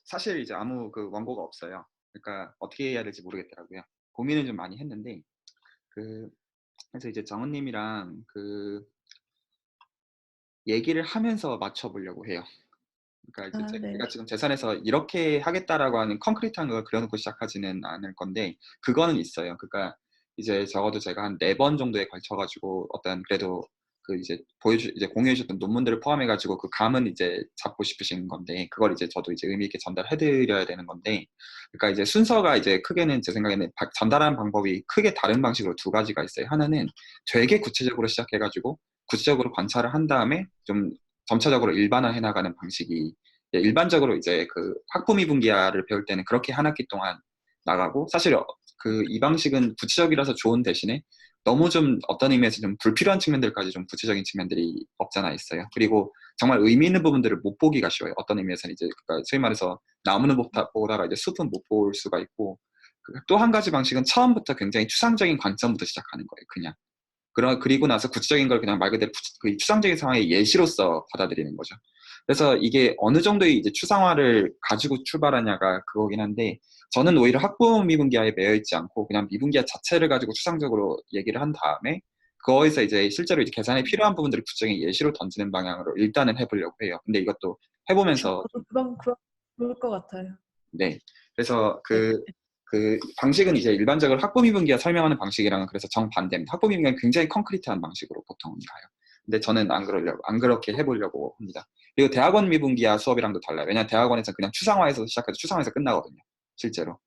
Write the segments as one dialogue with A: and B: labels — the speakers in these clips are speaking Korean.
A: 사실 이제 아무 원고가 없어요. 그러니까 어떻게 해야 될지 모르겠더라고요. 고민을 좀 많이 했는데 그 그래서 이제 정은 님이랑 얘기를 하면서 맞춰 보려고 해요. 그러니까 이제
B: 아
A: 제가
B: 네.
A: 지금 제 선에서 '이렇게 하겠다.'라고 하는 concrete한 걸 그려 놓고 시작하지는 않을 건데 그거는 있어요. 그러니까 이제 적어도 제가 한 4번 정도에 걸쳐 가지고 어떤 그래도 이제 공유해 주셨던 논문들을 포함해 가지고 그 감은 이제 잡고 싶으신 건데 그걸 이제 저도 이제 의미 있게 전달해 드려야 되는 건데 그러니까 이제 순서가 이제 크게는 제 생각에는 전달하는 방법이 크게 다른 방식으로 두 가지가 있어요. 하나는 되게 구체적으로 시작해 가지고 구체적으로 관찰을 한 다음에 좀 점차적으로 일반화해 나가는 방식이 일반적으로 이제 학부 미분기야를 배울 때는 그렇게 한 학기 동안 나가고 사실 이 방식은 구체적이라서 좋은 대신에 너무 좀 어떤 의미에서 좀 불필요한 측면들까지 좀 구체적인 측면들이 없잖아 있어요. 그리고 정말 의미 있는 부분들을 못 보기가 쉬워요. 어떤 의미에서는 이제 그러니까 소위 말해서 나무는 보다가 이제 숲은 못 볼 수가 있고 또 한 가지 방식은 처음부터 굉장히 추상적인 관점부터 시작하는 거예요. 그냥. 그리고 나서 구체적인 걸 그냥 말 그대로 추상적인 상황의 예시로서 받아들이는 거죠. 그래서 이게 어느 정도의 이제 추상화를 가지고 출발하냐가 그거긴 한데 저는 오히려 학부 미분기야에 매여 있지 않고 그냥 미분기야 자체를 가지고 추상적으로 얘기를 한 다음에 거기서 이제 실제로 이제 계산에 필요한 부분들을 구체적인 예시로 던지는 방향으로 일단은 해 보려고 해요. 근데 이것도 해 보면서 좀
B: 저도 그럼 좋을 것 같아요.
A: 네. 그래서
B: 네.
A: 그 방식은 이제 일반적으로 학부 미분기야 설명하는 방식이랑은 그래서 정반대입니다. 학부 미분기는 굉장히 concrete한 방식으로 보통은 가요. 근데 저는 안 그렇게 해 보려고 합니다. 그리고 대학원 미분기야 수업이랑도 달라요. 왜냐하면 대학원에서는 그냥 추상화해서 시작해서 추상화해서 끝나거든요, 실제로.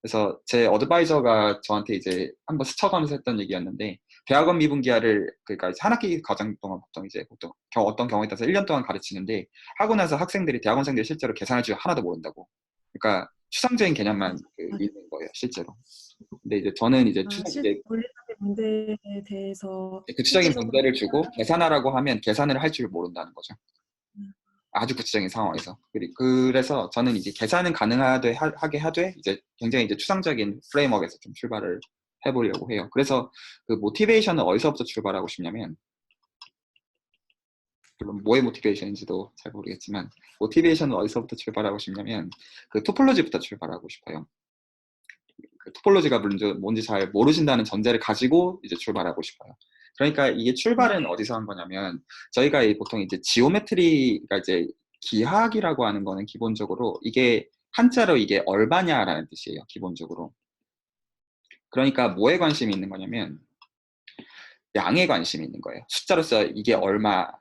A: 그래서 제 어드바이저가 저한테 이제 한번 스쳐가면서 했던 얘기였는데 대학원 미분기야를 그러니까 이제 한 학기 과정 동안 보통 어떤 경우에 따라서 1년 동안 가르치는데 하고 나서 대학원생들이 실제로 계산할 줄 하나도 모른다고. 그러니까 추상적인 개념만
B: 맞아요.
A: 있는 거예요, 실제로. 근데 이제 저는 이제
B: 실제 논리적인 문제에 대해서
A: 구체적인
B: 실제적으로
A: 문제를 주고 계산하라고 하면 계산을 할 줄 모른다는 거죠.
B: 음
A: 아주 구체적인 상황에서. 그래서 저는 이제 계산은 하게 하되 이제 굉장히 이제 추상적인 프레임워크에서 좀 출발을 해 보려고 해요. 그래서 모티베이션은 어디서부터 출발하고 싶냐면 물론 뭐의 모티베이션인지도 잘 모르겠지만 모티베이션은 어디서부터 출발하고 싶냐면 토폴로지부터 출발하고 싶어요. 토폴로지가 뭔지 잘 모르신다는 전제를 가지고 이제 출발하고 싶어요. 그러니까 이게
B: 네.
A: 출발은 어디서 한 거냐면 저희가 보통 이제 지오메트리가 이제 기하학이라고 하는 거는 기본적으로 이게 한자로 이게 얼마냐라는 뜻이에요, 기본적으로. 그러니까 뭐에 관심이 있는 거냐면 양에 관심이 있는 거예요. 숫자로서 이게 얼마냐.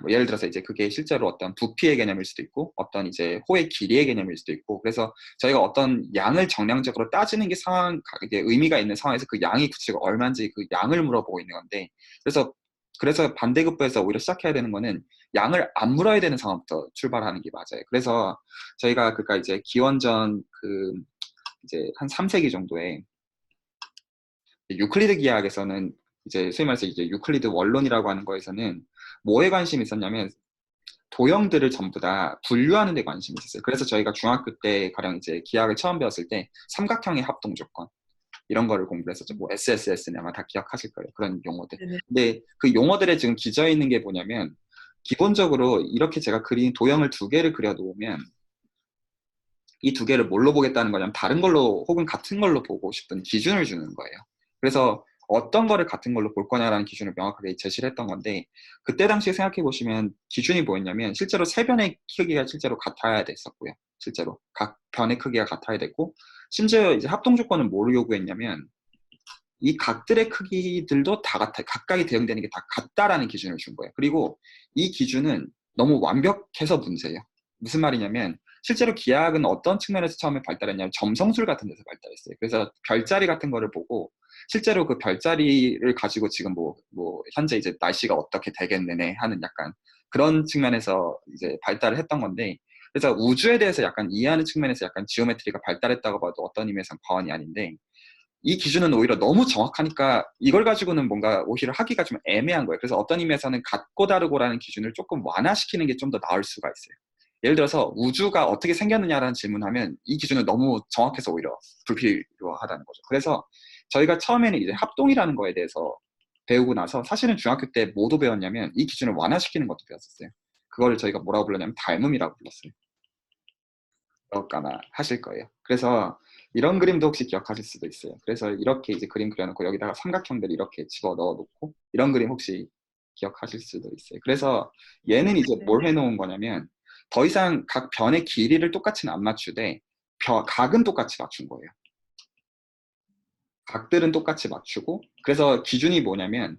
A: 뭐 예를 들어서 이제 그게 실제로 어떤 부피의 개념일 수도 있고 어떤 이제 호의 길이의 개념일 수도 있고 그래서 저희가 어떤 양을 정량적으로 따지는 게 이게 의미가 있는 상황에서 그 양이 구체적으로 얼마인지 그 양을 물어보고 있는 건데 그래서 반대급부에서 오히려 시작해야 되는 거는 양을 안 물어야 되는 상황부터 출발하는 게 맞아요. 그래서 저희가 그러니까 이제 기원전 이제 한 3세기 정도에 유클리드 기하학에서는 이제 소위 말해서 이제 유클리드 원론이라고 하는 거에서는 뭐에 관심이 있었냐면 도형들을 전부 다 분류하는 데 관심이 있었어요. 그래서 저희가 중학교 때 가령 이제 기하학을 처음 배웠을 때 삼각형의 합동 조건 이런 거를 공부했었죠. 뭐 SSS는 아마 다 기억하실 거예요. 그런 용어들.
B: 네네.
A: 근데 그 용어들에 지금 기저 있는 게 뭐냐면 기본적으로 이렇게 제가 그린 도형을 두 개를 그려 놓으면 이 두 개를 뭘로 보겠다는 거냐면 다른 걸로 혹은 같은 걸로 보고 싶은 기준을 주는 거예요. 그래서 어떤 거를 같은 걸로 볼 거냐라는 기준을 명확하게 제시를 했던 건데 그때 당시에 생각해 보시면 기준이 뭐였냐면 실제로 세 변의 크기가 실제로 같아야 됐었고요. 실제로 각 변의 크기가 같아야 됐고 심지어 이제 합동 조건은 뭐를 요구했냐면 이 각들의 크기들도 다 같아 각각이 대응되는 게 다 같다라는 기준을 준 거예요. 그리고 이 기준은 너무 완벽해서 문제예요. 무슨 말이냐면 실제로 기하학은 어떤 측면에서 처음에 발달했냐면 점성술 같은 데서 발달했어요. 그래서 별자리 같은 거를 보고 실제로 그 별자리를 가지고 지금 현재 이제 날씨가 어떻게 되겠느네 하는 약간 그런 측면에서 이제 발달을 했던 건데 그래서 우주에 대해서 약간 이해하는 측면에서 약간 지오메트리가 발달했다고 봐도 어떤 의미에서는 과언이 아닌데 이 기준은 오히려 너무 정확하니까 이걸 가지고는 뭔가 오히려 하기가 좀 애매한 거예요. 그래서 어떤 의미에서는 같고 다르고라는 기준을 조금 완화시키는 게 좀 더 나을 수가 있어요. 예를 들어서 우주가 어떻게 생겼느냐라는 질문하면 이 기준은 너무 정확해서 오히려 불필요하다는 거죠. 그래서 저희가 처음에는 이제 합동이라는 거에 대해서 배우고 나서 사실은 중학교 때 뭐도 배웠냐면 이 기준을 완화시키는 것도 배웠었어요. 그걸 저희가 뭐라고 불렀냐면 닮음이라고 불렀어요. 그럴까나 하실 거예요. 그래서 이런 그림도 혹시 기억하실 수도 있어요. 그래서 이렇게 이제 그림 그려놓고 여기다가 삼각형들 이렇게 집어 넣어 놓고 이런 그림 혹시 기억하실 수도 있어요. 그래서 얘는 이제
B: 네.
A: 뭘 해놓은 거냐면 더 이상 각 변의 길이를 똑같이는 안 맞추되 각은 똑같이 맞춘 거예요. 각들은 똑같이 맞추고 그래서 기준이 뭐냐면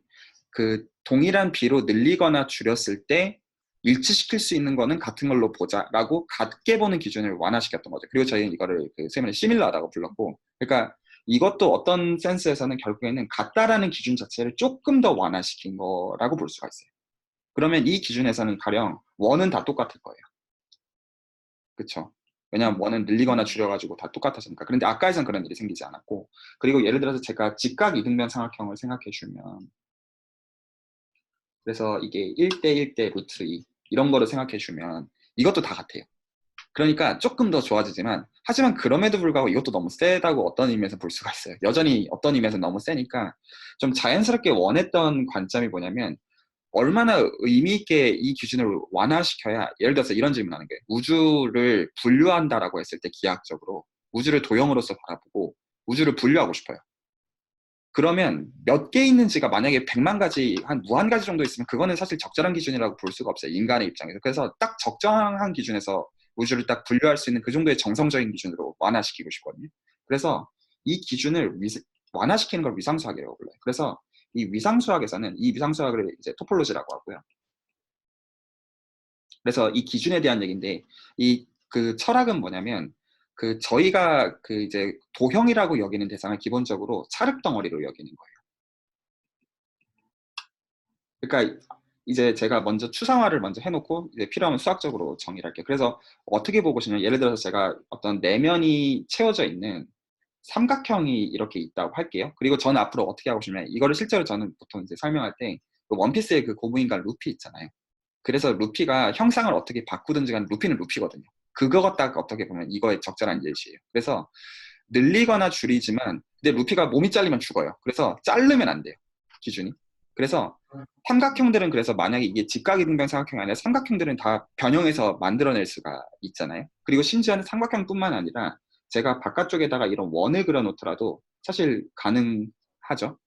A: 그 동일한 비로 늘리거나 줄였을 때 일치시킬 수 있는 거는 같은 걸로 보자라고 같게 보는 기준을 완화시켰던 거죠. 그리고 저희는 이거를 그 세미나에 시밀러하다고 불렀고, 그러니까 이것도 어떤 센스에서는 결국에는 같다라는 기준 자체를 조금 더 완화시킨 거라고 볼 수가 있어요. 그러면 이 기준에서는 가령 원은 다 똑같을 거예요. 그쵸? 왜냐하면 원은 늘리거나 줄여가지고 다 똑같았으니까. 그런데 아까에선 그런 일이 생기지 않았고, 그리고 예를 들어서 제가 직각 이등변 삼각형을 생각해 주면, 그래서 이게 1대 1대 루트 2 이런 거를 생각해 주면 이것도 다 같아요. 그러니까 조금 더 좋아지지만 하지만 그럼에도 불구하고 이것도 너무 세다고 어떤 의미에서 볼 수가 있어요. 여전히 어떤 의미에서 너무 세니까 좀 자연스럽게 원했던 관점이 뭐냐면 얼마나 의미 있게 이 기준을 완화시켜야, 예를 들어서 이런 질문하는 게 우주를 분류한다라고 했을 때 기하학적으로 우주를 도형으로서 바라보고 우주를 분류하고 싶어요. 그러면 몇 개 있는지가 만약에 100만 가지, 한 무한 가지 정도 있으면 그거는 사실 적절한 기준이라고 볼 수가 없어요. 인간의 입장에서. 그래서 딱 적정한 기준에서 우주를 딱 분류할 수 있는 그 정도의 정성적인 기준으로 완화시키고 싶거든요. 그래서 이 기준을 완화시키는 걸 위상수학이라고 불러요. 그래서 이 위상수학에서는 이 위상수학을 이제 토폴로지라고 하고요. 그래서 이 기준에 대한 얘기인데 이 그 철학은 뭐냐면 그 저희가 그 이제 도형이라고 여기는 대상을 기본적으로 찰흙 덩어리로 여기는 거예요. 그러니까 이제 제가 먼저 추상화를 먼저 해놓고 이제 필요하면 수학적으로 정의를 할게요. 그래서 어떻게 보고 싶냐면 예를 들어서 제가 어떤 내면이 채워져 있는 삼각형이 이렇게 있다고 할게요. 그리고 저는 앞으로 어떻게 하고 싶냐면 이거를 실제로 저는 보통 이제 설명할 때 그 원피스의 그 고무인간 루피 있잖아요. 그래서 루피가 형상을 어떻게 바꾸든지 간에 루피는 루피거든요. 그거 갖다가 어떻게 보면 이거의 적절한 예시예요. 그래서 늘리거나 줄이지만 근데 루피가 몸이 잘리면 죽어요. 그래서 자르면 안 돼요. 기준이. 그래서 삼각형들은 그래서 만약에 이게 직각이등변 삼각형이 아니라 삼각형들은 다 변형해서 만들어낼 수가 있잖아요. 그리고 심지어는 삼각형뿐만 아니라 제가 바깥쪽에다가 이런 원을 그려놓더라도 사실 가능하죠.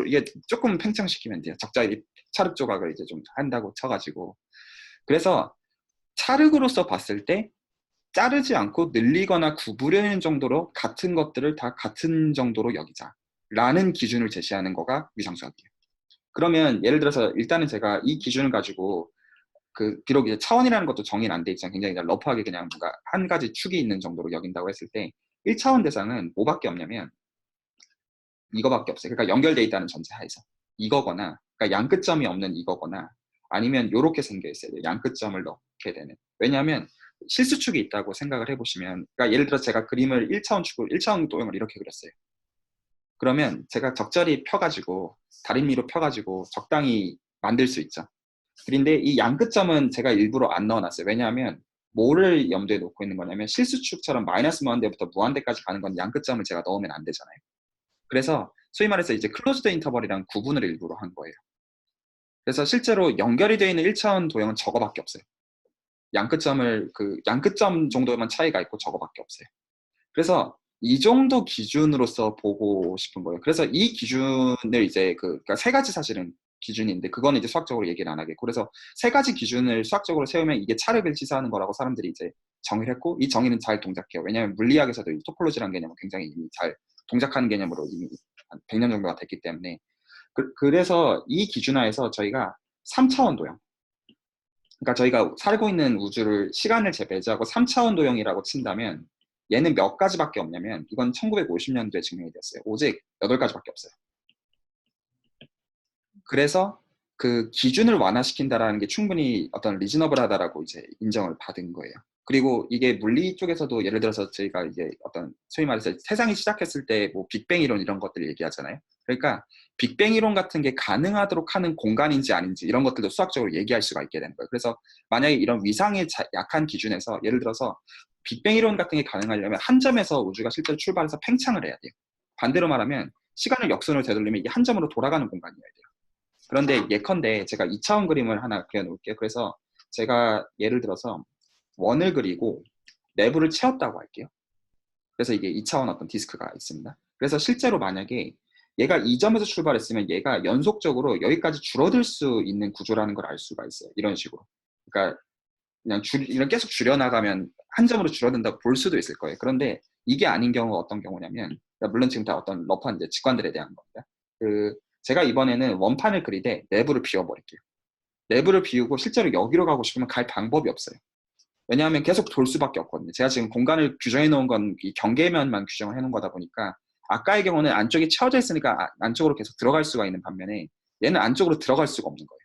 A: 이게 조금 팽창시키면 돼요. 적절히 찰흙 조각을 이제 좀 한다고 쳐가지고. 그래서 찰흙으로서 봤을 때 자르지 않고 늘리거나 구부리는 정도로 같은 것들을 다 같은 정도로 여기자라는 기준을 제시하는 거가 위상수학이에요. 그러면 예를 들어서 일단은 제가 이 기준을 가지고 그 비록 이제 차원이라는 것도 정의는 안 돼 있지만 굉장히 러프하게 그냥 뭔가 한 가지 축이 있는 정도로 여긴다고 했을 때 1차원 대상은 뭐밖에 없냐면 이거밖에 없어요. 그러니까 연결돼 있다는 전제하에서 이거거나 그러니까 양끝점이 없는 이거거나 아니면 이렇게 생겨 있어야 돼요. 양끝점을 넣게 되는. 왜냐하면 실수축이 있다고 생각을 해보시면 그러니까 예를 들어 제가 그림을 1차원 도형을 이렇게 그렸어요. 그러면 제가 적절히 펴가지고 다림미로 펴가지고 적당히 만들 수 있죠. 그런데 이 양끝점은 제가 일부러 안 넣어놨어요. 왜냐하면 뭐를 염두에 놓고 있는 거냐면 실수축처럼 마이너스 무한대부터 무한대까지 가는 건 양끝점을 제가 넣으면 안 되잖아요. 그래서 소위 말해서 이제 클로즈드 인터벌이랑 구분을 일부러 한 거예요. 그래서 실제로 연결이 되어 있는 1차원 도형은 저거밖에 없어요. 양끝점 정도만 차이가 있고 저거밖에 없어요. 그래서 이 정도 기준으로서 보고 싶은 거예요. 그래서 이 기준을 이제 그러니까 세 가지 사실은 기준인데 그거는 이제 수학적으로 얘기를 안 하겠고 그래서 세 가지 기준을 수학적으로 세우면 이게 찰흙을 시사하는 거라고 사람들이 이제 정의를 했고 이 정의는 잘 동작해요. 왜냐하면 물리학에서도 이 토폴로지라는 개념은 굉장히 이미 잘 동작하는 개념으로 이미 한 100년 정도가 됐기 때문에 그래서 이 기준하에서 저희가 3차원 도형 그러니까 저희가 살고 있는 우주를 시간을 배제하고 3차원 도형이라고 친다면 얘는 몇 가지밖에 없냐면 이건 1950년도에 증명이 됐어요. 오직 8가지밖에 없어요. 그래서 그 기준을 완화시킨다라는 게 충분히 어떤 리즈너블하다라고 이제 인정을 받은 거예요. 그리고 이게 물리 쪽에서도 예를 들어서 저희가 이제 어떤 소위 말해서 세상이 시작했을 때 뭐 빅뱅 이론 이런 것들 얘기하잖아요. 그러니까 빅뱅 이론 같은 게 가능하도록 하는 공간인지 아닌지 이런 것들도 수학적으로 얘기할 수가 있게 되는 거예요. 그래서 만약에 이런 위상의 약한 기준에서 예를 들어서 빅뱅 이론 같은 게 가능하려면 한 점에서 우주가 실제로 출발해서 팽창을 해야 돼요. 반대로 말하면 시간을 역순으로 되돌리면 이게 한 점으로 돌아가는 공간이어야 돼요. 그런데 예컨대 제가 2차원 그림을 하나 그려놓을게요. 그래서 제가 예를 들어서 원을 그리고 내부를 채웠다고 할게요. 그래서 이게 2차원 어떤 디스크가 있습니다. 그래서 실제로 만약에 얘가 이 점에서 출발했으면 얘가 연속적으로 여기까지 줄어들 수 있는 구조라는 걸 알 수가 있어요. 이런 식으로. 그러니까 그냥 이런 계속 줄여나가면 한 점으로 줄어든다고 볼 수도 있을 거예요. 그런데 이게 아닌 경우가 어떤 경우냐면, 그러니까 물론 지금 다 어떤 러프한 이제 직관들에 대한 겁니다. 제가 이번에는 원판을 그리되 내부를 비워버릴게요. 내부를 비우고 실제로 여기로 가고 싶으면 갈 방법이 없어요. 왜냐하면 계속 돌 수밖에 없거든요. 제가 지금 공간을 규정해 놓은 건 이 경계면만 규정을 해 놓은 거다 보니까 아까의 경우는 안쪽이 채워져 있으니까 안쪽으로 계속 들어갈 수가 있는 반면에 얘는 안쪽으로 들어갈 수가 없는 거예요.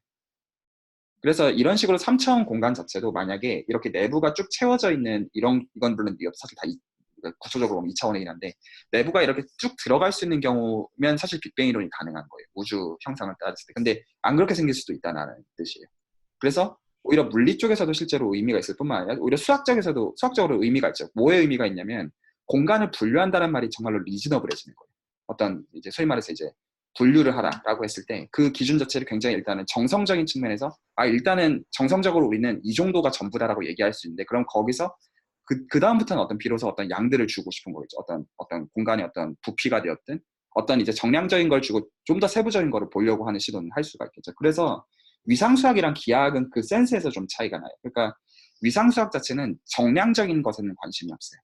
A: 그래서 이런 식으로 3차원 공간 자체도 만약에 이렇게 내부가 쭉 채워져 있는 이건 물론 사실 다 구조적으로 보면 2차원이긴 한데 내부가 이렇게 쭉 들어갈 수 있는 경우면 사실 빅뱅 이론이 가능한 거예요. 우주 형상을 따졌을 때. 근데 안 그렇게 생길 수도 있다는 뜻이에요. 그래서 오히려 물리 쪽에서도 실제로 의미가 있을 뿐만 아니라 오히려 수학적으로 의미가 있죠. 뭐에 의미가 있냐면 공간을 분류한다는 말이 정말로 리즈너블해지는 거예요. 어떤 이제 소위 말해서 이제 분류를 하라라고 했을 때 그 기준 자체를 굉장히 일단은 정성적인 측면에서 일단은 정성적으로 우리는 이 정도가 전부다라고 얘기할 수 있는데 그럼 거기서 그 다음부터는 비로소 어떤 양들을 주고 싶은 거겠죠. 어떤 공간의 어떤 부피가 되었든 어떤 이제 정량적인 걸 주고 좀 더 세부적인 거를 보려고 하는 시도는 할 수가 있겠죠. 그래서 위상수학이랑 기하학은 그 센스에서 좀 차이가 나요. 그러니까 위상수학 자체는 정량적인 것에는 관심이 없어요.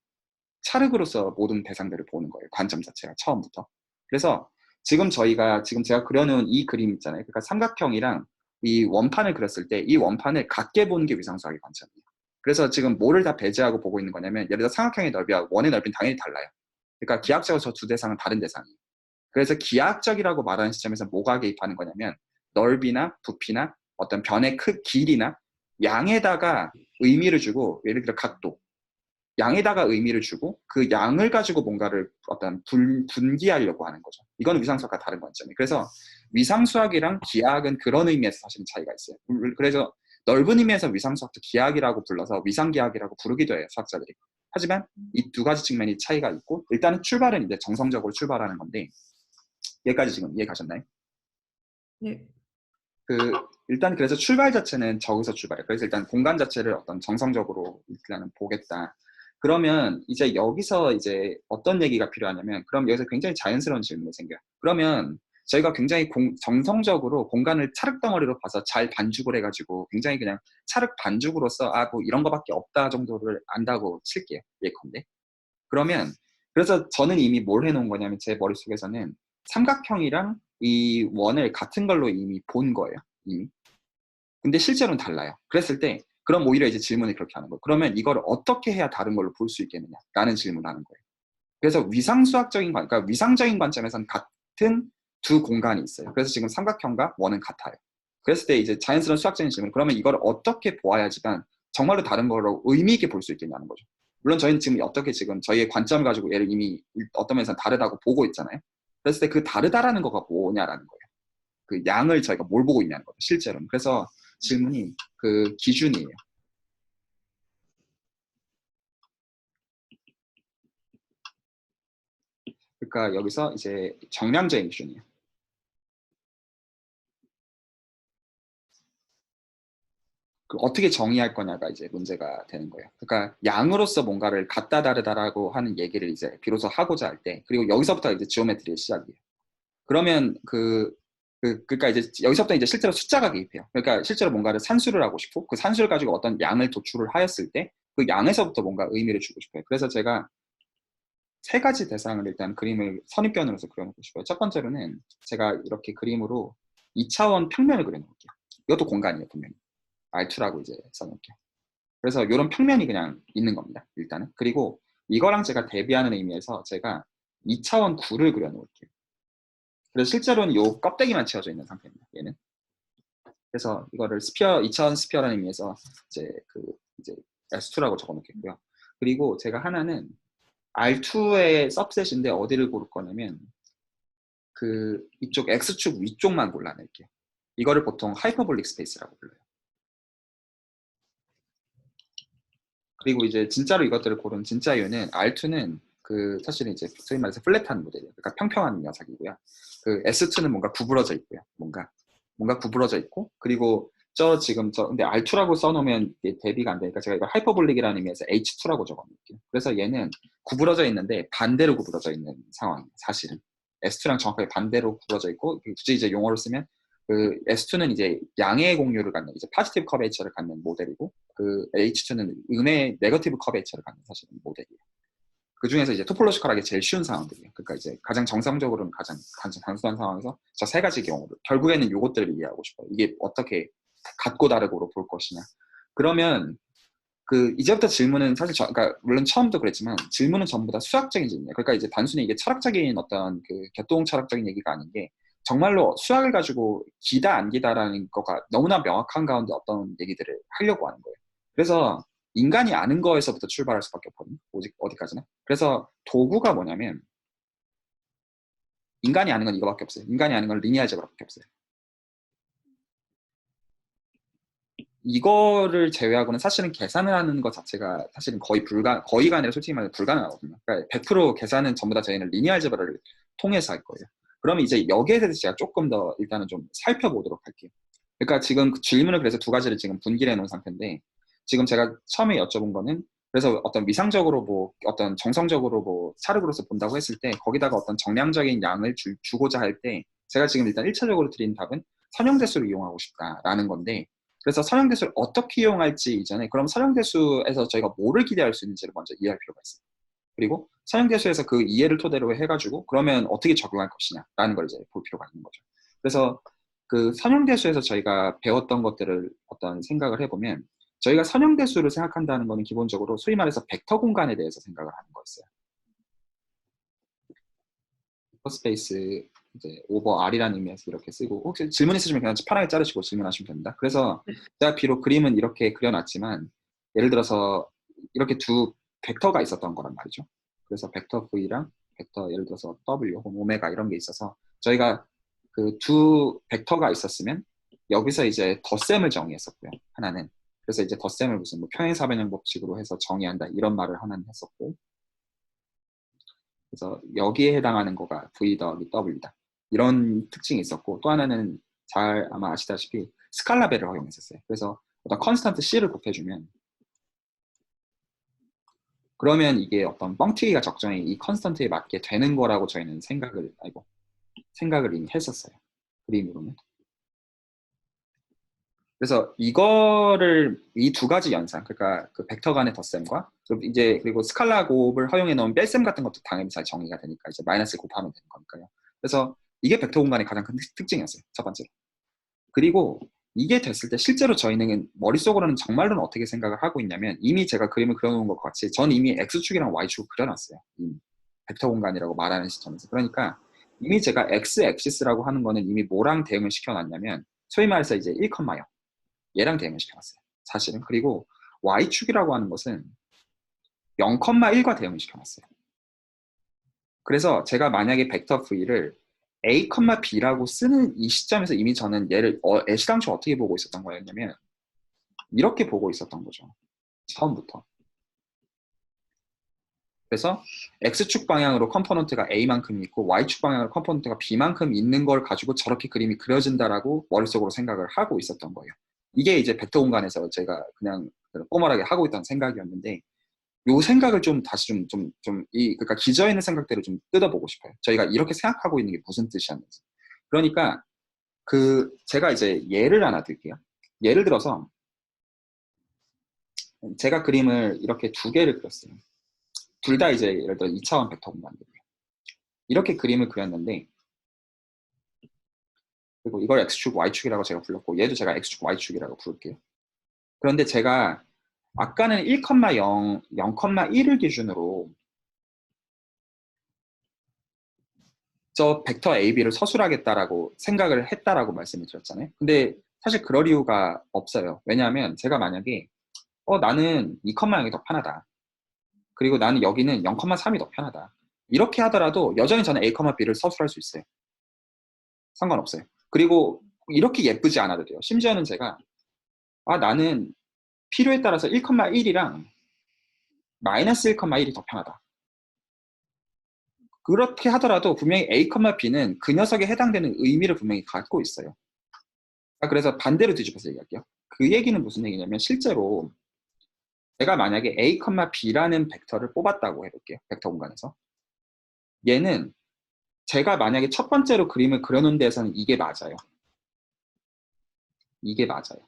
A: 찰흙으로서 모든 대상들을 보는 거예요. 관점 자체가 처음부터. 그래서 지금 제가 그려놓은 이 그림 있잖아요. 그러니까 삼각형이랑 이 원판을 그렸을 때 이 원판을 같게 보는 게 위상수학의 관점이에요. 그래서 지금 뭐를 다 배제하고 보고 있는 거냐면 예를 들어 삼각형의 넓이와 원의 넓이는 당연히 달라요. 그러니까 기하학적으로 저 두 대상은 다른 대상이에요. 그래서 기하학적이라고 말하는 시점에서 뭐가 개입하는 거냐면 넓이나 부피나 어떤 변의 길이나 양에다가 의미를 주고 예를 들어 각도 양에다가 의미를 주고 그 양을 가지고 뭔가를 어떤 분기하려고 하는 거죠. 이건 위상수학과 다른 관점이에요. 그래서 위상수학이랑 기하학은 그런 의미에서 사실은 차이가 있어요. 그래서 넓은 의미에서 위상수학도 기하학이라고 불러서 위상기하학이라고 부르기도 해요, 수학자들이. 하지만 이 두 가지 측면이 차이가 있고 일단은 출발은 이제 정성적으로 출발하는 건데 여기까지 지금 이해 가셨나요?
B: 네.
A: 일단 그래서 출발 자체는 저기서 출발해요. 그래서 일단 공간 자체를 어떤 정성적으로 일단은 보겠다. 그러면 이제 여기서 이제 어떤 얘기가 필요하냐면 그럼 여기서 굉장히 자연스러운 질문이 생겨요. 그러면 저희가 굉장히 정성적으로 공간을 찰흙덩어리로 봐서 잘 반죽을 해가지고 굉장히 그냥 찰흙 반죽으로서 뭐 이런 거밖에 없다 정도를 안다고 칠게요. 예컨대. 그러면 그래서 저는 이미 뭘 해놓은 거냐면 제 머릿속에서는 삼각형이랑 이 원을 같은 걸로 이미 본 거예요. 이미. 근데 실제로는 달라요. 그랬을 때 그럼 오히려 이제 질문을 그렇게 하는 거예요. 그러면 이걸 어떻게 해야 다른 걸로 볼 수 있겠느냐? 라는 질문을 하는 거예요. 그래서 그러니까 위상적인 관점에서는 같은 두 공간이 있어요. 그래서 지금 삼각형과 원은 같아요. 그랬을 때 이제 자연스러운 수학적인 질문, 그러면 이걸 어떻게 보아야지만 정말로 다른 걸로 의미 있게 볼 수 있겠냐는 거죠. 물론 저희는 지금 어떻게 지금 저희의 관점을 가지고 얘를 이미 어떤 면에서는 다르다고 보고 있잖아요. 그랬을 때 그 다르다라는 거가 뭐냐라는 거예요. 그 양을 저희가 뭘 보고 있냐는 거죠. 실제로는. 그래서 질문이 그 기준이에요. 그러니까 여기서 이제 정량적인 기준이에요. 어떻게 정의할 거냐가 이제 문제가 되는 거예요. 그러니까 양으로서 뭔가를 같다 다르다라고 하는 얘기를 이제 비로소 하고자 할 때, 그리고 여기서부터 이제 지오메트리의 시작이에요. 그러면 그러니까 이제 여기서부터 이제 실제로 숫자가 개입해요. 그러니까 실제로 뭔가를 산수를 하고 싶고 그 산수를 가지고 어떤 양을 도출을 하였을 때 그 양에서부터 뭔가 의미를 주고 싶어요. 그래서 제가 세 가지 대상을 일단 그림을 선입견으로서 그려놓고 싶어요. 첫 번째로는 제가 이렇게 그림으로 2차원 평면을 그려놓을게요. 이것도 공간이에요, 분명히. R2라고 이제 써놓을게요. 그래서 이런 평면이 그냥 있는 겁니다, 일단은. 그리고 이거랑 제가 대비하는 의미에서 제가 2차원 구를 그려놓을게요. 그래서 실제로는 이 껍데기만 채워져 있는 상태입니다, 얘는. 그래서 이거를 스피어, 2차원 스피어라는 의미에서 이제 S2라고 적어놓겠고요. 그리고 제가 하나는 R2의 सब셋인데 어디를 고를 거냐면 이쪽 X축 위쪽만 골라낼게요. 이거를 보통 하이퍼볼릭 스페이스라고 불러요. 그리고 이제 진짜로 이것들을 고른 진짜 이유는 R2는 사실은 이제 소위 말해서 플랫한 모델이에요. 그러니까 평평한 녀석이고요. S2는 뭔가 구부러져 있고요. 뭔가 구부러져 있고 그리고 근데 R2라고 써놓으면 이게 대비가 안 되니까 제가 이걸 하이퍼볼릭이라는 의미에서 H2라고 적어놓을게요. 그래서 얘는 구부러져 있는데 반대로 구부러져 있는 상황이에요, 사실은. S2랑 정확하게 반대로 구부러져 있고, 굳이 이제 용어를 쓰면, 그 S2는 이제 양의 공유를 갖는, 이제 파지티브 커베이처를 갖는 모델이고, 그 H2는 네거티브 커베이처를 갖는 사실은 모델이에요. 그 중에서 이제 토폴로지컬하게 제일 쉬운 상황들이에요. 그러니까 이제 가장 정상적으로는 가장 단순한 상황에서 저 세 가지 경우를, 결국에는 이것들을 이해하고 싶어요. 이게 어떻게 같고 다르고로 볼 것이냐. 그러면 이제부터 질문은 사실 그러니까 물론 처음도 그랬지만 질문은 전부 다 수학적인 질문이에요. 그러니까 이제 단순히 이게 철학적인 어떤 교통 철학적인 얘기가 아닌 게 정말로 수학을 가지고 기다 안 기다라는 거가 너무나 명확한 가운데 어떤 얘기들을 하려고 하는 거예요. 그래서 인간이 아는 거에서부터 출발할 수밖에 없거든요. 어디까지나. 그래서 도구가 뭐냐면 인간이 아는 건 이거밖에 없어요. 인간이 아는 건 리니어 알제브라밖에 없어요. 이거를 제외하고는 사실은 계산을 하는 것 자체가 사실은 거의가 아니라 솔직히 말해 불가능하거든요. 그러니까 100% 계산은 전부 다 저희는 리니어 알제브라를 통해서 할 거예요. 그러면 이제 여기에 대해서 제가 조금 더 일단은 좀 살펴보도록 할게요. 그러니까 지금 질문을 그래서 두 가지를 지금 분기해 놓은 상태인데, 지금 제가 처음에 여쭤본 거는 그래서 어떤 미상적으로 어떤 정성적으로 차르그로서 본다고 했을 때 거기다가 어떤 정량적인 양을 주고자 할 때 제가 지금 일단 1차적으로 드린 답은 선형대수를 이용하고 싶다라는 건데, 그래서 선형대수를 어떻게 이용할지 이전에 그럼 선형대수에서 저희가 뭐를 기대할 수 있는지를 먼저 이해할 필요가 있어요. 그리고 선형대수에서 그 이해를 토대로 해가지고 그러면 어떻게 적용할 것이냐라는 걸 이제 볼 필요가 있는 거죠. 그래서 그 선형대수에서 저희가 배웠던 것들을 어떤 생각을 해보면, 저희가 선형대수를 생각한다는 것은 기본적으로 소위 말해서 벡터 공간에 대해서 생각을 하는 거였어요. 벡터 스페이스 이제 오버 R이라는 의미에서 이렇게 쓰고, 혹시 질문 있으시면 그냥 편하게 자르시고 질문하시면 됩니다. 그래서 제가 비록 그림은 이렇게 그려놨지만 예를 들어서 이렇게 두 벡터가 있었던 거란 말이죠. 그래서 벡터 V랑 벡터 예를 들어서 W 혹은 오메가 이런 게 있어서 저희가 그 두 벡터가 있었으면 여기서 이제 덧셈을 정의했었고요. 하나는. 그래서 이제 덧셈을 무슨 평행사변형 법칙으로 해서 정의한다 이런 말을 하나는 했었고, 그래서 여기에 해당하는 거가 V 더하기 W다. 이런 특징이 있었고, 또 하나는 잘 아마 아시다시피 스칼라벨을 활용했었어요. 그래서 어떤 컨스턴트 C를 곱해주면 그러면 이게 어떤 뻥튀기가 적정히 이 컨스턴트에 맞게 되는 거라고 저희는 생각을 이미 했었어요. 그림으로는. 그래서 이거를 이 두 가지 연산, 그러니까 그 벡터 간의 덧셈과 그리고 스칼라 곱을 허용해 놓은 뺄셈 같은 것도 당연히 잘 정의가 되니까 이제 마이너스를 곱하면 되는 거니까요. 그래서 이게 벡터 공간의 가장 큰 특징이었어요. 첫 번째로. 그리고 이게 됐을 때 실제로 저희는 머릿속으로는 정말로는 어떻게 생각을 하고 있냐면, 이미 제가 그림을 그려놓은 것 같이 전 이미 X축이랑 Y축을 그려놨어요. 이미 벡터 공간이라고 말하는 시점에서. 그러니까 이미 제가 X 액시스라고 하는 거는 이미 뭐랑 대응을 시켜놨냐면 소위 말해서 이제 1, 0 얘랑 대응을 시켜놨어요. 사실은. 그리고 Y축이라고 하는 것은 0,1과 대응을 시켜놨어요. 그래서 제가 만약에 벡터 V를 A, B라고 쓰는 이 시점에서 이미 저는 얘를 애시당초 어떻게 보고 있었던 거였냐면 이렇게 보고 있었던 거죠. 처음부터. 그래서 X축 방향으로 컴포넌트가 A만큼 있고 Y축 방향으로 컴포넌트가 B만큼 있는 걸 가지고 저렇게 그림이 그려진다라고 머릿속으로 생각을 하고 있었던 거예요. 이게 이제 벡터 공간에서 제가 그냥 꼬멀하게 하고 있던 생각이었는데, 요 생각을 좀 다시 그러니까 기저에 있는 생각대로 좀 뜯어보고 싶어요. 저희가 이렇게 생각하고 있는 게 무슨 뜻이었는지. 그러니까 제가 이제 예를 하나 들게요. 예를 들어서 제가 그림을 이렇게 두 개를 그렸어요. 둘 다 이제 예를 들어 2차원 벡터 공간이에요. 이렇게 그림을 그렸는데, 그리고 이걸 X축, Y축이라고 제가 불렀고 얘도 제가 X축, Y축이라고 부를게요. 그런데 제가 아까는 1,0, 0,1을 기준으로 저 벡터 AB를 서술하겠다라고 생각을 했다라고 말씀을 드렸잖아요. 근데 사실 그럴 이유가 없어요. 왜냐하면 제가 만약에 나는 2,0이 더 편하다. 그리고 나는 여기는 0,3이 더 편하다. 이렇게 하더라도 여전히 저는 A, B를 서술할 수 있어요. 상관없어요. 그리고 이렇게 예쁘지 않아도 돼요. 심지어는 제가 나는 필요에 따라서 1,1이랑 마이너스 1,1이 더 편하다. 그렇게 하더라도 분명히 A, B는 그 녀석에 해당되는 의미를 분명히 갖고 있어요. 그래서 반대로 뒤집어서 얘기할게요. 그 얘기는 무슨 얘기냐면 실제로 제가 만약에 A, B라는 벡터를 뽑았다고 해볼게요. 벡터 공간에서. 얘는 제가 만약에 첫 번째로 그림을 그려놓은 데에서는 이게 맞아요. 이게 맞아요.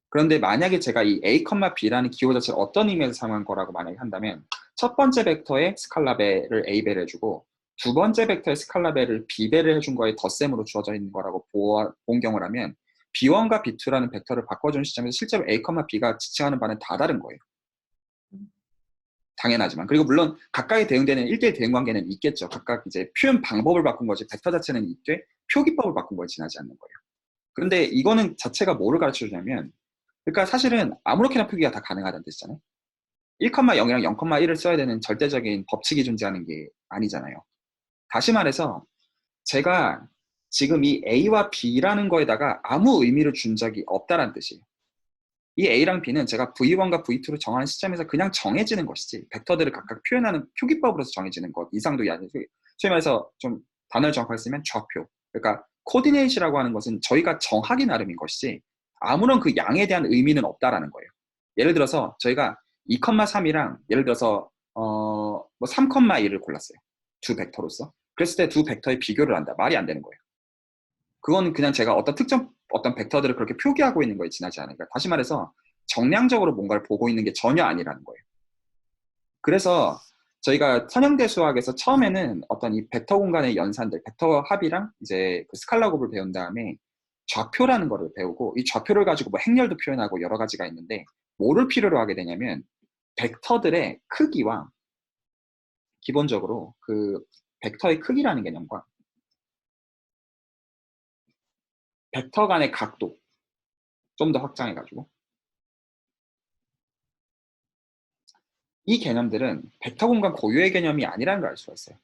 A: 그런데 만약에 제가 이 A, B라는 기호 자체를 어떤 의미에서 사용한 거라고 만약에 한다면 첫 번째 벡터의 스칼라배를 A배를 해주고 두 번째 벡터의 스칼라배를 B배를 해준 거에 덧셈으로 주어져 있는 거라고 본 경우를 하면 B1과 B2라는 벡터를 바꿔주는 시점에서 실제로 A, B가 지칭하는 바는 다 다른 거예요. 당연하지만. 그리고 물론 각각의 대응되는 1대1 대응 관계는 있겠죠. 각각 이제 표현 방법을 바꾼 거지 벡터 자체는 있되 표기법을 바꾼 거에 지나지 않는 거예요. 그런데 이거는 자체가 뭐를 가르쳐 주냐면 그러니까 사실은 아무렇게나 표기가 다 가능하다는 뜻이잖아요. 1,0이랑 0,1을 써야 되는 절대적인 법칙이 존재하는 게 아니잖아요. 다시 말해서 제가 지금 이 A와 B라는 거에다가 아무 의미를 준 적이 없다는 뜻이에요. 이 A랑 B는 제가 V1과 V2를 정하는 시점에서 그냥 정해지는 것이지 벡터들을 각각 표현하는 표기법으로서 정해지는 것 이상도 아니에요. 소위 말해서 좀 단어를 정확하게 쓰면 좌표. 그러니까 코디네이트라고 하는 것은 저희가 정하기 나름인 것이지 아무런 그 양에 대한 의미는 없다라는 거예요. 예를 들어서 저희가 2,3이랑 예를 들어서 뭐 3,1을 골랐어요. 두 벡터로서. 그랬을 때 두 벡터의 비교를 한다. 말이 안 되는 거예요. 그건 그냥 제가 어떤 특정 어떤 벡터들을 그렇게 표기하고 있는 거에 지나지 않으니까 다시 말해서 정량적으로 뭔가를 보고 있는 게 전혀 아니라는 거예요. 그래서 저희가 선형대 수학에서 처음에는 어떤 이 벡터 공간의 연산들, 벡터 합이랑 이제 그 스칼라 곱을 배운 다음에 좌표라는 거를 배우고 이 좌표를 가지고 뭐 행렬도 표현하고 여러 가지가 있는데 뭐를 필요로 하게 되냐면 벡터들의 크기와 기본적으로 그 벡터의 크기라는 개념과 벡터 간의 각도 좀 더 확장해가지고 이 개념들은 벡터 공간 고유의 개념이 아니라는 걸 알 수가 있어요.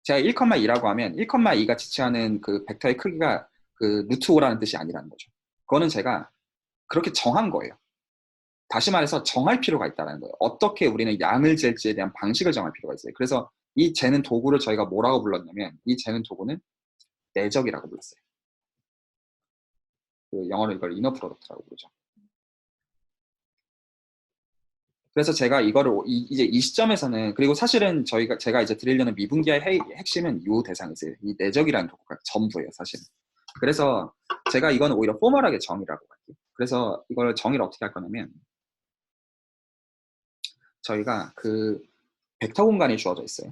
A: 제가 1,2라고 하면 1,2가 지칭하는 그 벡터의 크기가 그 루트 5라는 뜻이 아니라는 거죠. 그거는 제가 그렇게 정한 거예요. 다시 말해서 정할 필요가 있다는 거예요. 어떻게 우리는 양을 잴지에 대한 방식을 정할 필요가 있어요. 그래서 이 재는 도구를 저희가 뭐라고 불렀냐면 이 재는 도구는 내적이라고 불렀어요. 그 영어로 이걸 이너 프로덕트라고 부르죠. 그래서 제가 이거를 이제 이 시점에서는 그리고 사실은 제가 이제 드리려는 미분기의 핵심은 이 대상이세요. 이 내적이라는 도구가 전부예요, 사실은. 그래서 제가 이거는 오히려 포멀하게 정의라고 할게요. 그래서 이걸 정의를 어떻게 할 거냐면 저희가 그 벡터 공간이 주어져 있어요.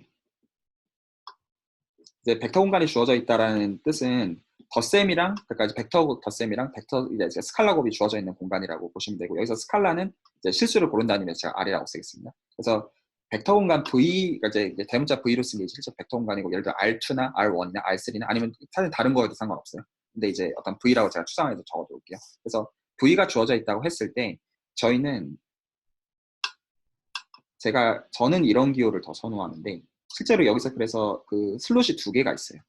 A: 이제 벡터 공간이 주어져 있다라는 뜻은 덧셈이랑 그러니까 이제 벡터 덧셈이랑 벡터 이제 스칼라 곱이 주어져 있는 공간이라고 보시면 되고 여기서 스칼라는 이제 실수를 고른다는 의미에서 제가 R이라고 쓰겠습니다. 그래서 벡터 공간 V 그러니까 이제 대문자 V로 쓴 게 실제 벡터 공간이고 예를 들어 R2나 R1이나 R3나 아니면 사실 다른 거에도 상관없어요. 근데 이제 어떤 V라고 제가 추상해서 적어둘게요. 그래서 V가 주어져 있다고 했을 때 저희는 저는 이런 기호를 더 선호하는데 실제로 여기서 그래서 그 슬롯이 두 개가 있어요.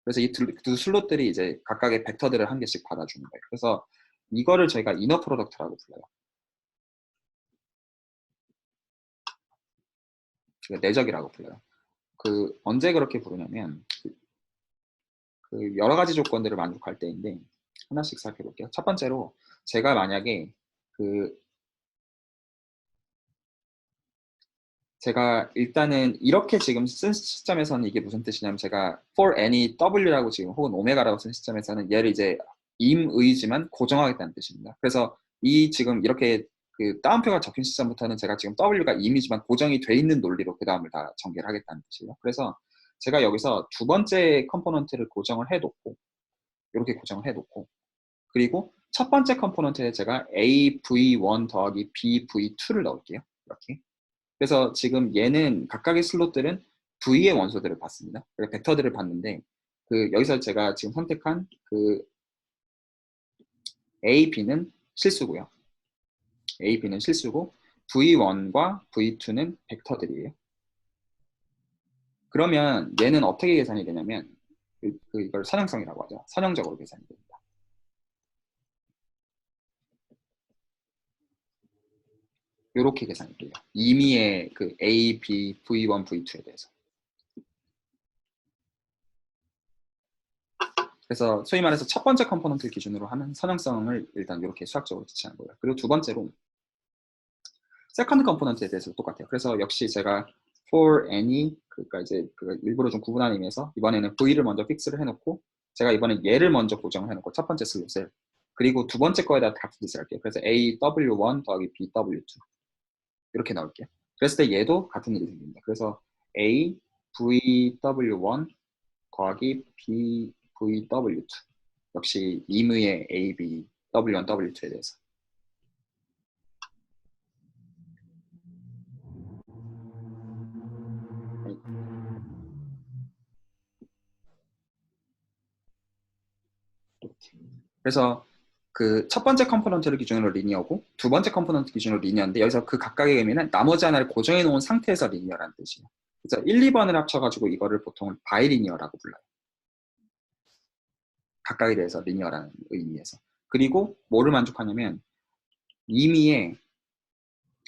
A: 그래서 이 두 슬롯들이 이제 각각의 벡터들을 한 개씩 받아주는 거예요. 그래서 이거를 저희가 이너 프로덕트라고 불러요. 내적이라고 불러요. 그 언제 그렇게 부르냐면 그 여러 가지 조건들을 만족할 때인데 하나씩 살펴볼게요. 첫 번째로 제가 만약에 그 제가 일단은 이렇게 지금 쓴 시점에서는 이게 무슨 뜻이냐면 제가 for any w라고 지금 혹은 오메가라고 쓴 시점에서는 얘를 이제 임의지만 고정하겠다는 뜻입니다. 그래서 이 지금 이렇게 그 따옴표가 적힌 시점부터는 제가 지금 w가 임이지만 고정이 돼 있는 논리로 그 다음을 다 전개를 하겠다는 뜻이에요. 그래서 제가 여기서 두 번째 컴포넌트를 고정을 해놓고 이렇게 고정을 해놓고 그리고 첫 번째 컴포넌트에 제가 AV1 더하기 BV2를 넣을게요. 이렇게. 그래서 지금 얘는 각각의 슬롯들은 V의 원소들을 받습니다. 벡터들을 받는데 그 여기서 제가 지금 선택한 그 A, B는 실수고요. A, B는 실수고 V1과 V2는 벡터들이에요. 그러면 얘는 어떻게 계산이 되냐면 이걸 선형성이라고 하죠. 선형적으로 계산이 됩니다. 이렇게 계산이 돼요. 임의의 그 A, B, V1, V2에 대해서. 그래서 소위 말해서 첫 번째 컴포넌트 기준으로 하는 선형성을 일단 이렇게 수학적으로 지칭하는 거예요. 그리고 두 번째로 세컨드 컴포넌트에 대해서 똑같아요. 그래서 역시 제가 for any, 그러니까 이제 그 일부러 좀 구분하는 의미에서 이번에는 v를 먼저 픽스를 해놓고 제가 이번에 얘를 먼저 고정을 해놓고 첫 번째 슬롯을, 그리고 두 번째 거에다 같은 짓을 할게요. 그래서 aw1 더하기 bw2 이렇게 넣을게요. 그랬을 때 얘도 같은 일이 생깁니다. 그래서 a vw1 더하기 b vw2 역시 임의의 a, b, w1, w2에 대해서. 그래서 그 첫 번째 컴포넌트를 기준으로 리니어고 두 번째 컴포넌트 기준으로 리니어인데 여기서 그 각각의 의미는 나머지 하나를 고정해 놓은 상태에서 리니어라는 뜻이에요. 그래서 1, 2번을 합쳐가지고 이거를 보통 바이리니어라고 불러요. 각각에 대해서 리니어라는 의미에서. 그리고 뭐를 만족하냐면 임의의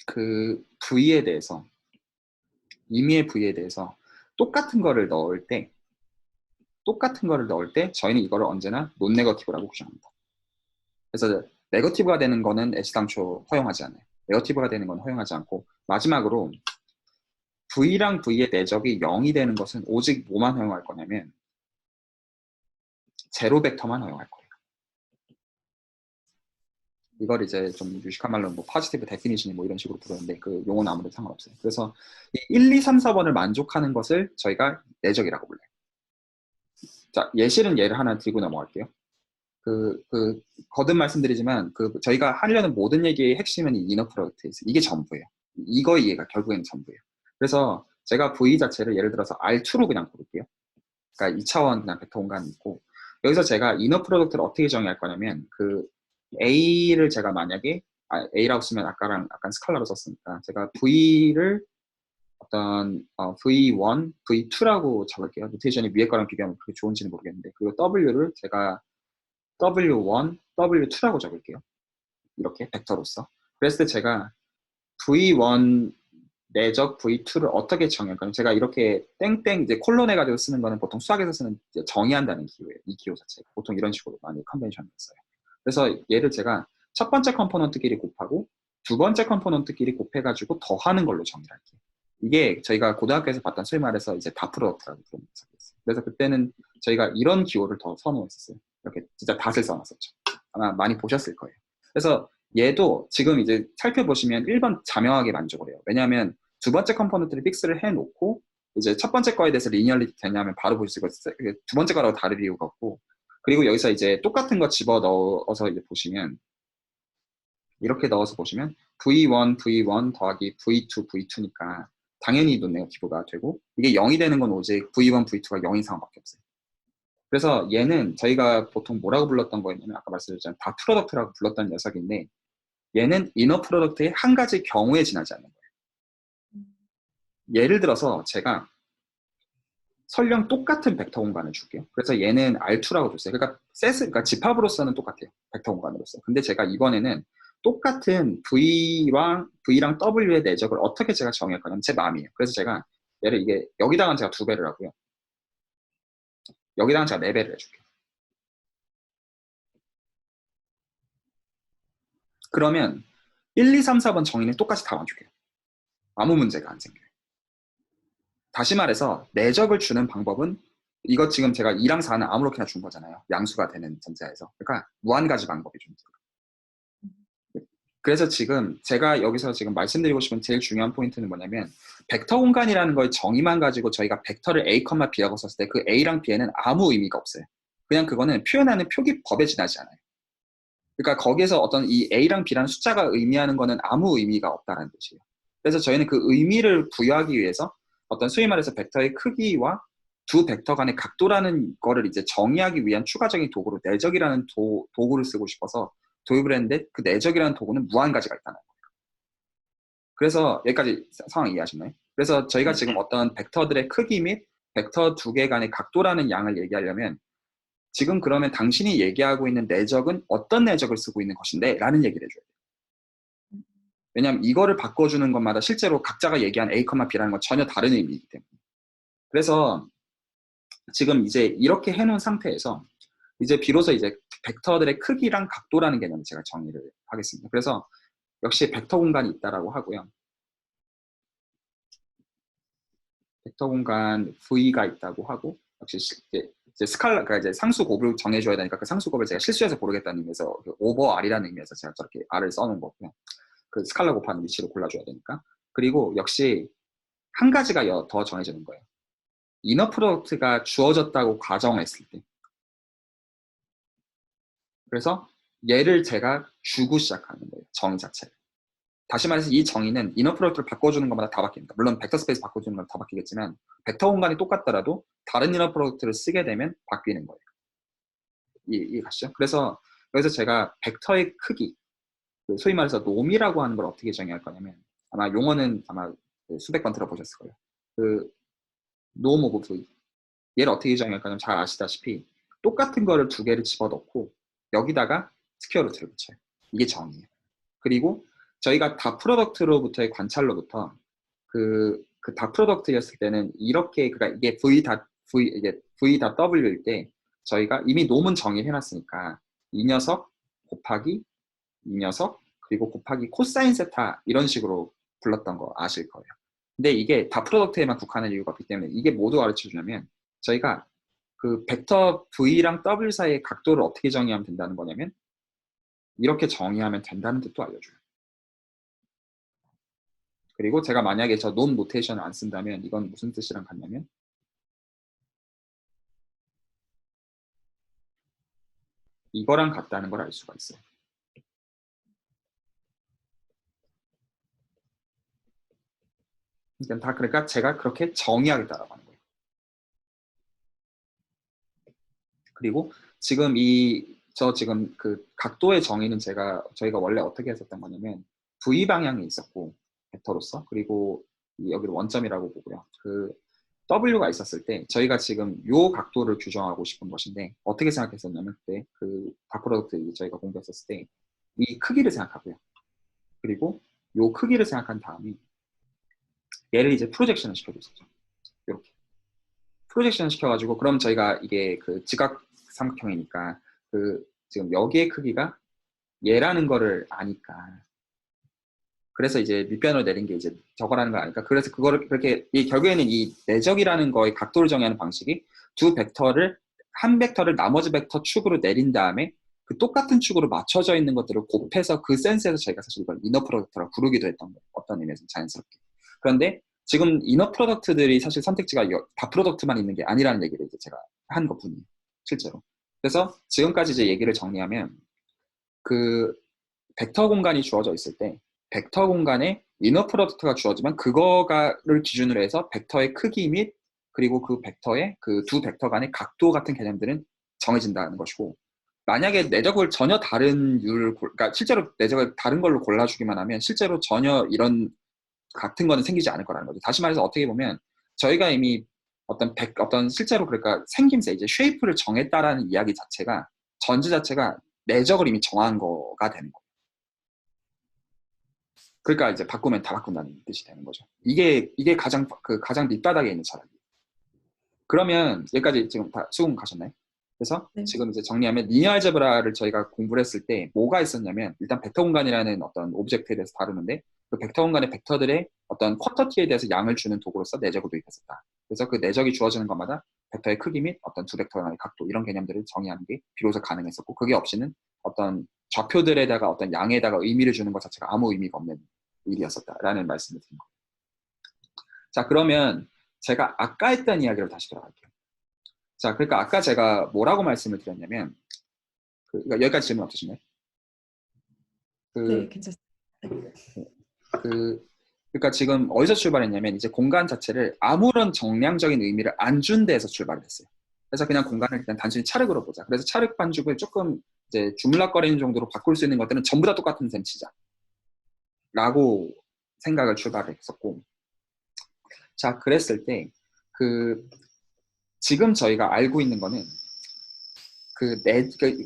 A: 그 v에 대해서 똑같은 거를 넣을 때 저희는 이거를 언제나 논네거티브라고 구성합니다. 그래서 네거티브가 되는 거는 애시당초 허용하지 않아요. 네거티브가 되는 건 허용하지 않고, 마지막으로 v랑 v의 내적이 0이 되는 것은 오직 뭐만 허용할 거냐면 제로 벡터만 허용할 거예요. 이걸 이제 좀 유식한 말로 뭐 포지티브 데피니션이 뭐 이런 식으로 부르는데 그 용어는 아무래도 상관없어요. 그래서 이 1, 2, 3, 4번을 만족하는 것을 저희가 내적이라고 불러요. 자, 예시는 예를 하나 들고 넘어갈게요. 거듭 말씀드리지만 저희가 하려는 모든 얘기의 핵심은 이 이너 프로덕트에 있어요. 이게 전부예요. 이거 이해가 결국에는 전부예요. 그래서 제가 V 자체를 예를 들어서 R2로 그냥 고를게요. 그러니까 2차원 그냥 벡터 공간이 있고, 여기서 제가 이너 프로덕트를 어떻게 정의할 거냐면 A를 제가 만약에 A라고 쓰면 아까랑 약간 스칼라로 썼으니까 제가 V를 어떤 V1, V2라고 적을게요. 노테이션이 위에 거랑 비교하면 그렇게 좋은지는 모르겠는데, 그리고 W를 제가 W1, W2라고 적을게요. 이렇게 벡터로서. 그랬을 때 제가 V1 내적 V2를 어떻게 정의할까요? 제가 이렇게 땡땡 이제 콜론 해가지고 쓰는 거는 보통 수학에서 쓰는 정의한다는 기호예요. 이 기호 자체가 보통 이런 식으로 많이 컨벤션을 써요. 그래서 얘를 제가 첫 번째 컴포넌트끼리 곱하고 두 번째 컴포넌트끼리 곱해가지고 더하는 걸로 정의를 할게요. 이게 저희가 고등학교에서 봤던 소위 말해서 이제 다 프로덕트라고 부르는 녀석이었어요. 그래서 그때는 저희가 이런 기호를 더 선호했었어요. 이렇게 진짜 닷을 써놨었죠. 아마 많이 보셨을 거예요. 그래서 얘도 지금 이제 살펴보시면 1번 자명하게 만족을 해요. 왜냐하면 두 번째 컴포넌트를 픽스를 해놓고 이제 첫 번째 거에 대해서 리니얼리티 되냐면 바로 보실 수 있고, 두 번째 거라고 다를 이유가 없고, 그리고 여기서 이제 똑같은 거 집어 넣어서 이제 보시면 이렇게 넣어서 보시면 V1, V1 더하기 V2, V2니까 당연히 논네거티브가 되고, 이게 0이 되는 건 오직 V1, V2가 0인 상황밖에 없어요. 그래서 얘는 저희가 보통 뭐라고 불렀던 거였냐면 아까 말씀드렸잖아요. 다 프로덕트라고 불렀던 녀석인데 얘는 이너 프로덕트의 한 가지 경우에 지나지 않는 거예요. 예를 들어서 제가 설령 똑같은 벡터 공간을 줄게요. 그래서 얘는 R2라고 줬어요. 그러니까 집합으로서는 똑같아요. 벡터 공간으로서. 근데 제가 이번에는 똑같은 V랑 W의 내적을 어떻게 제가 정의할 거냐면 제 마음이에요. 그래서 제가 얘를 여기다가는 제가 2배를 하고요. 여기다가는 제가 4배를 해줄게요. 그러면 1, 2, 3, 4번 정의는 똑같이 다 만족해요. 아무 문제가 안 생겨요. 다시 말해서 내적을 주는 방법은 이거 지금 제가 2랑 4는 아무렇게나 준 거잖아요. 양수가 되는 전제하에서. 그러니까 무한가지 방법이 좀 있어요. 그래서 지금 제가 여기서 지금 말씀드리고 싶은 제일 중요한 포인트는 뭐냐면 벡터 공간이라는 걸 정의만 가지고 저희가 벡터를 A, B라고 썼을 때 그 A랑 B에는 아무 의미가 없어요. 그냥 그거는 표현하는 표기법에 지나지 않아요. 그러니까 거기에서 어떤 이 A랑 B라는 숫자가 의미하는 거는 아무 의미가 없다는 뜻이에요. 그래서 저희는 그 의미를 부여하기 위해서 어떤 소위 말해서 벡터의 크기와 두 벡터 간의 각도라는 거를 이제 정의하기 위한 추가적인 도구로 내적이라는 도구를 쓰고 싶어서 도입을 했는데 그 내적이라는 도구는 무한가지가 있다는 거예요. 그래서 여기까지 상황 이해하셨나요? 그래서 저희가 지금 어떤 벡터들의 크기 및 벡터 두 개 간의 각도라는 양을 얘기하려면 지금 그러면 당신이 얘기하고 있는 내적은 어떤 내적을 쓰고 있는 것인데? 라는 얘기를 해줘야 돼요. 왜냐하면 이거를 바꿔주는 것마다 실제로 각자가 얘기한 A, B라는 건 전혀 다른 의미이기 때문에. 그래서 지금 이제 이렇게 해놓은 상태에서 이제 비로소 이제 벡터들의 크기랑 각도라는 개념을 제가 정의를 하겠습니다. 그래서 역시 벡터 공간이 있다라고 하고요. 벡터 공간 V가 있다고 하고, 역시 이제 스칼라, 그러니까 이제 상수 곱을 정해줘야 되니까 그 상수 곱을 제가 실수해서 고르겠다는 의미에서 그 오버 R이라는 의미에서 제가 저렇게 R을 써놓은 거고요. 그 스칼라 곱하는 위치를 골라줘야 되니까. 그리고 역시 한 가지가 더 정해지는 거예요. 이너 프로덕트가 주어졌다고 가정했을 때. 그래서 얘를 제가 주고 시작하는 거예요. 정의 자체를. 다시 말해서 이 정의는 이너 프로덕트를 바꿔주는 것마다 다 바뀝니다. 물론 벡터 스페이스 바꿔주는 건 다 바뀌겠지만 벡터 공간이 똑같더라도 다른 이너 프로덕트를 쓰게 되면 바뀌는 거예요. 이해 가시죠? 그래서 여기서 제가 벡터의 크기, 소위 말해서 놈이라고 하는 걸 어떻게 정의할 거냐면, 아마 용어는 아마 수백 번 들어보셨을 거예요. 그 놈 오브 V. 얘를 어떻게 정의할 거냐면 잘 아시다시피 똑같은 거를 두 개를 집어넣고 여기다가 스퀘어 루트를 붙여요. 이게 정의예요. 그리고 저희가 다 프로덕트로부터의 관찰로부터 그 다 프로덕트였을 때는 이렇게, 그러니까 이게 V.W일 때 저희가 이미 놈은 정의해놨으니까 이 녀석 곱하기 이 녀석 그리고 곱하기 코사인 세타 이런 식으로 불렀던 거 아실 거예요. 근데 이게 다 프로덕트에만 국한한 이유가 없기 때문에 이게 뭐도 가르쳐주냐면 저희가 그 벡터 V랑 W 사이의 각도를 어떻게 정의하면 된다는 거냐면 이렇게 정의하면 된다는 뜻도 알려줘요. 그리고 제가 만약에 저 논 노테이션을 안 쓴다면 이건 무슨 뜻이랑 같냐면 이거랑 같다는 걸 알 수가 있어요. 그러니까 제가 그렇게 정의하겠다라고 하는 거예요. 그리고 지금 지금 그 각도의 정의는 저희가 원래 어떻게 했었던 거냐면 V 방향이 있었고 벡터로서, 그리고 여기를 원점이라고 보고요. 그 W가 있었을 때 저희가 지금 요 각도를 규정하고 싶은 것인데 어떻게 생각했었냐면 그때 그 다프로덕트 저희가 공부했었을 때 이 크기를 생각하고요. 그리고 요 크기를 생각한 다음에 얘를 이제 프로젝션을 시켜줬었죠. 이렇게 프로젝션을 시켜가지고 그럼 저희가 이게 그 지각 삼각형이니까 그 지금 여기의 크기가 얘라는 거를 아니까, 그래서 이제 밑변으로 내린 게 이제 저거라는 걸 아니까, 그래서 그거를 그렇게 결국에는 이 내적이라는 거의 각도를 정의하는 방식이 한 벡터를 나머지 벡터 축으로 내린 다음에 그 똑같은 축으로 맞춰져 있는 것들을 곱해서 그 센스에서 저희가 사실 이걸 이너 프로덕트라고 부르기도 했던 거예요. 어떤 의미에서 자연스럽게. 그런데 지금 이너 프로덕트들이 사실 선택지가 다 프로덕트만 있는 게 아니라는 얘기를 이제 제가 한 것뿐이에요. 실제로. 그래서 지금까지 이제 얘기를 정리하면 그 벡터 공간이 주어져 있을 때 벡터 공간에 이너 프로덕트가 주어지면 그거를 기준으로 해서 벡터의 크기 및 그리고 그 벡터의 그 두 벡터 간의 각도 같은 개념들은 정해진다는 것이고, 만약에 내적을 전혀 다른 그러니까 실제로 내적을 다른 걸로 골라주기만 하면 실제로 전혀 이런 같은 거는 생기지 않을 거라는 거죠. 다시 말해서 어떻게 보면 저희가 이미 어떤 실제로 그러니까 생김새, 이제 쉐이프를 정했다라는 이야기 자체가 전제 자체가 내적을 이미 정한 거가 되는 거예요. 그러니까 이제 바꾸면 다 바꾼다는 뜻이 되는 거죠. 이게 가장 밑바닥에 있는 철학이에요. 그러면 여기까지 지금 다 수긍 가셨나요? 그래서
B: 네.
A: 지금 이제 정리하면 리니어 알제브라를 저희가 공부를 했을 때 뭐가 있었냐면 일단 벡터 공간이라는 어떤 오브젝트에 대해서 다루는데 그 벡터 공간의 벡터들의 어떤 쿼터티에 대해서 양을 주는 도구로서 내적을 도입했었다. 그래서 그 내적이 주어지는 것마다 벡터의 크기 및 어떤 두 벡터 간의 각도 이런 개념들을 정의하는 게 비로소 가능했었고, 그게 없이는 어떤 좌표들에다가 어떤 양에다가 의미를 주는 것 자체가 아무 의미가 없는 일이었었다라는 말씀을 드린 거예요. 자, 그러면 제가 아까 했던 이야기로 다시 돌아갈게요. 자, 그러니까 아까 제가 뭐라고 말씀을 드렸냐면 그러니까 여기까지 질문 없으신가요?
B: 네, 괜찮습니다.
A: 그러니까 지금 어디서 출발했냐면 이제 공간 자체를 아무런 정량적인 의미를 안 준 데에서 출발을 했어요. 그래서 그냥 공간을 일단 단순히 차륵으로 보자. 그래서 차륵 반죽을 조금 이제 주물럭거리는 정도로 바꿀 수 있는 것들은 전부 다 똑같은 셈 치자 라고 생각을 출발했었고, 자, 그랬을 때 지금 저희가 알고 있는 거는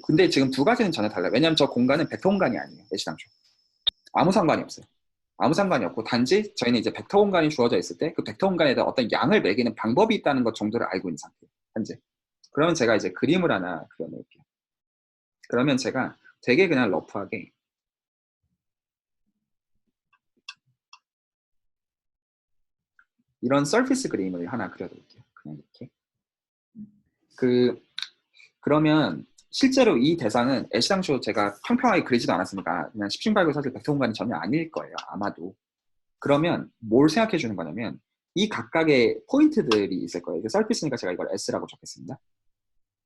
A: 근데 지금 두 가지는 전혀 달라요. 왜냐하면 저 공간은 벡터 공간이 아니에요. 애시당초. 아무 상관이 없어요. 아무 상관이 없고 단지 저희는 이제 벡터 공간이 주어져 있을 때 그 벡터 공간에다 어떤 양을 매기는 방법이 있다는 것 정도를 알고 있는 상태예요. 현재. 그러면 제가 이제 그림을 하나 그려놓을게요. 그러면 제가 되게 그냥 러프하게 이런 서피스 그림을 하나 그려드릴게요. 그냥 이렇게. 그러면 실제로 이 대상은 애시당초 제가 평평하게 그리지도 않았으니까 그냥 십신발굴 사실 백토공간이 전혀 아닐 거예요. 아마도. 그러면 뭘 생각해 주는 거냐면 이 각각의 포인트들이 있을 거예요. 서피스니까 제가 이걸 S라고 적겠습니다.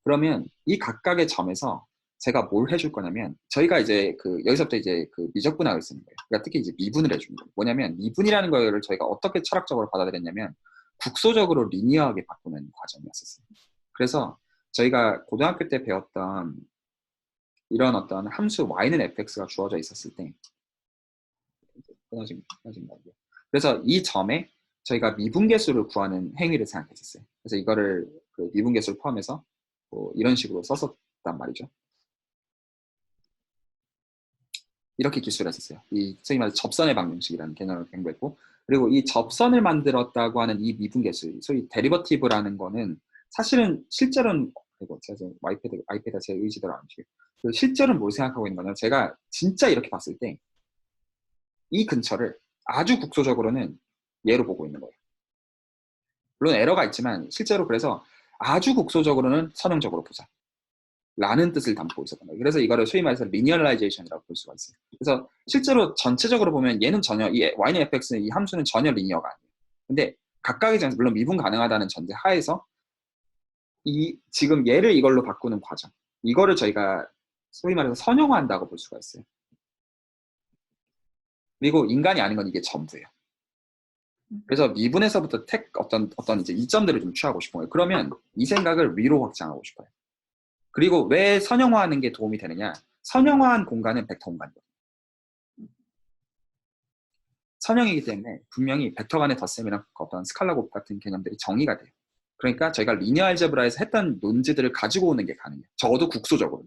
A: 그러면 이 각각의 점에서 제가 뭘 해줄 거냐면 저희가 이제 여기서부터 이제 미적분학을 쓰는 거예요. 그러니까 특히 이제 미분을 해주는 거예요. 뭐냐면 미분이라는 거를 저희가 어떻게 철학적으로 받아들였냐면 국소적으로 리니어하게 바꾸는 과정이었었어요. 그래서 저희가 고등학교 때 배웠던 이런 어떤 함수 y는 fx가 주어져 있었을 때 끊어진 거고요. 그래서 이 점에 저희가 미분계수를 구하는 행위를 생각했었어요. 그래서 이거를 미분계수를 포함해서 뭐 이런 식으로 썼었단 말이죠. 이렇게 기술을 했었어요. 이 소위 말해서 접선의 방정식이라는 개념을 공부했고, 그리고 이 접선을 만들었다고 하는 이 미분계수, 소위 데리버티브라는 거는 사실은 실제로는 이거 제가 지금 아이패드 제 의지대로 안 움직여요. 실제로는 뭘 생각하고 있는 거냐면 제가 진짜 이렇게 봤을 때 이 근처를 아주 국소적으로는 얘로 보고 있는 거예요. 물론 에러가 있지만 실제로 그래서 아주 국소적으로는 선형적으로 보자 라는 뜻을 담고 있었던 거예요. 그래서 이거를 소위 말해서 리니얼라이제이션이라고 볼 수가 있어요. 그래서 실제로 전체적으로 보면 얘는 전혀 이 y는 fx는 이 함수는 전혀 리니어가 아니에요. 근데 각각의 점에서 물론 미분 가능하다는 전제 하에서 이 지금 얘를 이걸로 바꾸는 과정, 이거를 저희가 소위 말해서 선형화한다고 볼 수가 있어요. 그리고 인간이 아닌 건 이게 전부예요. 그래서 미분에서부터 어떤 이제 이점들을 좀 취하고 싶은 거예요. 그러면 이 생각을 위로 확장하고 싶어요. 그리고 왜 선형화하는 게 도움이 되느냐? 선형화한 공간은 벡터 공간이거든요. 선형이기 때문에 분명히 벡터 간의 덧셈이랑 어떤 스칼라 곱 같은 개념들이 정의가 돼요. 그러니까 저희가 리니어 알제브라에서 했던 논지들을 가지고 오는 게 가능해요. 적어도 국소적으로.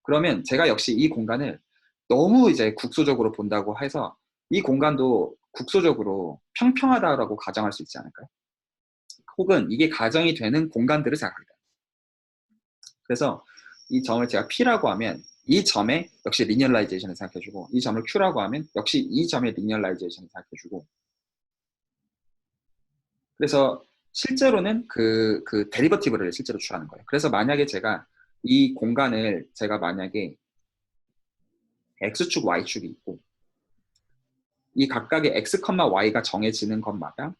A: 그러면 제가 역시 이 공간을 너무 이제 국소적으로 본다고 해서 이 공간도 국소적으로 평평하다라고 가정할 수 있지 않을까요? 혹은 이게 가정이 되는 공간들을 생각합니다. 그래서 이 점을 제가 P라고 하면 이 점에 역시 리니얼라이제이션을 생각해주고 이 점을 Q라고 하면 역시 이 점의 리니얼라이제이션을 생각해주고 그래서 실제로는 그 데리버티브를 실제로 취하는 거예요. 그래서 만약에 제가 이 공간을 제가 만약에 X축, Y축이 있고 이 각각의 X, Y가 정해지는 것마다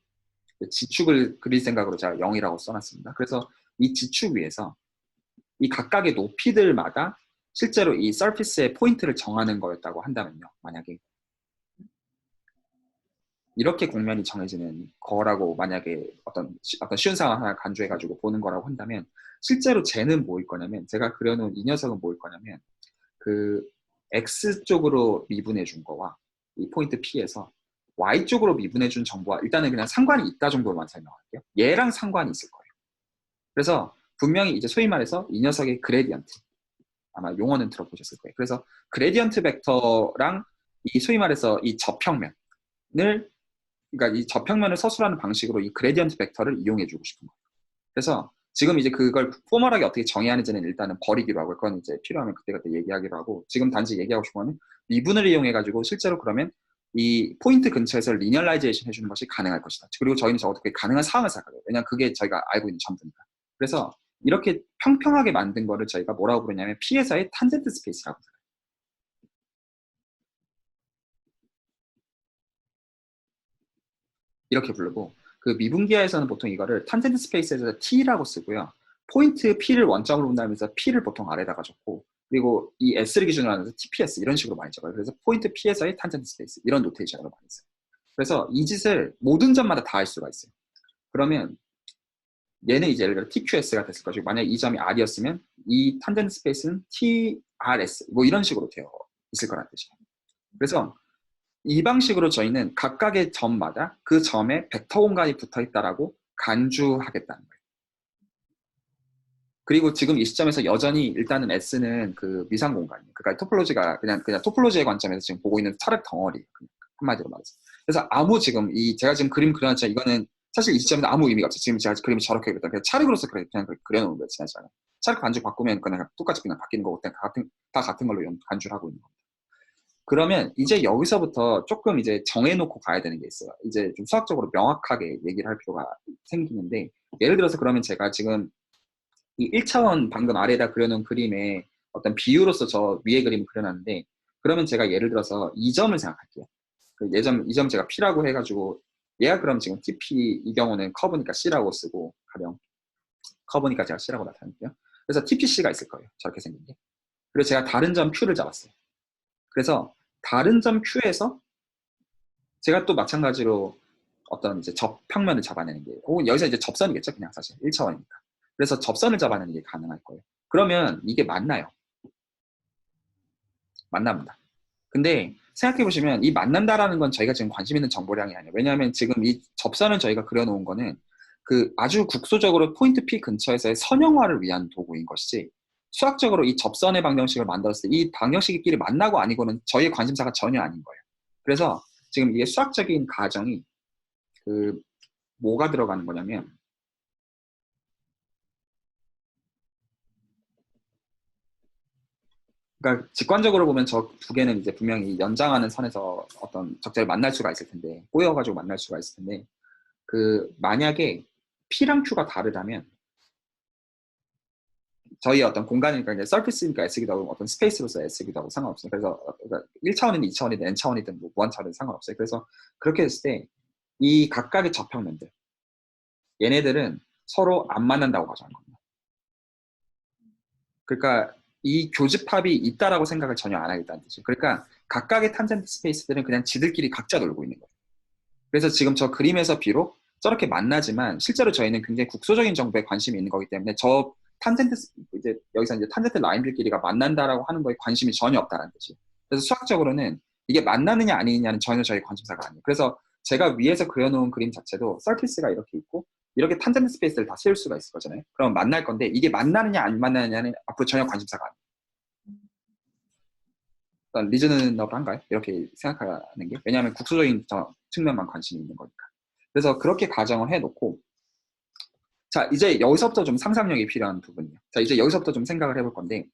A: 지축을 그릴 생각으로 제가 0이라고 써놨습니다. 그래서 이 지축 위에서 이 각각의 높이들마다 실제로 이 서피스의 포인트를 정하는 거였다고 한다면요. 만약에 이렇게 공면이 정해지는 거라고 만약에 어떤 쉬운 상황 하나 간주해가지고 보는 거라고 한다면 실제로 쟤는 뭐일 거냐면 제가 그려놓은 이 녀석은 뭐일 거냐면 그 X 쪽으로 미분해 준 거와 이 포인트 P에서 Y 쪽으로 미분해 준 정보와 일단은 그냥 상관이 있다 정도로만 설명할게요. 얘랑 상관이 있을 거예요. 그래서 분명히 이제 소위 말해서 이 녀석의 그레디언트 아마 용어는 들어보셨을 거예요. 그래서 그레디언트 벡터랑 이 소위 말해서 이 저평면을 그러니까 이 저평면을 서술하는 방식으로 이 그레디언트 벡터를 이용해주고 싶은 거예요. 그래서 지금 이제 그걸 포멀하게 어떻게 정의하는지는 일단은 버리기로 하고 그건 이제 필요하면 그때그때 얘기하기로 하고 지금 단지 얘기하고 싶은 거는 미분을 이용해가지고 실제로 그러면 이 포인트 근처에서 리니얼라이제이션 해주는 것이 가능할 것이다. 그리고 저희는 어떻게 가능한 상황을 생각해요. 왜냐하면 그게 저희가 알고 있는 전부니까. 그래서 이렇게 평평하게 만든 거를 저희가 뭐라고 부르냐면 P에서의 탄젠트 스페이스라고 불러요. 이렇게 부르고 그 미분기하에서는 보통 이거를 탄젠트 스페이스에서 T라고 쓰고요. 포인트 P를 원점으로 본다면서 P를 보통 아래다가 적고 그리고 이 S를 기준으로 하면서 TPS 이런 식으로 많이 적어요. 그래서 포인트 P에서의 탄젠트 스페이스 이런 노테이션으로 많이 써요. 그래서 이 짓을 모든 점마다 다 할 수가 있어요. 그러면 얘는 이제 예를 들어 TQS가 됐을 것이고 만약 이 점이 R이었으면 이 탄젠트 스페이스는 TRS 뭐 이런 식으로 되어 있을 거란 뜻이에요. 그래서 이 방식으로 저희는 각각의 점마다 그 점에 벡터 공간이 붙어 있다라고 간주하겠다는 거예요. 그리고 지금 이 시점에서 여전히 일단은 S는 그 미상 공간이에요. 그러니까 토폴로지가 그냥 토폴로지의 관점에서 지금 보고 있는 철학 덩어리 한마디로 말해서. 그래서 아무 지금 제가 지금 그림 그려놨지만 이거는 사실 이 시점에는 아무 의미가 없어요. 지금 제가 그림을 저렇게 그렸다. 그냥 찰흙으로서 그냥 그려놓은 거예요. 지나치게. 찰흙 반죽 바꾸면 그냥 똑같이 그냥 바뀌는 거고 그냥 다 같은 걸로 간주를 하고 있는 겁니다. 그러면 이제 여기서부터 조금 이제 정해놓고 가야 되는 게 있어요. 이제 좀 수학적으로 명확하게 얘기를 할 필요가 생기는데, 예를 들어서 그러면 제가 지금 이 1차원 방금 아래에다 그려놓은 그림의 어떤 비유로서 저 위에 그림을 그려놨는데, 그러면 제가 예를 들어서 이 점을 생각할게요. 이 점 제가 P라고 해가지고, 얘가 그럼 지금 TP, 이 경우는 커브니까 C라고 쓰고, 가령 커브니까 제가 C라고 나타낼게요. 그래서 TPC가 있을 거예요. 저렇게 생긴 게. 그리고 제가 다른 점 Q를 잡았어요. 그래서 다른 점 Q에서 제가 또 마찬가지로 어떤 이제 접평면을 잡아내는 게, 혹은 여기서 이제 접선이겠죠. 그냥 사실 1차원이니까. 그래서 접선을 잡아내는 게 가능할 거예요. 그러면 이게 맞나요? 만납니다. 근데 생각해보시면 이 만난다라는 건 저희가 지금 관심 있는 정보량이 아니에요. 왜냐하면 지금 이 접선을 저희가 그려놓은 거는 그 아주 국소적으로 포인트 P 근처에서의 선형화를 위한 도구인 것이지, 수학적으로 이 접선의 방정식을 만들었을 때 이 방정식끼리 만나고 아니고는 저희의 관심사가 전혀 아닌 거예요. 그래서 지금 이게 수학적인 가정이 그 뭐가 들어가는 거냐면, 그러니까 직관적으로 보면 저 두 개는 이제 분명히 연장하는 선에서 어떤 적절히 만날 수가 있을 텐데, 꼬여가지고 만날 수가 있을 텐데, 그 만약에 P랑 Q가 다르다면 저희 어떤 공간이니까 이제 서피스니까 S기도 하고 어떤 스페이스로서 S기도 하고 상관없어요. 그래서 그러니까 1차원이든 2차원이든 N차원이든 뭐 무한차원이든 상관없어요. 그래서 그렇게 했을 때 이 각각의 접평면들, 얘네들은 서로 안 만난다고 가정한 겁니다. 그러니까 이 교집합이 있다라고 생각을 전혀 안 하겠다는 뜻이에요. 그러니까 각각의 탄젠트 스페이스들은 그냥 지들끼리 각자 놀고 있는 거예요. 그래서 지금 저 그림에서 비록 저렇게 만나지만 실제로 저희는 굉장히 국소적인 정보에 관심이 있는 거기 때문에 저 탄젠트, 이제 여기서 이제 탄젠트 라인들끼리가 만난다라고 하는 거에 관심이 전혀 없다는 뜻이에요. 그래서 수학적으로는 이게 만나느냐 아니냐는 전혀 저희 관심사가 아니에요. 그래서 제가 위에서 그려놓은 그림 자체도 서피스가 이렇게 있고 이렇게 탄젠트 스페이스를 다 세울 수가 있을 거잖아요. 그럼 만날 건데 이게 만나느냐 안 만나느냐는 앞으로 전혀 관심사가 아니에요. 리즈너블한가요? 이렇게 생각하는 게. 왜냐하면 국소적인 측면만 관심이 있는 거니까. 그래서 그렇게 가정을 해놓고, 자, 이제 여기서부터 좀 상상력이 필요한 부분이에요. 자, 이제 여기서부터 좀 생각을 해볼 건데,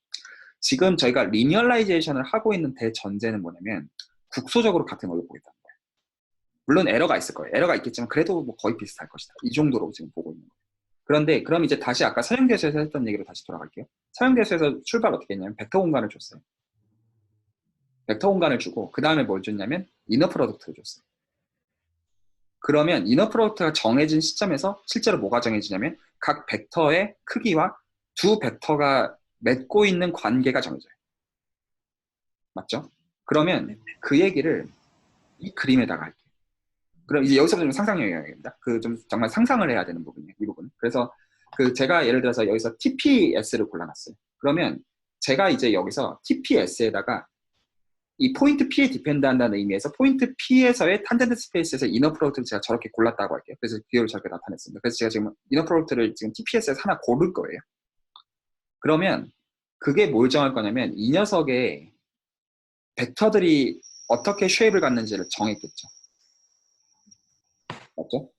A: 지금 저희가 리니얼라이제이션을 하고 있는 대전제는 뭐냐면, 국소적으로 같은 걸로 보겠다는 거예요. 물론 에러가 있을 거예요. 에러가 있겠지만, 그래도 뭐 거의 비슷할 것이다. 이 정도로 지금 보고 있는 거예요. 그런데, 그럼 이제 다시 아까 사용대수에서 했던 얘기로 다시 돌아갈게요. 사용대수에서 출발 어떻게 했냐면, 벡터 공간을 줬어요. 벡터 공간을 주고, 그 다음에 뭘 줬냐면, 이너 프로덕트를 줬어요. 그러면 이너 프로덕트가 정해진 시점에서 실제로 뭐가 정해지냐면 각 벡터의 크기와 두 벡터가 맺고 있는 관계가 정해져요. 맞죠? 그러면 그 얘기를 이 그림에다가 할게요. 그럼 이제 여기서부터 좀 상상력이 있습니다. 그 좀 정말 상상을 해야 되는 부분이에요. 이 부분은. 그래서 그 제가 예를 들어서 여기서 TPS를 골라놨어요. 그러면 제가 이제 여기서 TPS에다가 이 포인트 P에 디펜드 한다는 의미에서 포인트 P에서의 탄젠트 스페이스에서 이너 프로덕트를 제가 저렇게 골랐다고 할게요. 그래서 비율을 저렇게 나타냈습니다. 그래서 제가 지금 이너 프로덕트를 지금 TPS에서 하나 고를 거예요. 그러면 그게 뭘 정할 거냐면 이 녀석의 벡터들이 어떻게 쉐입을 갖는지를 정했겠죠. 맞죠?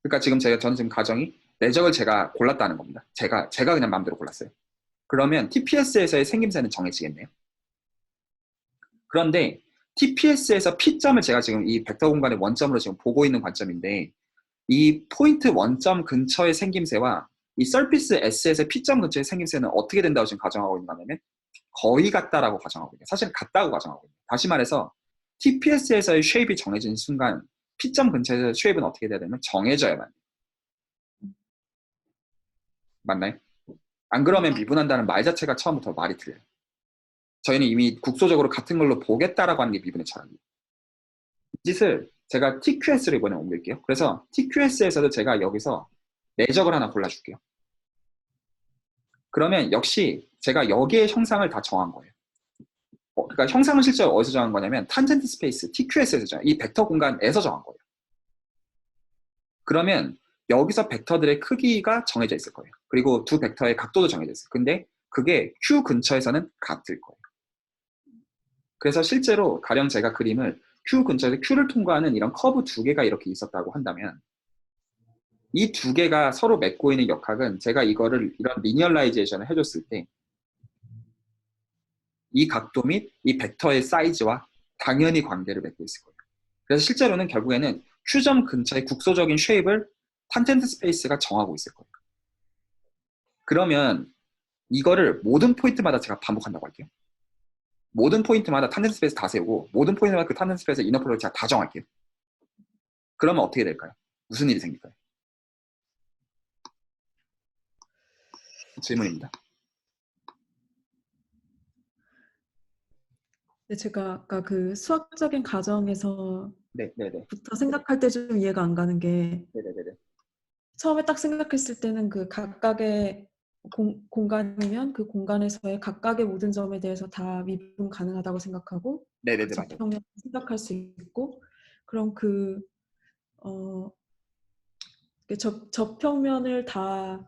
A: 그러니까 지금 저는 지금 가정이 내적을 제가 골랐다는 겁니다. 제가 그냥 마음대로 골랐어요. 그러면 TPS에서의 생김새는 정해지겠네요. 그런데 TPS에서 P점을 제가 지금 이 벡터 공간의 원점으로 지금 보고 있는 관점인데 이 포인트 원점 근처의 생김새와 이 서피스 S에서 P점 근처의 생김새는 어떻게 된다고 지금 가정하고 있는 거냐면 거의 같다라고 가정하고 있어요. 사실 같다고 가정하고 있어요. 다시 말해서 TPS에서의 쉐입이 정해진 순간 P점 근처에서 쉐입은 어떻게 돼야 되냐면 정해져야만 해요. 맞나요? 안 그러면 미분한다는 말 자체가 처음부터 말이 틀려요. 저희는 이미 국소적으로 같은 걸로 보겠다라고 하는 게 미분의 철학이에요. 이 짓을 제가 TQS를 이번에 옮길게요. 그래서 TQS에서도 제가 여기서 내적을 하나 골라줄게요. 그러면 역시 제가 여기에 형상을 다 정한 거예요. 그러니까 형상은 실제로 어디서 정한 거냐면 탄젠트 스페이스 TQS에서 정한, 이 벡터 공간에서 정한 거예요. 그러면 여기서 벡터들의 크기가 정해져 있을 거예요. 그리고 두 벡터의 각도도 정해져 있어요. 근데 그게 Q 근처에서는 같을 거예요. 그래서 실제로 가령 제가 그림을 Q 근처에서 Q를 통과하는 이런 커브 두 개가 이렇게 있었다고 한다면 이 두 개가 서로 맺고 있는 역학은 제가 이거를 이런 리니얼라이제이션을 해줬을 때 이 각도 및 이 벡터의 사이즈와 당연히 관계를 맺고 있을 거예요. 그래서 실제로는 결국에는 Q점 근처의 국소적인 쉐입을 탄젠트 스페이스가 정하고 있을 거예요. 그러면 이거를 모든 포인트마다 제가 반복한다고 할게요. 모든 포인트마다 탄젠트 스페이스 다 세우고 모든 포인트마다 그 탄젠트 스페이스 이너 프로덕트 제가 다 정할게요. 그러면 어떻게 될까요? 무슨 일이 생길까요? 질문입니다.
B: 근데 제가 아까 그 수학적인 가정에서부터
A: 네네네.
B: 생각할 때 좀 이해가 안 가는 게
A: 네네네.
B: 처음에 딱 생각했을 때는 그 각각의 공간이면 그 공간에서의 각각의 모든 점에 대해서 다 미분 가능하다고 생각하고 그
A: 네네네. 맞아요.
B: 접평면 생각할 수 있고 그럼 그 어, 접평면을 다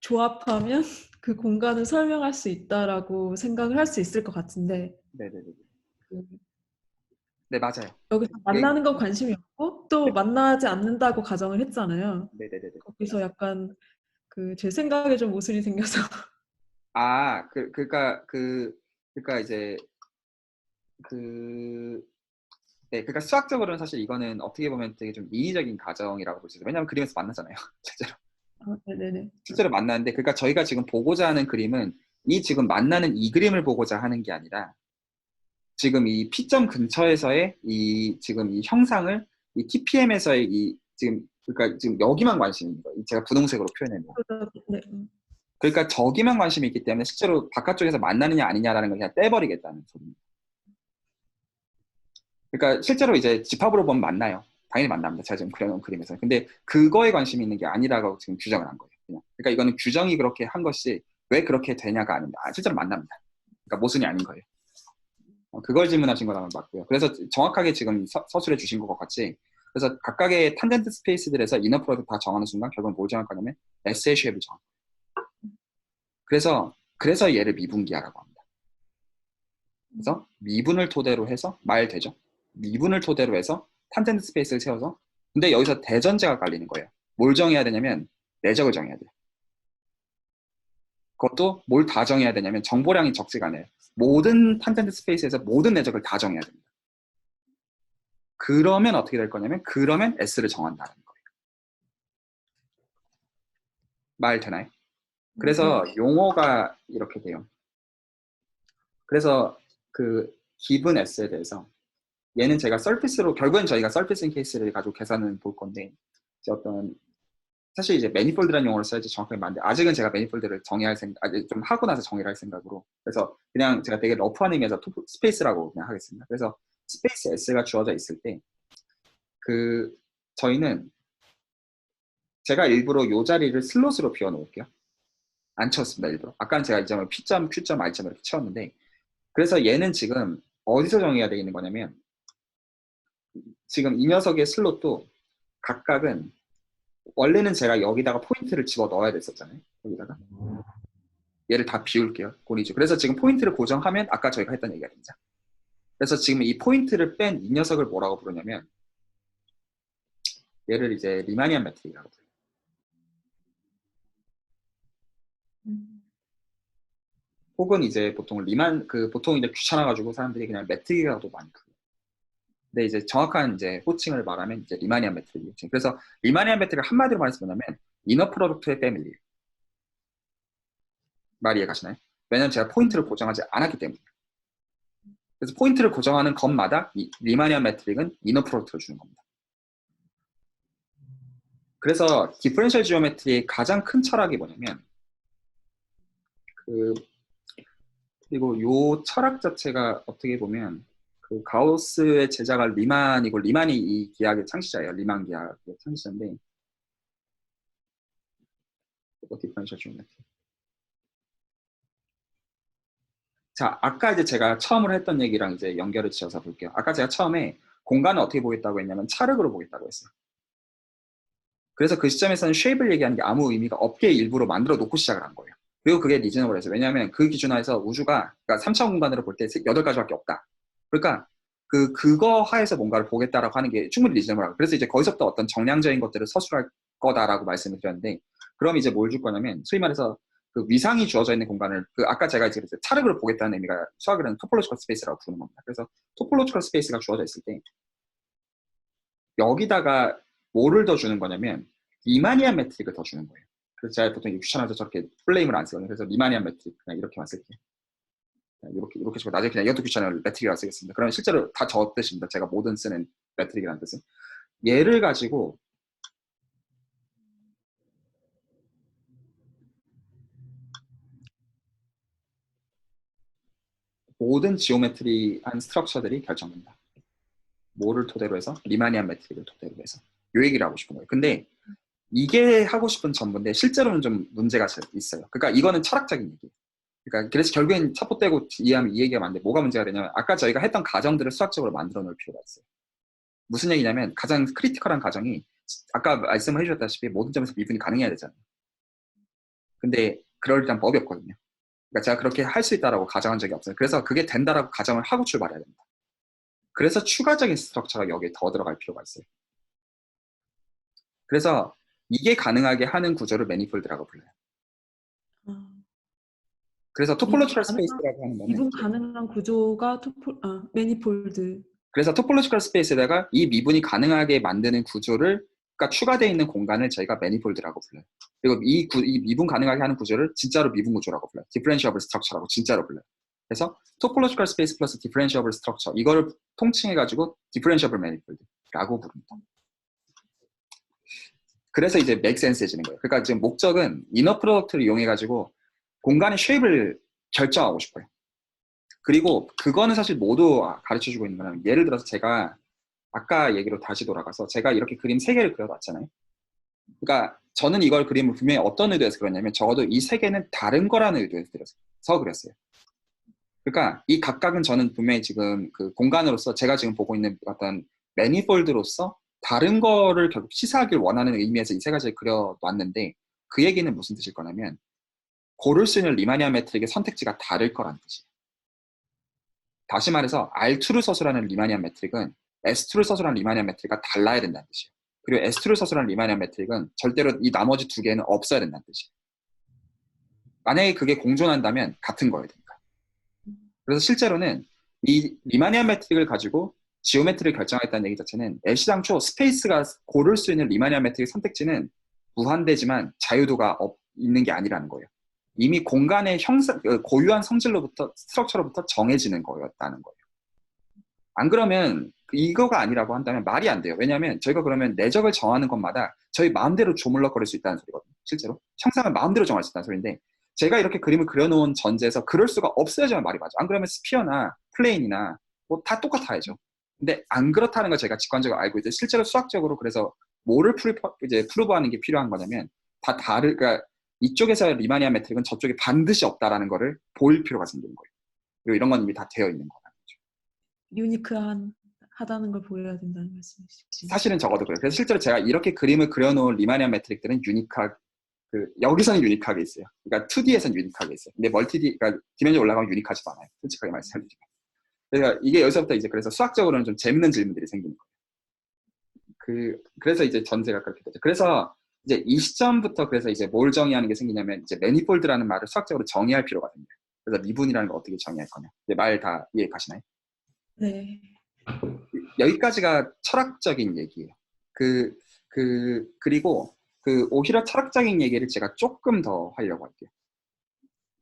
B: 조합하면 그 공간을 설명할 수 있다라고 생각을 할 수 있을 것 같은데
A: 네네네.
B: 그
A: 네, 맞아요.
B: 여기서
A: 예,
B: 만나는 건 관심이 없고 또
A: 네.
B: 만나지 않는다고 가정을 했잖아요.
A: 네네네.
B: 거기서 약간 그 제 생각에 좀 모순이 생겨서
A: 아, 그러니까 이제 그 네, 그러니까 수학적으로는 사실 이거는 어떻게 보면 되게 좀 인위적인 가정이라고 볼 수 있어요. 왜냐하면 그림에서 만나잖아요. 실제로.
B: 네네네.
A: 실제로 만나는데, 그러니까 저희가 지금 보고자 하는 그림은 이 지금 만나는 이 그림을 보고자 하는 게 아니라 지금 이 P점 근처에서의 이 지금 이 형상을 이 TPM에서의 이 지금 그러니까 지금 여기만 관심이 있는 거예요. 제가 분홍색으로 표현해 놓은.
B: 네.
A: 그러니까 저기만 관심이 있기 때문에 실제로 바깥쪽에서 만나느냐 아니냐라는 걸 그냥 떼버리겠다는 소리입니다. 그러니까 실제로 이제 집합으로 보면 만나요. 당연히 만납니다. 제가 지금 그려놓은 그림에서. 근데 그거에 관심이 있는 게 아니라고 지금 규정을 한 거예요. 그냥. 그러니까 이거는 규정이 그렇게 한 것이 왜 그렇게 되냐가 아닙니다. 실제로 만납니다. 그러니까 모순이 아닌 거예요. 그걸 질문하신 거라면 맞고요. 그래서 정확하게 지금 서술해 주신 것 같이 그래서 각각의 탄젠트 스페이스들에서 이너 프로덕트 다 정하는 순간 결국은 뭘 정할 거냐면 S의 쉐입을 정합니다. 그래서 얘를 미분기하라고 합니다. 그래서 미분을 토대로 해서 말 되죠. 미분을 토대로 해서 탄젠트 스페이스를 세워서 근데 여기서 대전제가 깔리는 거예요. 뭘 정해야 되냐면 내적을 정해야 돼요. 그것도 뭘 다 정해야 되냐면 정보량이 적지가 않아요. 모든 탄젠트 스페이스에서 모든 내적을 다 정해야 됩니다. 그러면 어떻게 될 거냐면 그러면 S를 정한다는 거예요. 말 되나요? 그래서
B: 네.
A: 용어가 이렇게 돼요. 그래서 그 기분 S에 대해서 얘는 제가 서피스로 결국엔 저희가 서피스 케이스를 가지고 계산을 볼 건데 이제 어떤 사실 이제 매니폴드라는 용어를 써야지 정확하게 맞는데 아직은 제가 매니폴드를 정의할 생각 좀 하고 나서 정의를 할 생각으로 그래서 그냥 제가 되게 러프한 의미에서 스페이스라고 그냥 하겠습니다. 그래서 스페이스 S가 주어져 있을 때 그 저희는 제가 일부러 이 자리를 슬롯으로 비워 놓을게요. 안 채웠습니다. 일부러. 아까는 제가 이 점을 P점, Q점, R점 이렇게 채웠는데 그래서 얘는 지금 어디서 정의가 되어 있는 거냐면 지금 이 녀석의 슬롯도 각각은 원래는 제가 여기다가 포인트를 집어 넣어야 됐었잖아요. 여기다가. 얘를 다 비울게요. 고리죠. 그래서 지금 포인트를 고정하면 아까 저희가 했던 얘기가 됩니다. 그래서 지금 이 포인트를 뺀 이 녀석을 뭐라고 부르냐면 얘를 이제 리마니안 매트릭이라고 불러요. 혹은 이제 보통 보통 이제 귀찮아가지고 사람들이 그냥 매트릭이라고도 많이 부르요. 근데 이제 정확한 이제 호칭을 말하면 이제 리마니안 매트릭이죠. 그래서 리마니안 매트릭을 한마디로 말해서 뭐냐면 이너 프로덕트의 패밀리. 말 이해 가시나요? 왜냐면 제가 포인트를 고정하지 않았기 때문에. 그래서 포인트를 고정하는 것마다 이 리마니안 매트릭은 이너 프로덕트를 주는 겁니다. 그래서 디퍼런셜 지오메트리의 가장 큰 철학이 뭐냐면 그리고 요 철학 자체가 어떻게 보면 그 가우스의 제자가 리만이고 리만이 이 기하학의 창시자예요. 리만 기하학의 창시자인데 디퍼런셜 지오메트리. 자, 아까 이제 제가 처음으로 했던 얘기랑 이제 연결을 지어서 볼게요. 아까 제가 처음에 공간을 어떻게 보겠다고 했냐면 차륵으로 보겠다고 했어요. 그래서 그 시점에서는 쉐입을 얘기하는 게 아무 의미가 없게 일부러 만들어 놓고 시작을 한 거예요. 그리고 그게 리즈너블해서 왜냐하면 그 기준하에서 우주가 그러니까 3차원 공간으로 볼 때 8가지밖에 없다. 그러니까 그거 하에서 뭔가를 보겠다라고 하는 게 충분히 리즈너블하고 그래서 이제 거기서부터 어떤 정량적인 것들을 서술할 거다라고 말씀을 드렸는데, 그럼 이제 뭘 줄 거냐면 소위 말해서 그 위상이 주어져 있는 공간을, 그 아까 제가 이제 차르그를 보겠다는 의미가 수학으로는 토폴로지컬 스페이스라고 부르는 겁니다. 그래서 토폴로지컬 스페이스가 주어져 있을 때 여기다가 뭐를 더 주는 거냐면 리마니안 매트릭을 더 주는 거예요. 그래서 제가 보통 귀찮아서 저렇게 플레임을 안 쓰거든요. 그래서 리마니안 매트릭 그냥 이렇게만 쓸게요. 이렇게 치고 나중에 그냥 이것도 귀찮아요. 매트릭이라고 쓰겠습니다. 그러면 실제로 다 저 뜻입니다. 제가 모든 쓰는 매트릭이라는 뜻은. 얘를 가지고 모든 지오메트리한 스트럭처들이 결정된다. 뭐를 토대로 해서? 리마니안 매트릭을 토대로 해서. 요 얘기를 하고 싶은 거예요. 근데 이게 하고 싶은 전부인데 실제로는 좀 문제가 있어요. 그러니까 이거는 철학적인 얘기예요. 그러니까 그래서 결국엔 차포 떼고 이해하면 이 얘기가 맞는데 뭐가 문제가 되냐면 아까 저희가 했던 가정들을 수학적으로 만들어 놓을 필요가 있어요. 무슨 얘기냐면 가장 크리티컬한 가정이 아까 말씀을 해주셨다시피 모든 점에서 미분이 가능해야 되잖아요. 근데 그럴 일단 법이 없거든요. 그러니까 제가 그렇게 할 수 있다라고 가정한 적이 없어요. 그래서 그게 된다라고 가정을 하고 출발해야 됩니다. 그래서 추가적인 스트럭처가 여기에 더 들어갈 필요가 있어요. 그래서 이게 가능하게 하는 구조를 매니폴드라고 불러요. 그래서 토폴로지컬 스페이스라고 하는 거는
B: 미분 가능한 구조가 매니폴드.
A: 그래서 토폴로지컬 스페이스에다가 이 미분이 가능하게 만드는 구조를 그러니까 추가되어 있는 공간을 저희가 매니폴드라고 불러요. 그리고 이 미분 가능하게 하는 구조를 진짜로 미분 구조라고 불러요. 디퍼런시어블 스트럭처라고 진짜로 불러요. 그래서 토폴로지컬 스페이스 플러스 디퍼런시어블 스트럭처 이거를 통칭해가지고 디퍼런시어블 매니폴드라고 부릅니다. 그래서 이제 make sense해지는 거예요. 그러니까 지금 목적은 이너 프로덕트를 이용해가지고 공간의 쉐입을 결정하고 싶어요. 그리고 그거는 사실 모두 가르쳐주고 있는 거는 예를 들어서 제가 아까 얘기로 다시 돌아가서 제가 이렇게 그림 3개를 그려놨잖아요. 그러니까 저는 이걸 그림을 분명히 어떤 의도에서 그렸냐면 적어도 이 3개는 다른 거라는 의도에서 그렸어요. 그러니까 이 각각은 저는 분명히 지금 그 공간으로서 제가 지금 보고 있는 어떤 매니폴드로서 다른 거를 결국 시사하길 원하는 의미에서 이 3가지를 그려놨는데 그 얘기는 무슨 뜻일 거냐면 고를 수 있는 리마니안 매트릭의 선택지가 다를 거라는 뜻이에요. 다시 말해서 R2를 서술하는 리마니안 매트릭은 S2를 서술하는 리마니안 매트릭과 달라야 된다는 뜻이에요. 그리고 S2를 서술하는 리마니안 매트릭은 절대로 이 나머지 2개는 없어야 된다는 뜻이에요. 만약에 그게 공존한다면 같은 거여야 되니까. 그래서 실제로는 이 리마니안 매트릭을 가지고 지오메트리를 결정하겠다는 얘기 자체는 애시당초 스페이스가 고를 수 있는 리마니안 매트릭 선택지는 무한대지만 자유도가 있는 게 아니라는 거예요. 이미 공간의 고유한 성질로부터 스트럭처로부터 정해지는 거였다는 거예요. 안 그러면 이거가 아니라고 한다면 말이 안 돼요. 왜냐하면 저희가 그러면 내적을 정하는 것마다 저희 마음대로 조물럭거릴 수 있다는 소리거든요. 실제로 형상을 마음대로 정할 수 있다는 소리인데 제가 이렇게 그림을 그려놓은 전제에서 그럴 수가 없어야지만 말이 맞아. 안 그러면 스피어나 플레인이나 뭐 다 똑같아야죠. 근데 안 그렇다는 걸 제가 직관적으로 알고 있어요. 실제로 수학적으로 그래서 뭐를 프루브하는 게 필요한 거냐면 다 그러니까 이쪽에서 리마니안 매트릭은 저쪽에 반드시 없다라는 거를 보일 필요가 생기는 거예요. 그리고 이런 건 이미 다 되어 있는 거라는 거죠.
B: 유니크하다는 걸 보여야 된다는 말씀이시죠.
A: 사실은 적어도 그래요. 그래서 실제로 제가 이렇게 그림을 그려놓은 리마니안 매트릭들은 여기서는 유니크하게 있어요. 그러니까 2D에서는 유니크하게 있어요. 근데 그러니까 디멘전 올라가면 유니크하지도 않아요. 솔직하게 말씀드리면. 그래서 이게 여기서부터 이제 그래서 수학적으로는 좀 재밌는 질문들이 생기는 거예요. 그래서 이제 전제가 그렇게 되죠. 그래서 이제 이 시점부터 그래서 이제 뭘 정의하는 게 생기냐면 이제 매니폴드라는 말을 수학적으로 정의할 필요가 생겨요. 그래서 미분이라는 걸 어떻게 정의할 거냐. 말 다 이해 가시나요?
B: 네.
A: 여기까지가 철학적인 얘기예요. 그리고 오히려 철학적인 얘기를 제가 조금 더 하려고 할게요.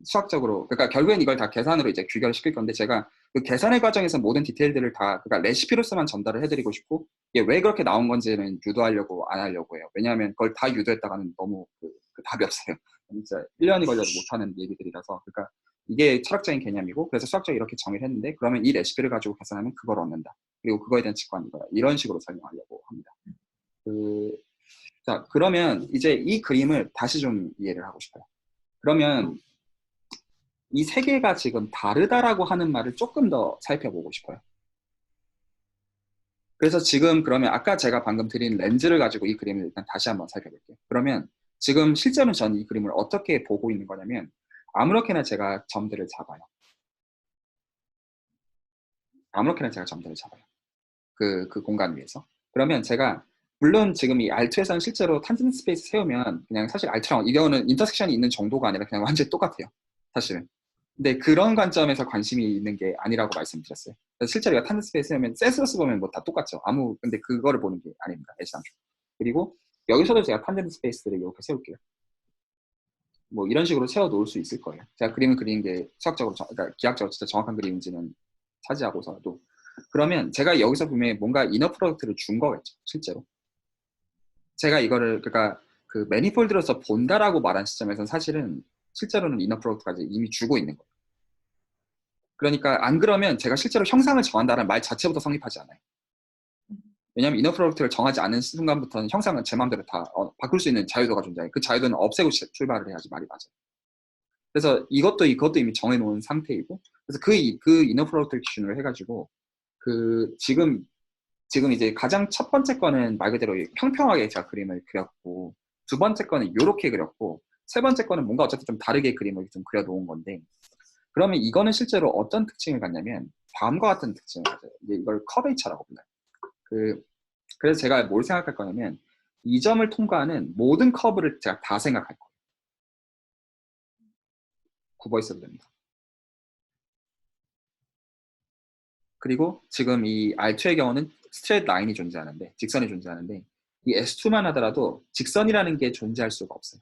A: 수학적으로. 그러니까 결국엔 이걸 다 계산으로 이제 귀결시킬 건데 제가 그 계산의 과정에서 모든 디테일들을 다 그러니까 레시피로서만 전달을 해드리고 싶고 이게 왜 그렇게 나온 건지는 유도하려고 안 하려고 해요. 왜냐하면 그걸 다 유도했다가는 너무 그 답이 없어요. 진짜 1년이 걸려도 못하는 얘기들이라서. 그러니까 이게 철학적인 개념이고 그래서 수학적으로 이렇게 정의를 했는데 그러면 이 레시피를 가지고 계산하면 그걸 얻는다. 그리고 그거에 대한 직관이 이거야. 이런 식으로 설명하려고 합니다. 자, 그러면 이제 이 그림을 다시 좀 이해를 하고 싶어요. 그러면 이 3개가 지금 다르다라고 하는 말을 조금 더 살펴보고 싶어요. 그래서 지금 그러면 아까 제가 방금 드린 렌즈를 가지고 이 그림을 일단 다시 한번 살펴볼게요. 그러면 지금 실제로는 저는 이 그림을 어떻게 보고 있는 거냐면 아무렇게나 제가 점들을 잡아요. 아무렇게나 제가 점들을 잡아요. 그 공간 위에서. 그러면 제가 물론 지금 이 알트에서는 실제로 탄젠트 스페이스 세우면 그냥 사실 알트랑 이거는 인터섹션이 있는 정도가 아니라 그냥 완전히 똑같아요. 사실은. 근데 그런 관점에서 관심이 있는 게 아니라고 말씀드렸어요. 그래서 실제로 이거 탄젠트 스페이스 세우면 센서스 보면 뭐 다 똑같죠. 근데 그거를 보는 게 아닙니다. 애시당초. 그리고 여기서도 제가 탄젠트 스페이스를 이렇게 세울게요. 뭐 이런 식으로 세워 놓을 수 있을 거예요. 제가 그림을 그리는 게 수학적으로, 그러니까 기하학적으로 진짜 정확한 그림인지는 차지하고서도. 그러면 제가 여기서 보면 뭔가 이너 프로덕트를 준 거겠죠. 실제로. 제가 이거를 그러니까 그 매니폴드로서 본다라고 말한 시점에서는 사실은 실제로는 이너 프로덕트까지 이미 주고 있는 거예요. 그러니까 안 그러면 제가 실제로 형상을 정한다는 말 자체부터 성립하지 않아요. 왜냐하면 이너 프로덕트를 정하지 않은 순간부터는 형상은 제 마음대로 다 바꿀 수 있는 자유도가 존재해요. 그 자유도는 없애고 출발을 해야지 말이 맞아요. 그래서 이것도 이미 정해놓은 상태이고, 그래서 그 이너 프로덕트 기준으로 해가지고 지금 이제 가장 첫 번째 거는 말 그대로 평평하게 제가 그림을 그렸고, 두 번째 거는 이렇게 그렸고, 세 번째 거는 뭔가 어쨌든 좀 다르게 그림을 좀 그려놓은 건데, 그러면 이거는 실제로 어떤 특징을 갖냐면 다음과 같은 특징을 가져요. 이걸 커베이처라고 불러요. 그래서 제가 뭘 생각할 거냐면 이 점을 통과하는 모든 커브를 제가 다 생각할 거예요. 굽어 있어도 됩니다. 그리고 지금 이 R2의 경우는 스트레이트 라인이 존재하는데, 직선이 존재하는데, 이 S2만 하더라도 직선이라는 게 존재할 수가 없어요.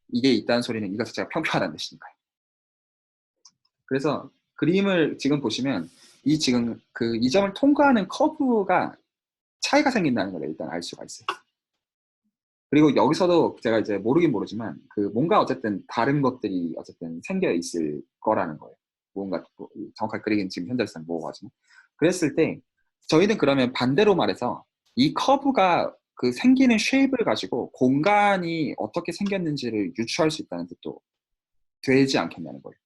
A: 이게 있다는 소리는 이것 자체가 평평하다는 뜻이니까요. 그래서 그림을 지금 보시면 지금 이 점을 통과하는 커브가 차이가 생긴다는 걸 일단 알 수가 있어요. 그리고 여기서도 제가 이제 모르긴 모르지만 뭔가 어쨌든 다른 것들이 어쨌든 생겨 있을 거라는 거예요. 뭔가 정확하게 그리긴 지금 현재로서는 모호하지만, 그랬을 때 저희는 그러면 반대로 말해서 이 커브가 그 생기는 쉐입을 가지고 공간이 어떻게 생겼는지를 유추할 수 있다는 뜻도 되지 않겠냐는 거예요.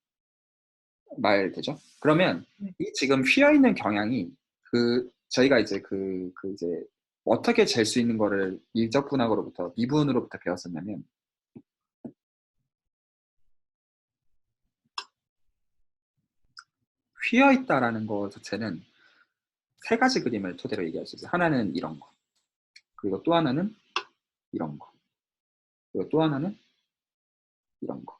A: 말 되죠? 그러면 이 지금 휘어 있는 경향이 저희가 이제 이제 어떻게 잴 수 있는 거를 일적 분학으로부터 미분으로부터 배웠었냐면, 휘어 있다라는 거 자체는 세 가지 그림을 토대로 얘기할 수 있어요. 하나는 이런 거, 그리고 또 하나는 이런 거, 그리고 또 하나는 이런 거.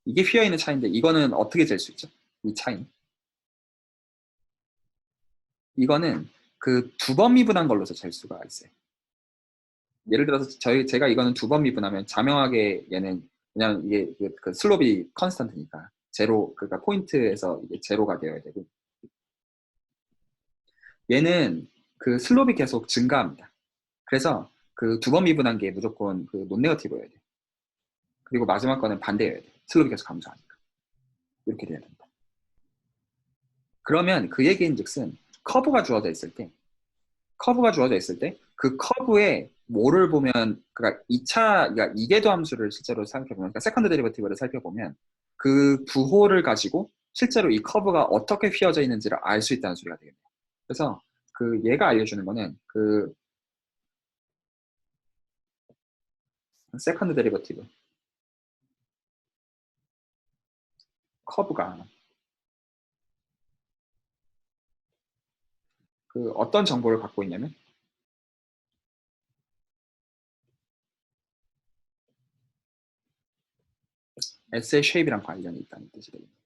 A: 이게 휘어 있는 차이인데 이거는 어떻게 잴 수 있죠? 이 차이. 이거는 그 두 번 미분한 걸로서 잴 수가 있어요. 예를 들어서 제가 이거는 두 번 미분하면 자명하게 얘는, 왜냐면 이게 그 슬롭이 컨스턴트니까 제로, 그러니까 포인트에서 이게 제로가 되어야 되고, 얘는 그 슬롭이 계속 증가합니다. 그래서 그 두 번 미분한 게 무조건 그 논네거티브여야 돼요. 그리고 마지막 거는 반대여야 돼요. 슬롭이 계속 감소하니까. 이렇게 돼야 된다. 그러면 그 얘기인 즉슨 커브가 주어져 있을 때 그 커브에 뭐를 보면, 그러니까 그러니까 이계도 함수를 실제로 살펴보면, 그러니까 세컨드 데리버티브를 살펴보면 그 부호를 가지고 실제로 이 커브가 어떻게 휘어져 있는지를 알 수 있다는 소리가 되겠네요. 그래서 얘가 알려주는 거는 세컨드 데리버티브 커브가 어떤 정보를 갖고 있냐면, S의 쉐입이랑 관련이 있다는 뜻이 되겠네요.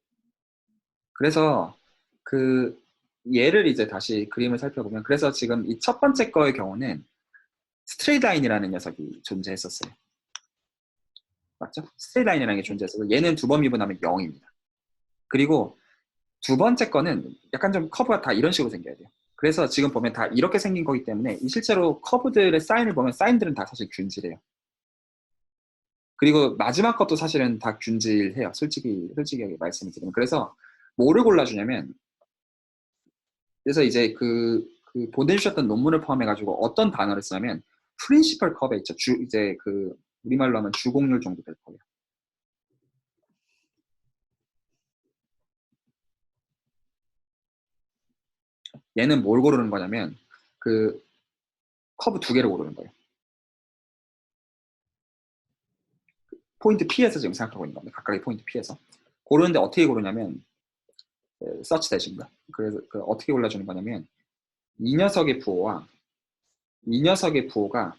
A: 그래서 얘를 이제 다시 그림을 살펴보면, 그래서 지금 이 첫 번째 거의 경우는 스트레이트 라인이라는 녀석이 존재했었어요. 맞죠? 스트레이트 라인이라는 게 존재했어서 얘는 두 번 미분하면 0입니다. 그리고 두 번째 거는 약간 좀 커브가 다 이런 식으로 생겨야 돼요. 그래서 지금 보면 다 이렇게 생긴 거기 때문에 실제로 커브들의 사인을 보면 사인들은 다 사실 균질해요. 그리고 마지막 것도 사실은 다 균질해요. 솔직히 말씀을 드리면. 그래서 뭐를 골라주냐면, 그래서 이제 보내주셨던 논문을 포함해가지고 어떤 단어를 쓰냐면 프린시펄 커브 있죠. 이제 우리말로 하면 주곡률 정도 될 거예요. 얘는 뭘 고르는 거냐면 커브 두 개를 고르는 거예요. 포인트 P에서 지금 생각하고 있는 겁니다. 각각의 포인트 P에서 고르는데 어떻게 고르냐면 서치 대신입니다. 그래서 어떻게 골라주는 거냐면 이 녀석의 부호와 이 녀석의 부호가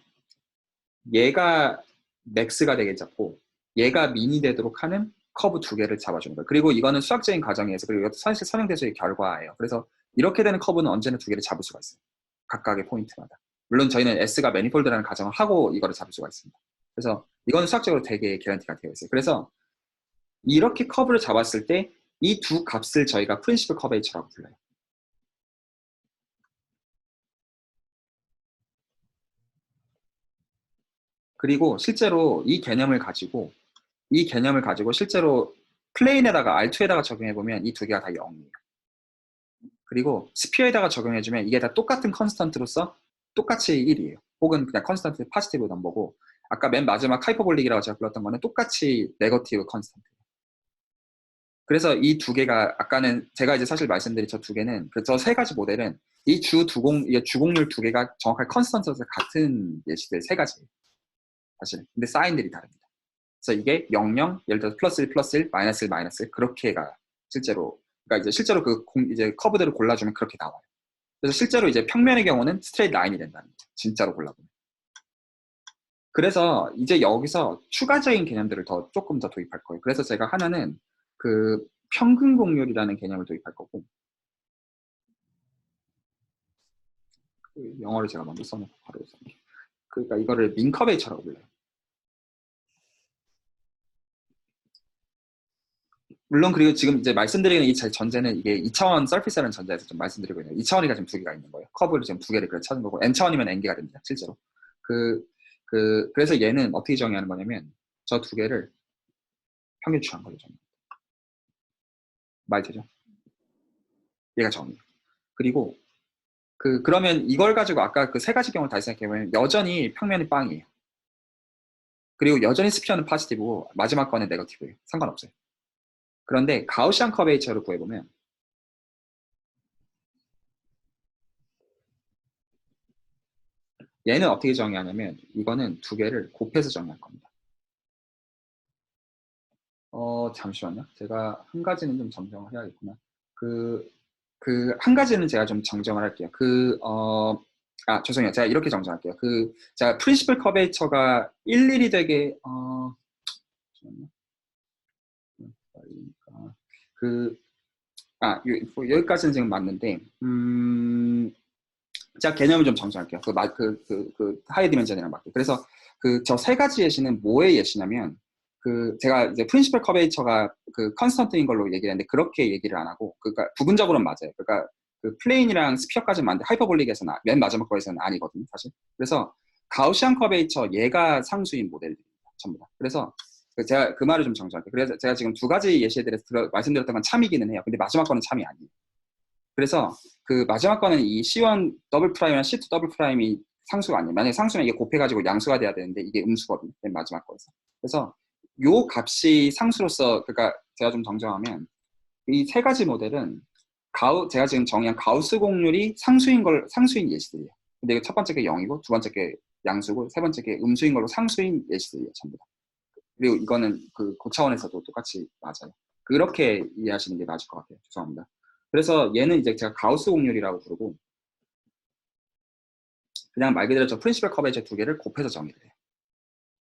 A: 얘가 맥스가 되게 잡고 얘가 미니 되도록 하는 커브 두 개를 잡아주는 거예요. 그리고 이거는 수학적인 과정에서 그리고 이것도 사실 설명대수의 결과예요. 그래서 이렇게 되는 커브는 언제나 두 개를 잡을 수가 있어요. 각각의 포인트마다. 물론 저희는 S가 매니폴드라는 가정을 하고 이거를 잡을 수가 있습니다. 그래서 이거는 수학적으로 되게 개런티가 되어 있어요. 그래서 이렇게 커브를 잡았을 때 이 두 값을 저희가 프린시플 커베이처라고 불러요. 그리고 실제로 이 개념을 가지고 실제로 플레인에다가 R2에다가 적용해보면 이 두 개가 다 0이에요. 그리고 스피어에다가 적용해주면 이게 다 똑같은 컨스턴트로서 똑같이 1이에요. 혹은 그냥 컨스턴트 파지티브 넘버고 아까 맨 마지막 하이퍼볼릭이라고 제가 불렀던 거는 똑같이 네거티브 컨스턴트. 그래서 이 두 개가 아까는 제가 이제 사실 말씀드린 저 두 개는 저 세 가지 모델은 이 주곡률 두 개가 정확하게 컨스턴트에서 같은 예시들 세 가지예요. 사실. 근데 사인들이 다릅니다. 그래서 이게 00, 예를 들어서 플러스 1, 플러스 1, 마이너스 1, 마이너스 1 그렇게가 실제로 그러니까 이제 실제로 이제 커브들을 골라주면 그렇게 나와요. 그래서 실제로 이제 평면의 경우는 스트레이트 라인이 된다는 거죠. 진짜로 골라보면. 그래서 이제 여기서 추가적인 개념들을 조금 더 도입할 거예요. 그래서 제가 하나는 그 평균 곡률이라는 개념을 도입할 거고 그 영어를 제가 먼저 써놓고 바로 써볼게요. 그러니까 이거를 민커베이처라고 불러요. 물론 그리고 지금 이제 말씀드리는 이 전제는 이게 2차원 서피스라는 전제에서 좀 말씀드리고 있는 2차원이가 지금 두 개가 있는 거예요. 커브를 지금 두 개를 찾은 거고 n차원이면 n개가 됩니다. 실제로. 그래서 얘는 어떻게 정의하는 거냐면 저 두 개를 평균 추한 걸로 정의해요. 말 되죠? 얘가 정의해요. 그리고 그러면 이걸 가지고 아까 그 세 가지 경우를 다시 생각해보면 여전히 평면이 빵이에요. 그리고 여전히 스피어는 파지티브고 마지막 거는 네거티브예요. 상관없어요. 그런데 가우시안 커베이처를 구해보면 얘는 어떻게 정의하냐면 이거는 두 개를 곱해서 정의할 겁니다. 잠시만요. 제가 한 가지는 좀 정정을 해야겠구나. 한 가지는 제가 좀 정정을 할게요. 죄송해요. 제가 이렇게 정정할게요. 제가 프린시플 커베이처가 일일이 되게, 잠시만요. 그, 여기까지는 지금 맞는데, 제가 개념을 좀 정정할게요. 하이 디멘전이랑 맞게. 그래서 저 세 가지 예시는 뭐의 예시냐면, 제가 이제 프린시플 커베이처가 컨스턴트인 걸로 얘기를 했는데, 그렇게 얘기를 안 하고, 그러니까 부분적으로는 맞아요. 그러니까 플레인이랑 스피어까지는 맞는데, 하이퍼볼릭에서는, 맨 마지막 거에서는 아니거든요, 사실. 그래서 가우시안 커베이처, 얘가 상수인 모델들입니다. 전부 다. 그래서 제가 그 말을 좀 정정할게요. 그래서 제가 지금 두 가지 예시에 대해서 말씀드렸던 건 참이기는 해요. 근데 마지막 거는 참이 아니에요. 그래서 마지막 거는 이 C1 더블 프라임이나 C2 더블 프라임이 상수가 아니에요. 만약에 상수면 이게 곱해가지고 양수가 돼야 되는데 이게 음수거든요. 맨 마지막 거에서. 그래서 요 값이 상수로서 그러니까 제가 좀 정정하면 이 세 가지 모델은 제가 지금 정의한 가우스 곡률이 상수인 예시들이에요. 근데 첫 번째 게 0이고 두 번째 게 양수고 세 번째 게 음수인 걸로 상수인 예시들이에요. 전부 다. 그리고 이거는 고차원에서도 똑같이 맞아요. 그렇게 이해하시는 게 맞을 것 같아요. 죄송합니다. 그래서 얘는 이제 제가 가우스 곡률이라고 부르고 그냥 말 그대로 저 프린시플 커베이처 두 개를 곱해서 정의를 해요.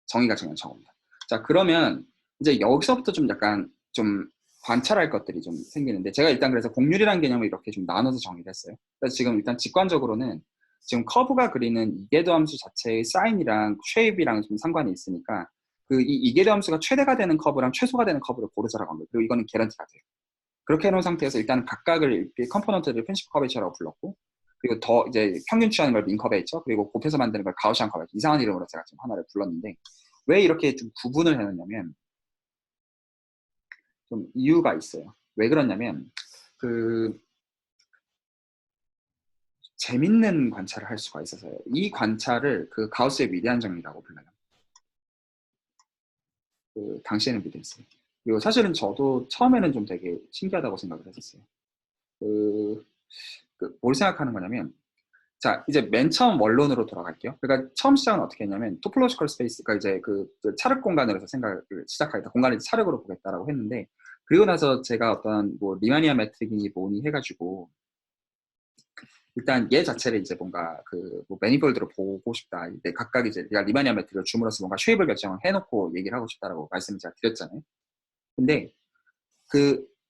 A: 정의가 정말 정입니다. 자, 그러면 이제 여기서부터 좀 약간 좀 관찰할 것들이 좀 생기는데 제가 일단 그래서 곡률이라는 개념을 이렇게 좀 나눠서 정의를 했어요. 그래서 지금 일단 직관적으로는 지금 커브가 그리는 이계도 함수 자체의 사인이랑 쉐입이랑 좀 상관이 있으니까 이 이계도 함수가 최대가 되는 커브랑 최소가 되는 커브를 고르자라고 합니다. 그리고 이거는 개런티가 돼요. 그렇게 해놓은 상태에서 일단 각각을 컴포넌트를 프린시플 커베이처라고 불렀고 그리고 더 이제 평균 취하는 걸 민 커베이처 그리고 곱해서 만드는 걸 가우시안 커베이처 이상한 이름으로 제가 지금 하나를 불렀는데 왜 이렇게 좀 구분을 해놨냐면 좀 이유가 있어요. 왜 그러냐면 재밌는 관찰을 할 수가 있어서요. 이 관찰을 가우스의 위대한 정리라고 불러요. 당시에는 믿었어요. 그리고 사실은 저도 처음에는 좀 되게 신기하다고 생각을 했었어요. 뭘 생각하는 거냐면 자, 이제 맨 처음 원론으로 돌아갈게요. 그러니까 처음 시작은 어떻게 했냐면 토폴로지컬 스페이스가 이제 차륵 공간으로 해서 생각을 시작하겠다. 공간을 차륵으로 보겠다라고 했는데 그리고 나서 제가 어떤 리마니아 매트릭이니 뭐니 해가지고 일단 얘 자체를 이제 뭔가 그뭐 매니폴드로 보고 싶다. 이제 각각 이제 내가 리마니아 매트를 줌으로써 뭔가 쉐입을 결정을 해놓고 얘기를 하고 싶다라고 말씀을 제가 드렸잖아요. 근데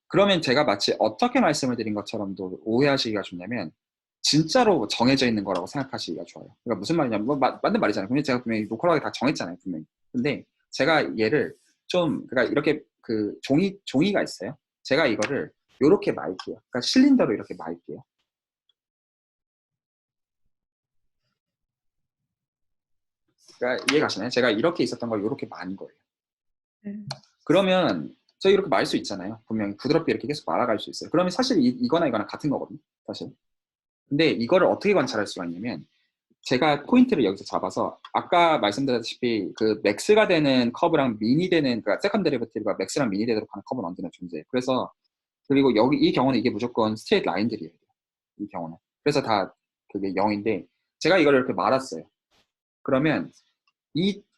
A: 그러면 제가 마치 어떻게 말씀을 드린 것처럼도 오해하시기가 좋냐면 진짜로 정해져 있는 거라고 생각하시기가 좋아요. 그러니까 무슨 말이냐면 뭐 맞는 말이잖아요. 근데 제가 분명히 로컬하게 다 정했잖아요, 분명히. 근데 제가 얘를 좀 그러니까 이렇게 그 종이가 있어요. 제가 이거를 요렇게 말게요. 그러니까 실린더로 이렇게 말게요. 그러니까 이해가시나요? 제가 이렇게 있었던 걸 요렇게 만 거예요.
B: 네.
A: 그러면 저희 이렇게 말 수 있잖아요. 분명히 부드럽게 이렇게 계속 말아갈 수 있어요. 그러면 사실 이거나 이거나 같은 거거든요. 사실. 근데 이거를 어떻게 관찰할 수가 있냐면 제가 포인트를 여기서 잡아서 아까 말씀드렸다시피 그 맥스가 되는 커브랑 미니 되는 그러니까 세컨드 데리버티브가 맥스랑 미니 되도록 하는 커브는 언제나 존재해요. 그래서 그리고 여기 이 경우는 이게 무조건 스트레이트 라인들이에요. 이 경우는. 그래서 다 그게 0인데 제가 이걸 이렇게 말았어요. 그러면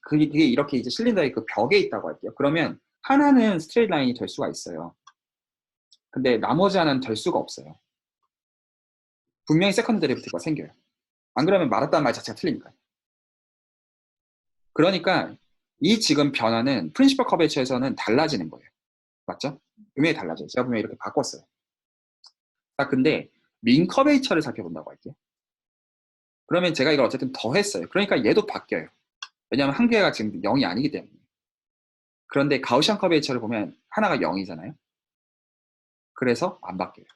A: 그게 이렇게 이제 실린더의 그 벽에 있다고 할게요. 그러면 하나는 스트레이트 라인이 될 수가 있어요. 근데 나머지 하나는 될 수가 없어요. 분명히 세컨드 데리버티브가 생겨요. 안 그러면 말았다는 말 자체가 틀리니까요. 그러니까 이 지금 변화는 프린시퍼 커베이처에서는 달라지는 거예요. 맞죠? 분명히 달라져요. 제가 분명히 이렇게 바꿨어요. 딱 근데 민 커베이처를 살펴본다고 할게요. 그러면 제가 이걸 어쨌든 더 했어요. 그러니까 얘도 바뀌어요. 왜냐하면 한 개가 지금 0이 아니기 때문에. 그런데 가우시안 커베이처를 보면 하나가 0이잖아요. 그래서 안 바뀌어요.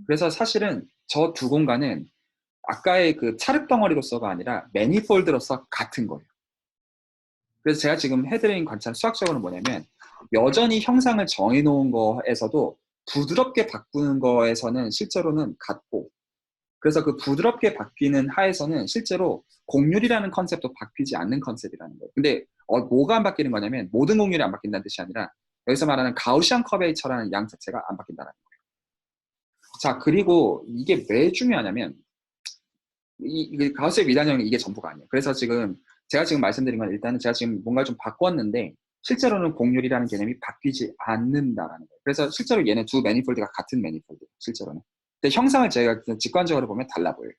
A: 그래서 사실은 저 두 공간은 아까의 그 차륵 덩어리로서가 아니라 매니폴드로서 같은 거예요. 그래서 제가 지금 해드린 관찰 수학적으로는 뭐냐면 여전히 형상을 정해놓은 거에서도 부드럽게 바꾸는 거에서는 실제로는 같고 그래서 그 부드럽게 바뀌는 하에서는 실제로 공률이라는 컨셉도 바뀌지 않는 컨셉이라는 거예요. 근데 뭐가 안 바뀌는 거냐면 모든 공률이 안 바뀐다는 뜻이 아니라 여기서 말하는 가우시안 커베이처라는 양 자체가 안 바뀐다는 거예요. 자, 그리고 이게 왜 중요하냐면 가우스의 미단형이 이게 전부가 아니에요. 그래서 제가 지금 말씀드린 건 일단은 제가 지금 뭔가를 좀 바꿨는데 실제로는 공률이라는 개념이 바뀌지 않는다라는 거예요. 그래서 실제로 얘는 두 매니폴드가 같은 매니폴드예요. 실제로는. 근데 형상을 제가 직관적으로 보면 달라 보여요.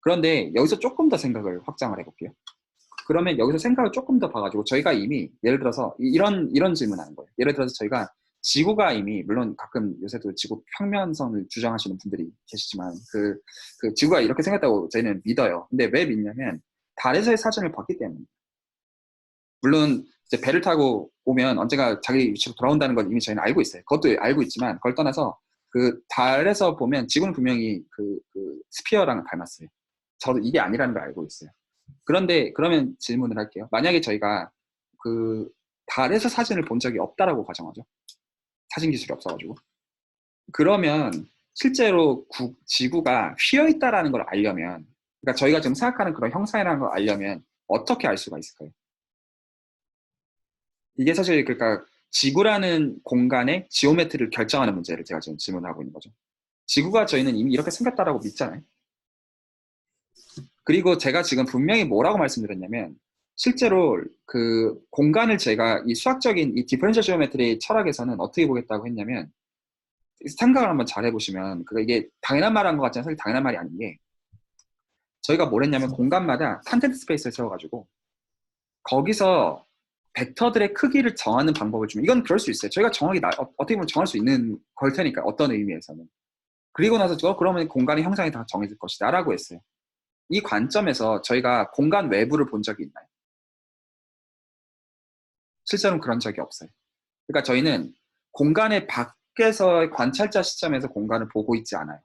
A: 그런데 여기서 조금 더 생각을 확장을 해볼게요. 그러면 여기서 생각을 조금 더 봐가지고 저희가 이미 예를 들어서 이런 질문하는 거예요. 예를 들어서 저희가 지구가 이미 물론 가끔 요새도 지구 평면선을 주장하시는 분들이 계시지만 그 지구가 이렇게 생겼다고 저희는 믿어요. 근데 왜 믿냐면 달에서의 사진을 봤기 때문에. 물론 이제 배를 타고 오면 언젠가 자기 위치로 돌아온다는 건 이미 저희는 알고 있어요. 그것도 알고 있지만 그걸 떠나서 그 달에서 보면 지구는 분명히 그 스피어랑 닮았어요. 저도 이게 아니라는 걸 알고 있어요. 그런데 그러면 질문을 할게요. 만약에 저희가 그 달에서 사진을 본 적이 없다라고 가정하죠. 사진 기술이 없어가지고. 그러면 실제로 지구가 휘어 있다라는 걸 알려면, 그러니까 저희가 지금 생각하는 그런 형상이라는 걸 알려면 어떻게 알 수가 있을까요? 이게 사실 그러니까 지구라는 공간의 지오메트리를 결정하는 문제를 제가 지금 질문하고 있는 거죠. 지구가 저희는 이미 이렇게 생겼다라고 믿잖아요. 그리고 제가 지금 분명히 뭐라고 말씀드렸냐면 실제로 그 공간을 제가 이 수학적인 이 디퍼런셜 지오메트리 철학에서는 어떻게 보겠다고 했냐면 생각을 한번 잘 해보시면 이게 당연한 말한 것 같지만 사실 당연한 말이 아닌 게 저희가 뭘 했냐면 공간마다 컨텐트 스페이스를 세워가지고 거기서 벡터들의 크기를 정하는 방법을 좀 이건 그럴 수 있어요. 저희가 정확히 어떻게 보면 정할 수 있는 걸 테니까 어떤 의미에서는 그리고 나서 그러면 공간의 형상이 다 정해질 것이다 라고 했어요. 이 관점에서 저희가 공간 외부를 본 적이 있나요? 실제로는 그런 적이 없어요. 그러니까 저희는 공간의 밖에서의 관찰자 시점에서 공간을 보고 있지 않아요.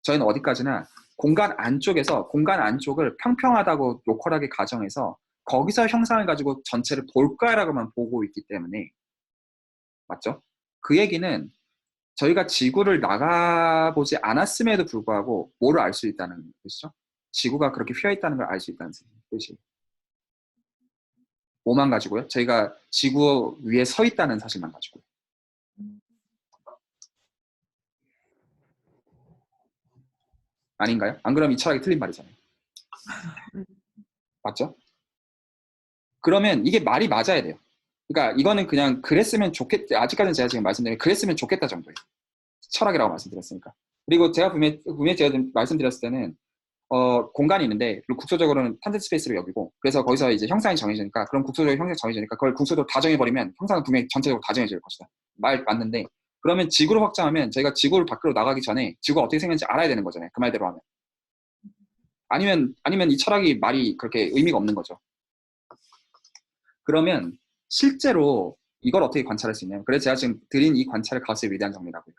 A: 저희는 어디까지나 공간 안쪽을 평평하다고 로컬하게 가정해서 거기서 형상을 가지고 전체를 볼까라고만 보고 있기 때문에 맞죠? 그 얘기는 저희가 지구를 나가보지 않았음에도 불구하고 뭐를 알 수 있다는 뜻이죠? 지구가 그렇게 휘어 있다는 걸 알 수 있다는 뜻이에요. 뭐만 가지고요? 저희가 지구 위에 서 있다는 사실만 가지고요. 아닌가요? 안 그러면 이 철학이 틀린 말이잖아요. 맞죠? 그러면 이게 말이 맞아야 돼요. 그러니까 이거는 그냥 그랬으면 좋겠다. 아직까지는 제가 지금 말씀드린 그랬으면 좋겠다 정도예요. 철학이라고 말씀드렸으니까. 그리고 제가 분명히 제가 좀 말씀드렸을 때는 공간이 있는데, 그리고 국소적으로는 탄젠트 스페이스로 여기고, 그래서 거기서 이제 형상이 정해지니까, 그럼 국소적으로 형상이 정해지니까, 그걸 국소적으로 다 정해버리면 형상은 분명히 전체적으로 다 정해질 것이다. 말 맞는데, 그러면 지구로 확장하면 저희가 지구를 밖으로 나가기 전에 지구가 어떻게 생겼는지 알아야 되는 거잖아요. 그 말대로 하면. 아니면 이 철학이 말이 그렇게 의미가 없는 거죠. 그러면 실제로 이걸 어떻게 관찰할 수 있냐면, 그래서 제가 지금 드린 이 관찰을 가우스의 위대한 정리라고요.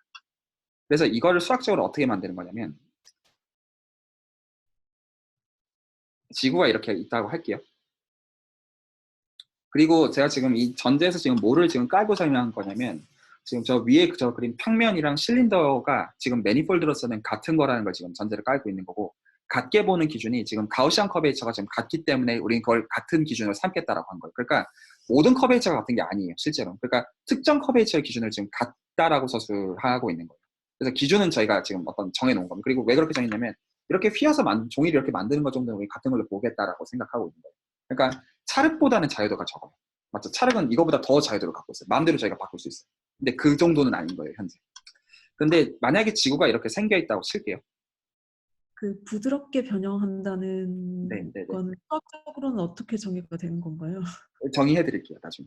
A: 그래서 이거를 수학적으로 어떻게 만드는 거냐면, 지구가 이렇게 있다고 할게요. 그리고 제가 지금 이 전제에서 지금 뭐를 지금 깔고 설명한 거냐면, 지금 저 위에 저 그린 평면이랑 실린더가 지금 매니폴드로서는 같은 거라는 걸 지금 전제를 깔고 있는 거고, 같게 보는 기준이 지금 가우시안 커베이처가 지금 같기 때문에 우리는 그걸 같은 기준으로 삼겠다라고 한 거예요. 그러니까 모든 커베이처가 같은 게 아니에요, 실제로. 그러니까 특정 커베이처의 기준을 지금 같다라고 서술하고 있는 거예요. 그래서 기준은 저희가 지금 어떤 정해놓은 겁니다. 그리고 왜 그렇게 정했냐면, 이렇게 휘어서 종이를 이렇게 만드는 것 정도는 우리 같은 걸로 보겠다라고 생각하고 있는 거예요. 그러니까 찰흙보다는 자유도가 적어요. 맞죠? 찰흙은 이거보다 더 자유도를 갖고 있어요. 마음대로 저희가 바꿀 수 있어요. 근데 그 정도는 아닌 거예요, 현재. 근데 만약에 지구가 이렇게 생겨 있다고 칠게요.
B: 그 부드럽게 변형한다는
A: 네, 네, 네.
B: 거는 수학적으로는 어떻게 정의가 되는 건가요?
A: 정의해 드릴게요, 나중에.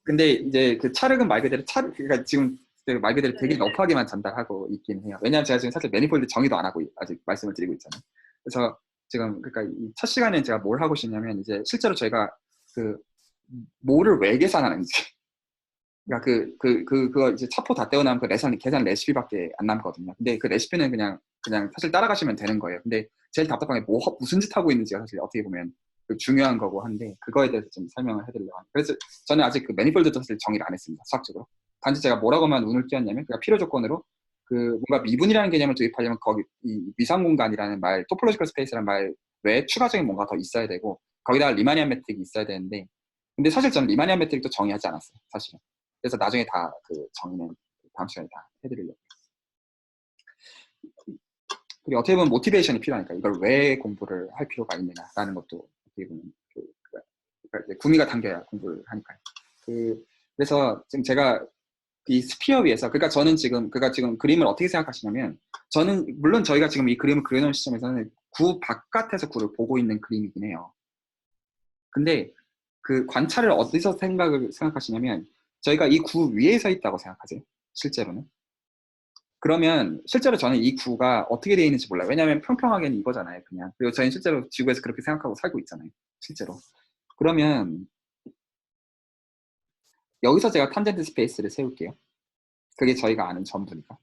A: 근데 이제 그 찰흙은 말 그대로 그러니까 지금 말 그대로 되게 러프하게만 전달하고 있긴 해요. 왜냐하면 제가 지금 사실 매니폴드 정의도 안 하고 아직 말씀을 드리고 있잖아요. 그래서 지금 그러니까 이 첫 시간에 제가 뭘 하고 싶냐면, 이제 실제로 저희가 그 뭐를 왜 계산하는지, 그러니까 그거 이제 차포 다 떼어나면 그 계산 레시피밖에 안 남거든요. 근데 그 레시피는 그냥 사실 따라가시면 되는 거예요. 근데 제일 답답한 게 무슨 짓 하고 있는지가 사실 어떻게 보면 그 중요한 거고 한데, 그거에 대해서 좀 설명을 해드리려고 합니다. 그래서 저는 아직 그 매니폴드도 사실 정의를 안 했습니다, 수학적으로. 단지 제가 뭐라고만 운을 띄웠냐면, 그러니까 필요 조건으로 그 뭔가 미분이라는 개념을 도입하려면 거기 이 위상 공간이라는 말, 토폴로지컬 스페이스라는 말 외에 추가적인 뭔가 더 있어야 되고, 거기다가 리마니안 메트릭이 있어야 되는데, 근데 사실 저는 리마니안 메트릭도 정의하지 않았어요, 사실은. 그래서 나중에 다 그 정의는 다음 시간에 다 해드리려고. 그리고 어떻게 보면 모티베이션이 필요하니까, 이걸 왜 공부를 할 필요가 있느냐라는 것도 어떻게 보면 그러니까 구미가 당겨야 공부를 하니까요. 그래서 지금 제가 이 스피어 위에서, 그러니까 지금 그림을 어떻게 생각하시냐면, 저는 물론 저희가 지금 이 그림을 그려놓은 시점에서는 구 바깥에서 구를 보고 있는 그림이긴 해요. 근데 그 관찰을 어디서 생각하시냐면, 저희가 이 구 위에 서 있다고 생각하세요, 실제로는. 그러면 실제로 저는 이 구가 어떻게 되어 있는지 몰라요. 왜냐하면 평평하게는 이거잖아요, 그냥. 그리고 저희는 실제로 지구에서 그렇게 생각하고 살고 있잖아요, 실제로. 그러면 여기서 제가 탄젠트 스페이스를 세울게요. 그게 저희가 아는 전부니까.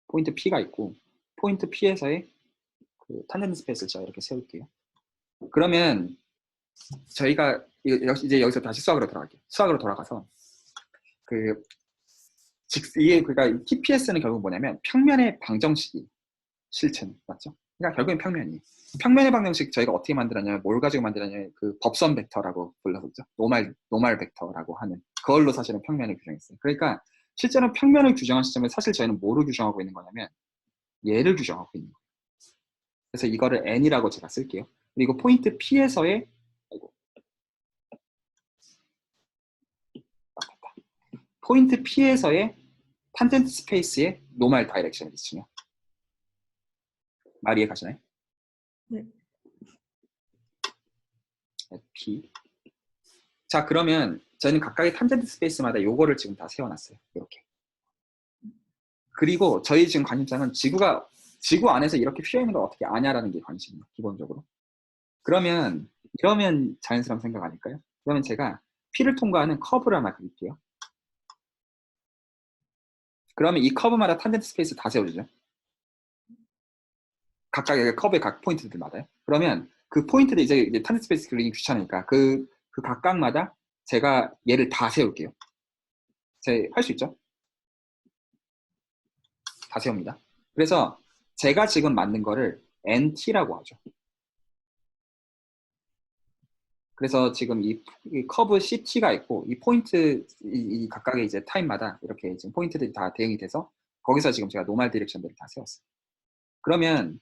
A: 포인트 P가 있고, 포인트 P에서의 그 탄젠트 스페이스를 제가 이렇게 세울게요. 그러면 저희가 이제 여기서 다시 수학으로 돌아갈게요. 수학으로 돌아가서 이게 그러니까 TPS는 결국 뭐냐면 평면의 방정식이 실체는 맞죠? 그러니까 결국엔 평면이. 평면의 방정식 저희가 어떻게 만들었냐면, 뭘 가지고 만들었냐면 그 법선 벡터라고 불렀었죠. 노말 벡터라고 하는 그걸로 사실은 평면을 규정했어요. 그러니까 실제로 평면을 규정한 시점에 사실 저희는 뭐를 규정하고 있는 거냐면, 얘를 규정하고 있는 거예요. 그래서 이거를 n이라고 제가 쓸게요. 그리고 포인트 P에서의 포인트 P에서의 탄젠트 스페이스의 노멀 다이렉션을 있으면 말 이해 가시나요?
B: 네.
A: P. 자, 그러면 저희는 각각의 탄젠트 스페이스마다 요거를 지금 다 세워놨어요, 이렇게. 그리고 저희 지금 관심사는 지구 안에서 이렇게 휘어 있는 걸 어떻게 아냐라는 게 관심이에요, 기본적으로. 이러면 자연스러운 생각 아닐까요? 그러면 제가 P를 통과하는 커브를 하나 그릴게요. 그러면 이 커브마다 탄젠트 스페이스 다 세워주죠. 각각의 커브의 각 포인트들마다요. 그러면 그 포인트들 이제 탄젠트 스페이스 그리기 귀찮으니까 그 각각마다 제가 얘를 다 세울게요. 할 수 있죠? 다 세웁니다. 그래서 제가 지금 만든 거를 NT라고 하죠. 그래서 지금 이 커브 CT가 있고, 이 포인트, 이 각각의 이제 타임마다 이렇게 지금 포인트들이 다 대응이 돼서 거기서 지금 제가 노멀 디렉션들을 다 세웠어요. 그러면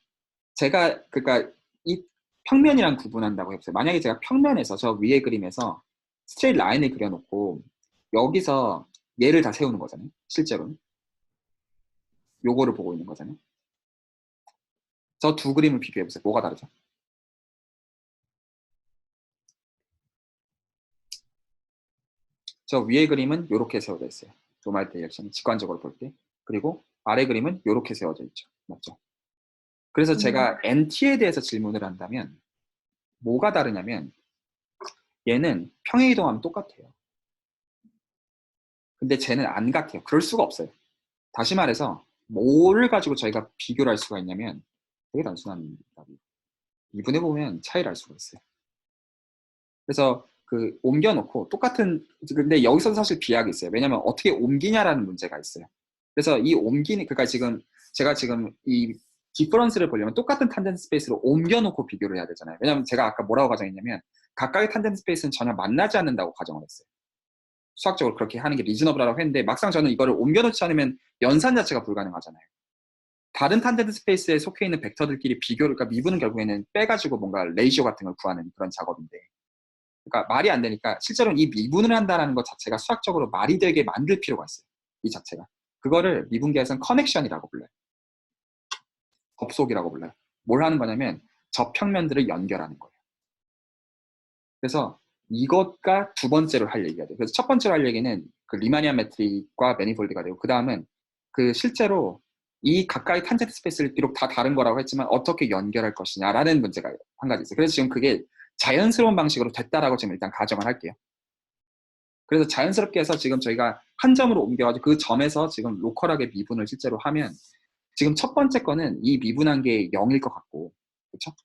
A: 그러니까 이 평면이랑 구분한다고 해보세요. 만약에 제가 평면에서 저 위에 그림에서 스트레이트 라인을 그려놓고 여기서 얘를 다 세우는 거잖아요, 실제로는. 요거를 보고 있는 거잖아요. 저 두 그림을 비교해보세요. 뭐가 다르죠? 저 위에 그림은 이렇게 세워져 있어요. 노멀 디렉션 직관적으로 볼 때. 그리고 아래 그림은 이렇게 세워져 있죠. 맞죠? 그래서 제가 NT에 대해서 질문을 한다면 뭐가 다르냐면 얘는 평행 이동하면 똑같아요. 근데 쟤는 안 같아요. 그럴 수가 없어요. 다시 말해서 뭐를 가지고 저희가 비교를 할 수가 있냐면 되게 단순한 답이 이분해 보면 차이를 알 수가 있어요. 그래서 그 옮겨놓고 똑같은 근데 여기서 사실 비약이 있어요. 왜냐면 어떻게 옮기냐라는 문제가 있어요. 그래서 이 옮기는 그러니까 지금 제가 지금 이 디퍼런스를 보려면 똑같은 탄젠트 스페이스로 옮겨놓고 비교를 해야 되잖아요. 왜냐면 제가 아까 뭐라고 가정했냐면 각각의 탄젠트 스페이스는 전혀 만나지 않는다고 가정을 했어요. 수학적으로 그렇게 하는 게 리즈너블하다고 했는데 막상 저는 이거를 옮겨놓지 않으면 연산 자체가 불가능하잖아요. 다른 탄젠트 스페이스에 속해 있는 벡터들끼리 비교를 그러니까 미분은 결국에는 빼가지고 뭔가 레이시오 같은 걸 구하는 그런 작업인데 그러니까 말이 안 되니까 실제로는 이 미분을 한다는 것 자체가 수학적으로 말이 되게 만들 필요가 있어요. 이 자체가. 그거를 미분계에서는 커넥션이라고 불러요. 접속이라고 불러요. 뭘 하는 거냐면 접평면들을 연결하는 거예요. 그래서 이것과 두 번째로 할 얘기가 돼요. 그래서 첫 번째로 할 얘기는 그 리마니안 매트릭과 매니폴드가 되고 그 다음은 그 실제로 이 각각의 탄젠트 스페이스를 비록 다 다른 거라고 했지만 어떻게 연결할 것이냐라는 문제가 한 가지 있어요. 그래서 지금 그게 자연스러운 방식으로 됐다라고 지금 일단 가정을 할게요. 그래서 자연스럽게 해서 지금 저희가 한 점으로 옮겨가지고 그 점에서 지금 로컬하게 미분을 실제로 하면 지금 첫 번째 거는 이 미분한 게 0일 것 같고 그렇죠?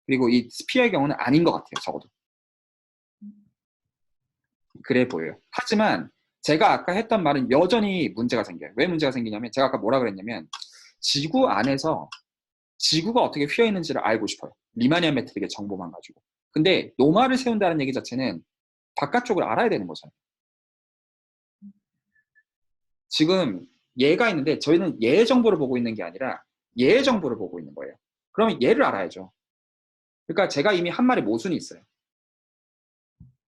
A: 그리고 이 스피어의 경우는 아닌 것 같아요. 적어도. 그래 보여요. 하지만 제가 아까 했던 말은 여전히 문제가 생겨요. 왜 문제가 생기냐면 제가 아까 뭐라 그랬냐면 지구 안에서 지구가 어떻게 휘어 있는지를 알고 싶어요. 리마니안 매트릭의 정보만 가지고. 근데 노말을 세운다는 얘기 자체는 바깥쪽을 알아야 되는 거잖아요. 지금 얘가 있는데 저희는 얘의 정보를 보고 있는 게 아니라 얘의 정보를 보고 있는 거예요. 그러면 얘를 알아야죠. 그러니까 제가 이미 한 마리 모순이 있어요.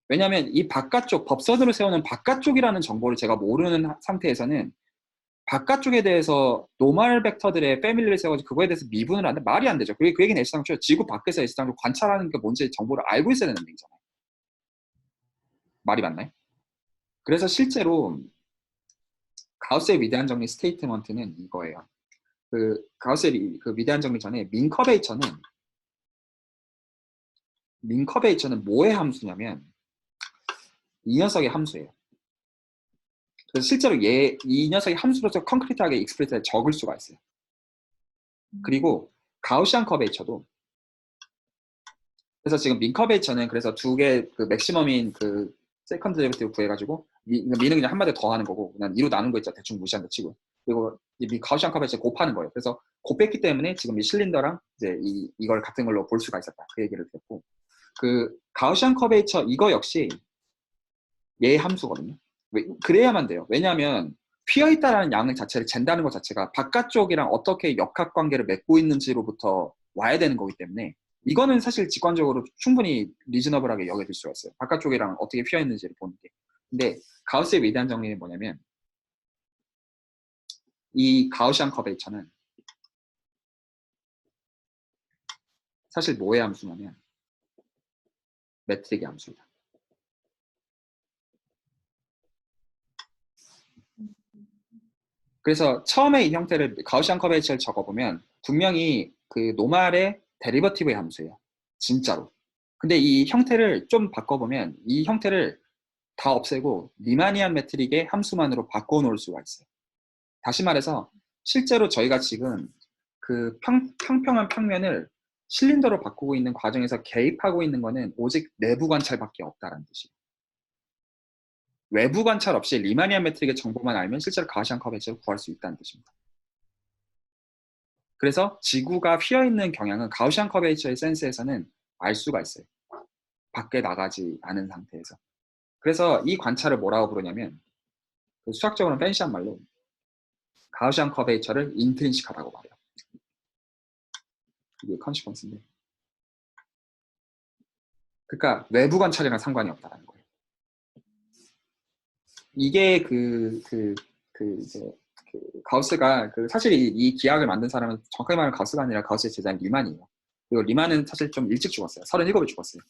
A: 왜냐하면 이 바깥쪽, 법선으로 세우는 바깥쪽이라는 정보를 제가 모르는 상태에서는 바깥쪽에 대해서 노멀 벡터들의 패밀리를 세워가지고 그거에 대해서 미분을 하는데 말이 안 되죠. 그 얘기는 애시당초 지구 밖에서 애시당초 관찰하는 게 뭔지 정보를 알고 있어야 되는 얘기잖아요. 말이 맞나요? 그래서 실제로 가우스의 위대한 정리 스테이트먼트는 이거예요. 그 가우스의 그 위대한 정리 전에 민커베이처는 뭐의 함수냐면 이 녀석의 함수예요. 그래서 실제로 이 녀석의 함수로서 concrete하게 익스프레스에 적을 수가 있어요. 그리고 가우시안 커베이처도 그래서 지금 민커베이처는 그래서 두 개 그 맥시멈인 그 세컨드 데리베티브 구해가지고 미는 그냥 한마디 더 하는 거고 그냥 2로 나눈 거 있죠. 대충 무시한다 치고 그리고 이 가우시안 커베이처 곱하는 거예요. 그래서 곱했기 때문에 지금 이 실린더랑 이제 이걸 같은 걸로 볼 수가 있었다. 그 얘기를 드렸고 그 가우시안 커베이처 이거 역시 얘의 함수거든요. 그래야만 돼요. 왜냐하면 휘어있다라는 양 자체를 잰다는 것 자체가 바깥쪽이랑 어떻게 역학관계를 맺고 있는지로부터 와야 되는 거기 때문에 이거는 사실 직관적으로 충분히 리즈너블하게 여겨질 수가 있어요. 바깥쪽이랑 어떻게 휘어있는지를 보는 게. 근데 가우스의 위대한 정리는 뭐냐면 이 가우시안 커베이처는 사실 뭐의 함수냐면 매트릭의 함수입니다. 그래서 처음에 이 형태를 가우시안 커베이처를 적어보면 분명히 그 노말의 데리버티브의 함수예요. 진짜로. 근데 이 형태를 좀 바꿔보면 이 형태를 다 없애고 리마니안 매트릭의 함수만으로 바꿔놓을 수가 있어요. 다시 말해서 실제로 저희가 지금 그 평평한 평면을 실린더로 바꾸고 있는 과정에서 개입하고 있는 거는 오직 내부 관찰밖에 없다는 뜻이에요. 외부 관찰 없이 리마니안 매트릭의 정보만 알면 실제로 가우시안 커베이처를 구할 수 있다는 뜻입니다. 그래서 지구가 휘어있는 경향은 가우시안 커베이처의 센스에서는 알 수가 있어요. 밖에 나가지 않은 상태에서. 그래서 이 관찰을 뭐라고 부르냐면 그 수학적으로는 팬시한 말로 가우시안 커베이처를 인트린식하다고 말해요. 이게 컨시퀀스인데 그러니까 외부 관찰이랑 상관이 없다는 거예요. 이게 이제 가우스가 사실 이 기하학을 만든 사람은 정확하게 말하면 가우스가 아니라 가우스의 제자인 리만이에요. 그리고 리만은 사실 좀 일찍 죽었어요. 37에 죽었어요.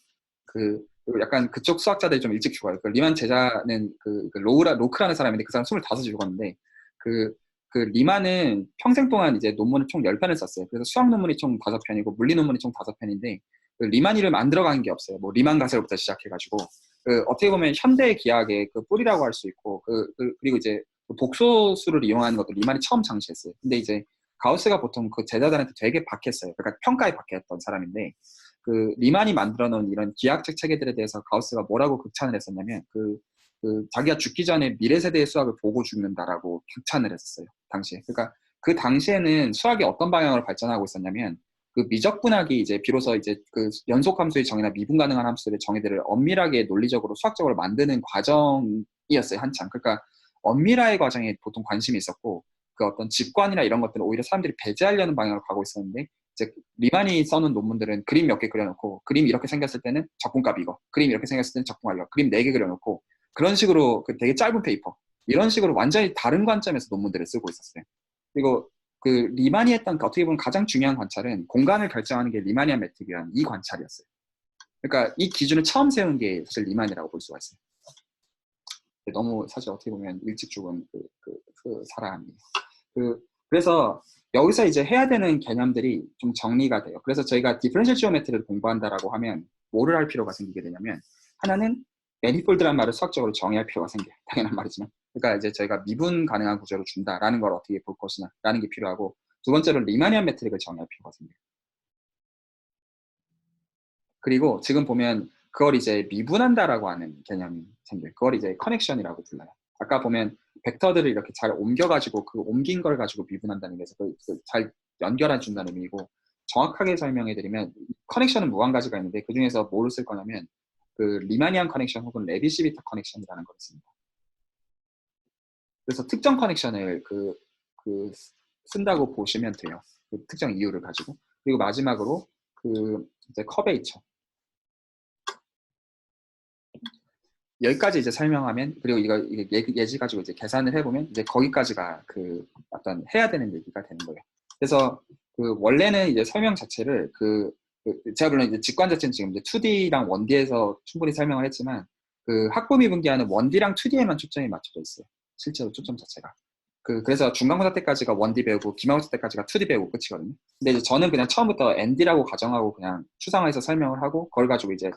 A: 그리고 약간 그쪽 수학자들이 좀 일찍 죽어요. 리만 제자는 로크라는 사람인데 그 사람 25에 죽었는데 리만은 평생 동안 이제 논문을 총 10편을 썼어요. 그래서 수학 논문이 총 5편이고 물리 논문이 총 5편인데 리만이를 만들어간 게 없어요. 뭐 리만 가설부터 시작해가지고 어떻게 보면 현대 기하학의 뿌리라고 할 수 있고 그리고 이제 복소수를 이용하는 것도 리만이 처음 창시했어요. 근데 이제 가우스가 보통 그 제자들한테 되게 박했어요. 그러니까 평가에 박했던 사람인데 리만이 만들어 놓은 이런 기하학적 체계들에 대해서 가우스가 뭐라고 극찬을 했었냐면 자기가 죽기 전에 미래 세대의 수학을 보고 죽는다라고 극찬을 했었어요. 당시에. 그러니까 그 당시에는 수학이 어떤 방향으로 발전하고 있었냐면 미적분학이 이제 비로소 이제 연속 함수의 정의나 미분 가능한 함수들의 정의들을 엄밀하게 논리적으로 수학적으로 만드는 과정이었어요. 한참. 그러니까 엄밀화의 과정에 보통 관심이 있었고 어떤 직관이나 이런 것들은 오히려 사람들이 배제하려는 방향으로 가고 있었는데 이제 리만이 써놓은 논문들은 그림 몇 개 그려놓고 그림이 이렇게 생겼을 때는 적분값 이거, 그림이 이렇게 생겼을 때는 적분값 이거, 그림 4개 그려놓고 그런 식으로 되게 짧은 페이퍼 이런 식으로 완전히 다른 관점에서 논문들을 쓰고 있었어요. 그리고 리만이 했던 어떻게 보면 가장 중요한 관찰은 공간을 결정하는 게 리마니안 매트릭이라는 이 관찰이었어요. 그러니까 이 기준을 처음 세운 게 사실 리만이라고 볼 수가 있어요. 너무 사실 어떻게 보면 일찍 죽은 사람이에요. 그래서 여기서 이제 해야 되는 개념들이 좀 정리가 돼요. 그래서 저희가 디퍼런셜 지오메트리를 공부한다라고 하면 뭐를 할 필요가 생기게 되냐면 하나는 매니폴드란 말을 수학적으로 정의할 필요가 생겨요. 당연한 말이지만. 그러니까 이제 저희가 미분 가능한 구조를 준다라는 걸 어떻게 볼 것이냐라는 게 필요하고 두 번째로 리마니안 매트릭을 정의할 필요가 생겨요. 그리고 지금 보면 그걸 이제 미분한다라고 하는 개념이 생겨요. 그걸 이제 커넥션이라고 불러요. 아까 보면 벡터들을 이렇게 잘 옮겨가지고 옮긴 걸 가지고 미분한다는 게 잘 연결해 준다는 의미고 정확하게 설명해드리면 커넥션은 무한 가지가 있는데 그 중에서 뭐를 쓸 거냐면 리마니안 커넥션 혹은 레비시비터 커넥션이라는 걸 씁니다. 그래서 특정 커넥션을 쓴다고 보시면 돼요. 특정 이유를 가지고. 그리고 마지막으로 이제 커베이처. 여기까지 이제 설명하면 그리고 이게 예지 가지고 이제 계산을 해보면 이제 거기까지가 어떤 해야 되는 얘기가 되는 거예요. 그래서 원래는 이제 설명 자체를 제가 물론 이제 직관 자체는 지금 이제 2D랑 1D에서 충분히 설명을 했지만 학부 미분기하는 1D랑 2D에만 초점이 맞춰져 있어요. 실제로 초점 자체가. 그래서 중간고사 때까지가 1D 배우고 기말고사 때까지가 2D 배우고 끝이거든요. 근데 이제 저는 그냥 처음부터 ND라고 가정하고 그냥 추상화해서 설명을 하고 그걸 가지고 이제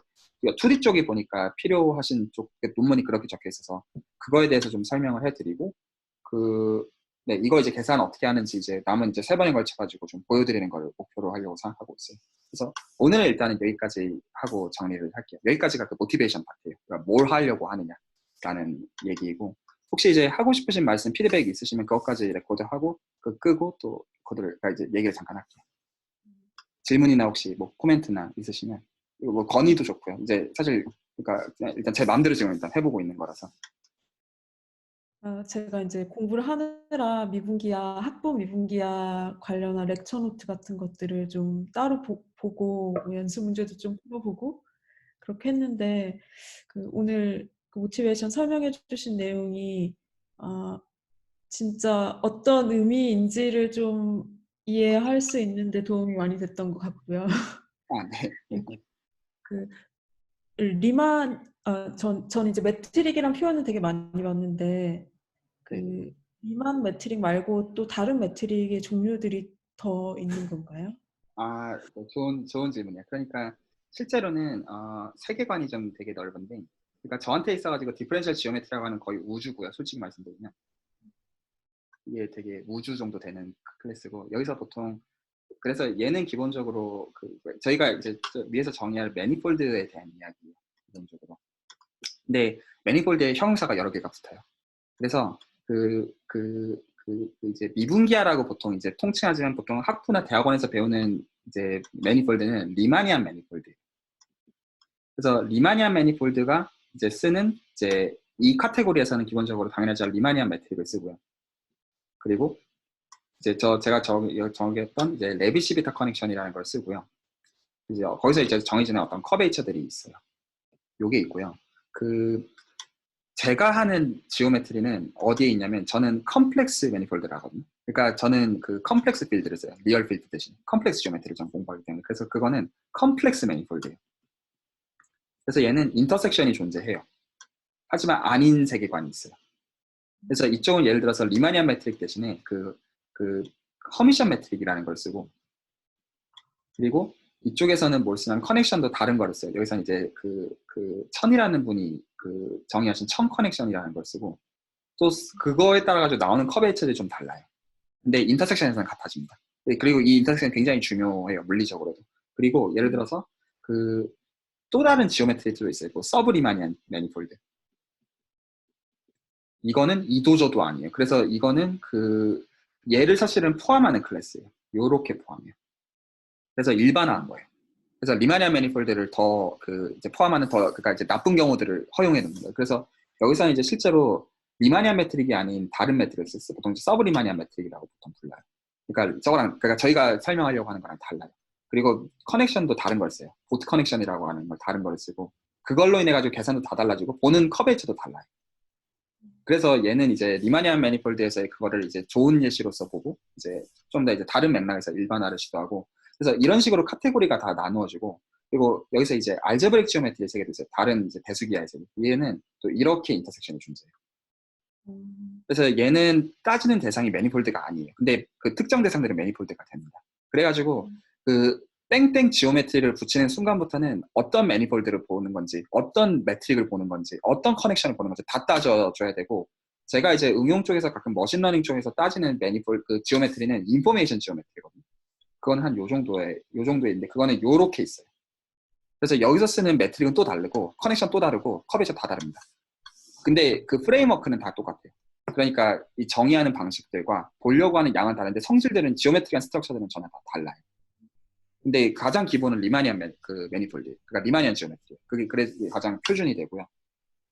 A: 2D 쪽이 보니까 필요하신 쪽 논문이 그렇게 적혀 있어서 그거에 대해서 좀 설명을 해드리고 네, 이거 이제 계산 어떻게 하는지 이제 남은 이제 3번에 걸쳐가지고 좀 보여드리는 걸 목표로 하려고 생각하고 있어요. 그래서 오늘은 일단은 여기까지 하고 정리를 할게요. 여기까지가 모티베이션 파트예요. 그러니까 뭘 하려고 하느냐라는 얘기이고 혹시 이제 하고 싶으신 말씀, 피드백 있으시면 그것까지 레코드하고 끄고 또 그러니까 이제 얘기를 잠깐 할게요. 질문이나 혹시 뭐 코멘트나 있으시면 이거 뭐 건의도 좋고요. 이제 사실 그러니까 일단 제 마음대로 지금 일단 해보고 있는 거라서.
B: 제가 이제 공부를 하느라 학부 미분기야 관련한 렉처 노트 같은 것들을 좀 따로 보고 연습 문제도 좀 풀어보고 그렇게 했는데 오늘 모티베이션 설명해 주신 내용이 진짜 어떤 의미인지를 좀 이해할 수 있는데 도움이 많이 됐던 것 같고요.
A: 네.
B: 전 이제 매트릭이란 표현은 되게 많이 봤는데
A: 네.
B: 리만 매트릭 말고 또 다른 매트릭의 종류들이 더 있는 건가요?
A: 좋은 질문이야. 그러니까 실제로는 세계관이 좀 되게 넓은데, 그러니까 저한테 있어가지고 디퍼런셜 지오메트리라고 하는 거의 우주고요. 솔직히 말씀드리면 이게 되게 우주 정도 되는 클래스고 여기서 보통 그래서 얘는 기본적으로 저희가 이제 위에서 정의할 매니폴드에 대한 이야기예요. 기본적으로. 근데 매니폴드의 형용사가 여러 개가 붙어요. 그래서 이제 미분기하라고 보통 이제 통칭하지만 보통 학부나 대학원에서 배우는 이제 매니폴드는 리마니안 매니폴드. 그래서 리마니안 매니폴드가 이제 쓰는 이제 이 카테고리에서는 기본적으로 당연하지 리마니안 매트릭을 쓰고요. 그리고 이제 제가 정의했던 이제 레비시비타 커넥션이라는 걸 쓰고요. 이제 거기서 이제 정해지는 어떤 커베이처들이 있어요. 요게 있고요. 제가 하는 지오메트리는 어디에 있냐면 저는 컴플렉스 매니폴드를 하거든요. 그러니까 저는 그 컴플렉스 필드를 써요. 리얼 필드 대신 컴플렉스 지오메트리를 전 공부하기 때문에. 그래서 그거는 컴플렉스 매니폴드예요. 그래서 얘는 인터섹션이 존재해요. 하지만 아닌 세계관이 있어요. 그래서 이쪽은 예를 들어서 리마니안 매트릭 대신에 그 허미션 매트릭이라는 걸 쓰고, 그리고 이쪽에서는 뭘 쓰냐면 커넥션도 다른 걸 써요. 여기서는 이제 천이라는 분이 그 정의하신 천 커넥션이라는 걸 쓰고, 또 그거에 따라 가지고 나오는 커베이처들이 좀 달라요. 근데 인터섹션에서는 같아집니다. 그리고 이 인터섹션이 굉장히 중요해요, 물리적으로도. 그리고 예를 들어서 또 다른 지오메트리도 있어요. 서브 리마니안 매니폴드. 이거는 이도저도 아니에요. 그래서 이거는 얘를 사실은 포함하는 클래스예요. 요렇게 포함해요. 그래서 일반화한 거예요. 그래서 리마니안 매니폴드를 이제 포함하는 그러니까 이제 나쁜 경우들을 허용해 놓는 거예요. 그래서 여기서는 이제 실제로 리마니안 매트릭이 아닌 다른 매트릭을 썼어요. 보통 이제 서브 리마니안 매트릭이라고 보통 불러요. 그러니까 저희가 설명하려고 하는 거랑 달라요. 그리고 커넥션도 다른 걸 써요. 보트 커넥션이라고 하는 걸 다른 걸 쓰고, 그걸로 인해 가지고 계산도 다 달라지고 보는 커베이처도 달라요. 그래서 얘는 이제 리마니안 매니폴드에서의 그거를 이제 좋은 예시로서 보고 이제 좀 더 이제 다른 맥락에서 일반화를 시도하고, 그래서 이런 식으로 카테고리가 다 나누어지고, 그리고 여기서 이제 알제브릭 지오메트리 세계도 있어요. 다른 이제 대수기하의 세계. 얘는 또 이렇게 인터섹션이 존재해요. 그래서 얘는 따지는 대상이 매니폴드가 아니에요. 근데 그 특정 대상들은 매니폴드가 됩니다. 그래가지고 그 땡땡 지오메트리를 붙이는 순간부터는 어떤 매니폴드를 보는 건지, 어떤 매트릭을 보는 건지, 어떤 커넥션을 보는 건지 다 따져줘야 되고, 제가 이제 응용 쪽에서 가끔 머신러닝 쪽에서 따지는 그 지오메트리는 인포메이션 지오메트리거든요. 그건 한 요 정도에 있는데, 그거는 요렇게 있어요. 그래서 여기서 쓰는 매트릭은 또 다르고, 커넥션 또 다르고, 커베이처 다 다릅니다. 근데 그 프레임워크는 다 똑같아요. 그러니까 이 정의하는 방식들과 보려고 하는 양은 다른데 성질들은 지오메트리한 스트럭처들은 전혀 다 달라요. 근데 가장 기본은 리마니안 매니폴드, 그러니까 리마니안 지오메트리. 그게 그래서 가장 표준이 되고요.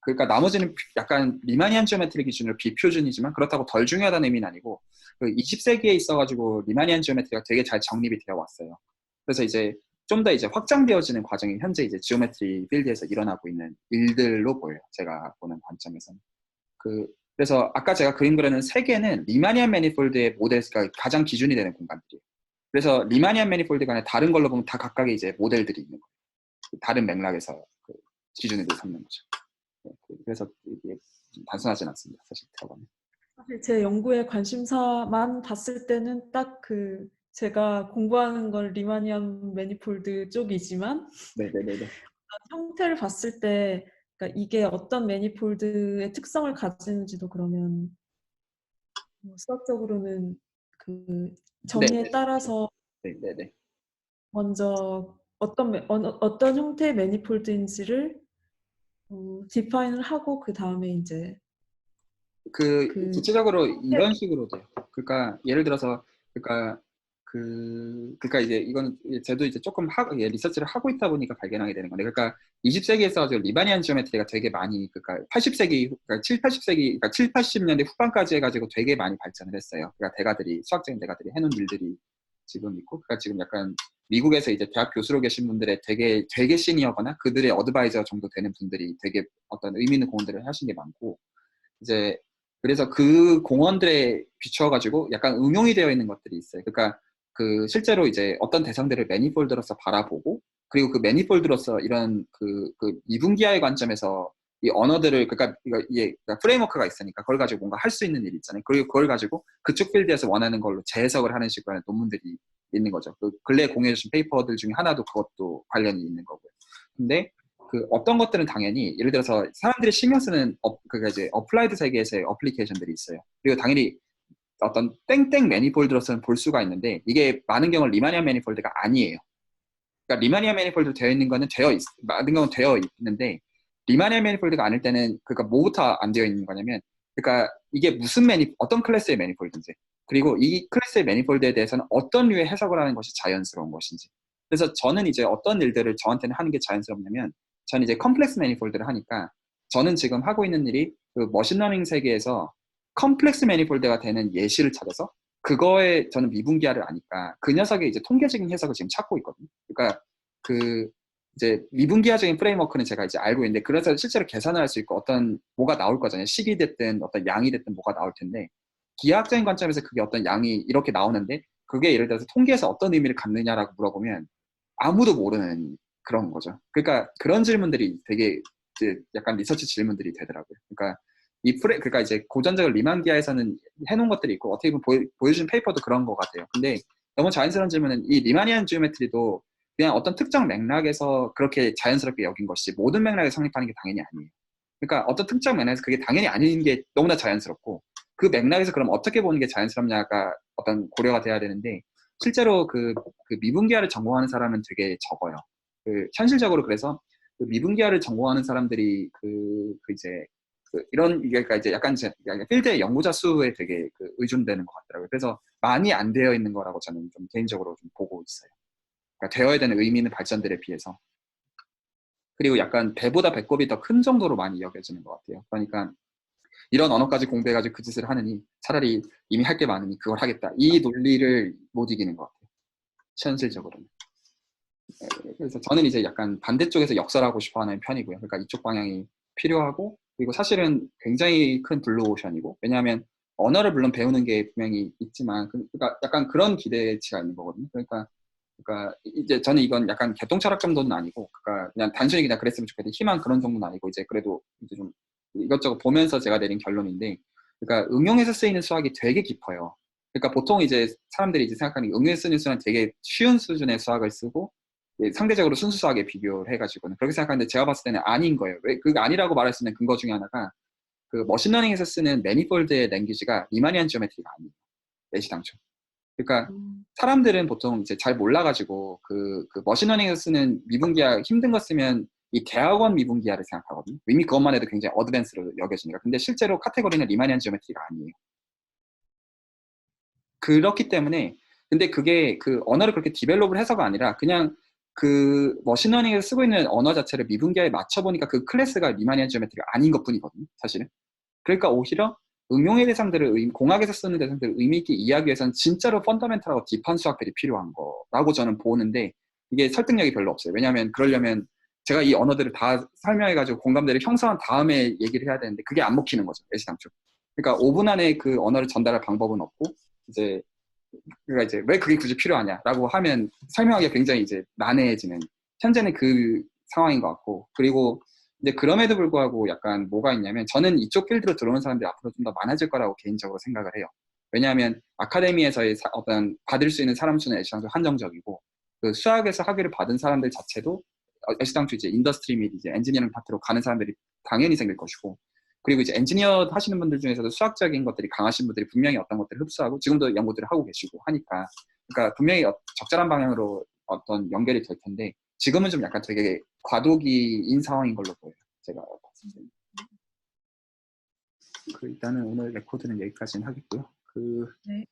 A: 그러니까 나머지는 약간 리마니안 지오메트리 기준으로 비표준이지만 그렇다고 덜 중요하다는 의미는 아니고, 20세기에 있어가지고 리마니안 지오메트리가 되게 잘 정립이 되어 왔어요. 그래서 이제 좀 더 이제 확장되어지는 과정이 현재 이제 지오메트리 필드에서 일어나고 있는 일들로 보여요. 제가 보는 관점에서는. 그래서 아까 제가 그림 그리는 세 개는 리마니안 매니폴드의 모델가 가장 기준이 되는 공간들이에요. 그래서 리마니안 매니폴드 간에 다른 걸로 보면 다 각각의 이제 모델들이 있는 거예요. 다른 맥락에서 기준으로 삼는 거죠. 그래서 이게 좀 단순하진 않습니다. 사실 들어가면.
B: 사실 제 연구의 관심사만 봤을 때는 딱 제가 공부하는 건 리마니안 매니폴드 쪽이지만
A: 네네네.
B: 형태를 봤을 때, 그러니까 이게 어떤 매니폴드의 특성을 가지는지도 그러면 수학적으로는 그 정의에 따라서
A: 네네네.
B: 먼저 어떤 형태의 매니폴드인지를 디파인을 하고 그 다음에 이제
A: 구체적으로 이런 식으로 돼요. 그러니까 예를 들어서 그러니까 이제 이거는 저도 이제 조금 리서치를 하고 있다 보니까 발견하게 되는 건데, 그러니까 20세기에서 리바니안 지오메트리가 되게 많이, 그러니까 80세기, 그러니까 7, 80세기, 그러니까 7, 80년대 후반까지 해가지고 되게 많이 발전을 했어요. 그러니까 수학적인 대가들이 해놓은 일들이 지금 있고, 그러니까 지금 약간 미국에서 이제 대학 교수로 계신 분들의 되게 시니어거나 그들의 어드바이저 정도 되는 분들이 되게 어떤 의미 있는 공헌들을 하신 게 많고, 이제 그래서 그 공원들에 비추어가지고 약간 응용이 되어 있는 것들이 있어요. 그러니까 실제로 이제 어떤 대상들을 매니폴드로서 바라보고, 그리고 그 매니폴드로서 이런 미분기하의 관점에서 이 언어들을, 그러니까 프레임워크가 있으니까 그걸 가지고 뭔가 할 수 있는 일이 있잖아요. 그리고 그걸 가지고 그쪽 필드에서 원하는 걸로 재해석을 하는 식으로 논문들이 있는 거죠. 근래 공유해 주신 페이퍼들 중에 하나도 그것도 관련이 있는 거고요. 근데 어떤 것들은 당연히 예를 들어서 사람들이 신경 쓰는 그러니까 이제 어플라이드 세계에서의 어플리케이션들이 있어요. 그리고 당연히 어떤 땡땡 매니폴드로서는 볼 수가 있는데, 이게 많은 경우 리마니안 매니폴드가 아니에요. 그러니까 리마니안 매니폴드 되어 있는 거는 많은 경우는 되어 있는데, 리마니안 매니폴드가 아닐 때는 그러니까 뭐부터 안 되어 있는 거냐면, 그러니까 이게 어떤 클래스의 매니폴드인지, 그리고 이 클래스의 매니폴드에 대해서는 어떤 류의 해석을 하는 것이 자연스러운 것인지. 그래서 저는 이제 어떤 일들을 저한테는 하는 게 자연스럽냐면, 저는 이제 컴플렉스 매니폴드를 하니까 저는 지금 하고 있는 일이 머신러닝 세계에서 컴플렉스 매니폴드가 되는 예시를 찾아서 그거에 저는 미분기하를 아니까 그 녀석의 이제 통계적인 해석을 지금 찾고 있거든요. 그러니까 이제 미분기화적인 프레임워크는 제가 이제 알고 있는데 그래서 실제로 계산을 할 수 있고 어떤 뭐가 나올 거잖아요. 식이 됐든 어떤 양이 됐든 뭐가 나올 텐데 기하학적인 관점에서 그게 어떤 양이 이렇게 나오는데 그게 예를 들어서 통계에서 어떤 의미를 갖느냐라고 물어보면 아무도 모르는 그런 거죠. 그러니까 그런 질문들이 되게 이제 약간 리서치 질문들이 되더라고요. 그러니까 그러니까 이제 고전적인 리만 기하에서는 해놓은 것들이 있고 어떻게 보면 보여준 페이퍼도 그런 것 같아요. 근데 너무 자연스러운 질문은 이 리마니안 지오메트리도 그냥 어떤 특정 맥락에서 그렇게 자연스럽게 여긴 것이 모든 맥락에 성립하는 게 당연히 아니에요. 그러니까 어떤 특정 맥락에서 그게 당연히 아닌 게 너무나 자연스럽고 그 맥락에서 그럼 어떻게 보는 게 자연스럽냐가 어떤 고려가 돼야 되는데 실제로 그 미분기화를 전공하는 사람은 되게 적어요. 현실적으로 그래서 그 미분기화를 전공하는 사람들이 이제 이런 그러니까 이제 약간 필드의 연구자 수에 되게 의존되는 것 같더라고요. 그래서 많이 안 되어 있는 거라고 저는 좀 개인적으로 좀 보고 있어요. 그러니까 되어야 되는 의미 있는 발전들에 비해서. 그리고 약간 배보다 배꼽이 더 큰 정도로 많이 여겨지는 것 같아요. 그러니까 이런 언어까지 공부해가지고 그 짓을 하느니 차라리 이미 할 게 많으니 그걸 하겠다. 이 논리를 못 이기는 것 같아요. 현실적으로는. 그래서 저는 이제 약간 반대쪽에서 역설하고 싶어 하는 편이고요. 그러니까 이쪽 방향이 필요하고, 그리고 사실은 굉장히 큰 블루오션이고, 왜냐하면 언어를 물론 배우는 게 분명히 있지만, 그러니까 약간 그런 기대치가 있는 거거든요. 그러니까 이제 저는 이건 약간 개똥 철학 정도는 아니고, 그러니까 그냥 단순히 그냥 그랬으면 좋겠다 희망 그런 정도는 아니고, 이제 그래도 이제 좀 이것저것 보면서 제가 내린 결론인데, 그러니까 응용해서 쓰이는 수학이 되게 깊어요. 그러니까 보통 이제 사람들이 이제 생각하는 게 응용해서 쓰는 수학은 되게 쉬운 수준의 수학을 쓰고 상대적으로 순수 수학에 비교를 해가지고는 그렇게 생각하는데 제가 봤을 때는 아닌 거예요. 왜 그게 아니라고 말할 수 있는 근거 중에 하나가 그 머신러닝에서 쓰는 매니폴드의 랭귀지가 리마니안 지오메트리가 아니에요. 애시당초. 그러니까 사람들은 보통 이제 잘 몰라가지고 그 머신러닝에서 쓰는 미분기화 힘든 거 쓰면 이 대학원 미분기화를 생각하거든요. 이미 그것만 해도 굉장히 어드밴스로 여겨지니까. 근데 실제로 카테고리는 리마니안 지오메트리가 아니에요. 그렇기 때문에 근데 그게 그 언어를 그렇게 디벨롭을 해서가 아니라 그냥 그 머신러닝에서 쓰고 있는 언어 자체를 미분기화에 맞춰보니까 그 클래스가 리마니안 지오메트리가 아닌 것뿐이거든요. 사실은. 그러니까 오히려 응용의 대상들을 공학에서 쓰는 대상들을 의미 있게 이해하기 위해서는 진짜로 펀더멘탈하고 딥한 수학들이 필요한 거라고 저는 보는데 이게 설득력이 별로 없어요. 왜냐하면 그러려면 제가 이 언어들을 다 설명해가지고 공감대를 형성한 다음에 얘기를 해야 되는데 그게 안 먹히는 거죠. 애시당초. 그러니까 5분 안에 그 언어를 전달할 방법은 없고 이제 그러니까 이제 왜 그게 굳이 필요하냐라고 하면 설명하기가 굉장히 이제 난해해지는 현재는 그 상황인 것 같고 그리고 근데 그럼에도 불구하고 약간 뭐가 있냐면 저는 이쪽 필드로 들어오는 사람들이 앞으로 좀 더 많아질 거라고 개인적으로 생각을 해요. 왜냐하면 아카데미에서의 어떤 받을 수 있는 사람 수는 애시당초 한정적이고 그 수학에서 학위를 받은 사람들 자체도 애시당초 이제 인더스트리 및 이제 엔지니어링 파트로 가는 사람들이 당연히 생길 것이고 그리고 이제 엔지니어 하시는 분들 중에서도 수학적인 것들이 강하신 분들이 분명히 어떤 것들을 흡수하고 지금도 연구들을 하고 계시고 하니까 그러니까 분명히 적절한 방향으로 어떤 연결이 될 텐데 지금은 좀 약간 되게 과도기인 상황인 걸로 보여요. 제가 봤을 때는. 일단은 오늘 레코드는 여기까지는 하겠고요.
B: 네.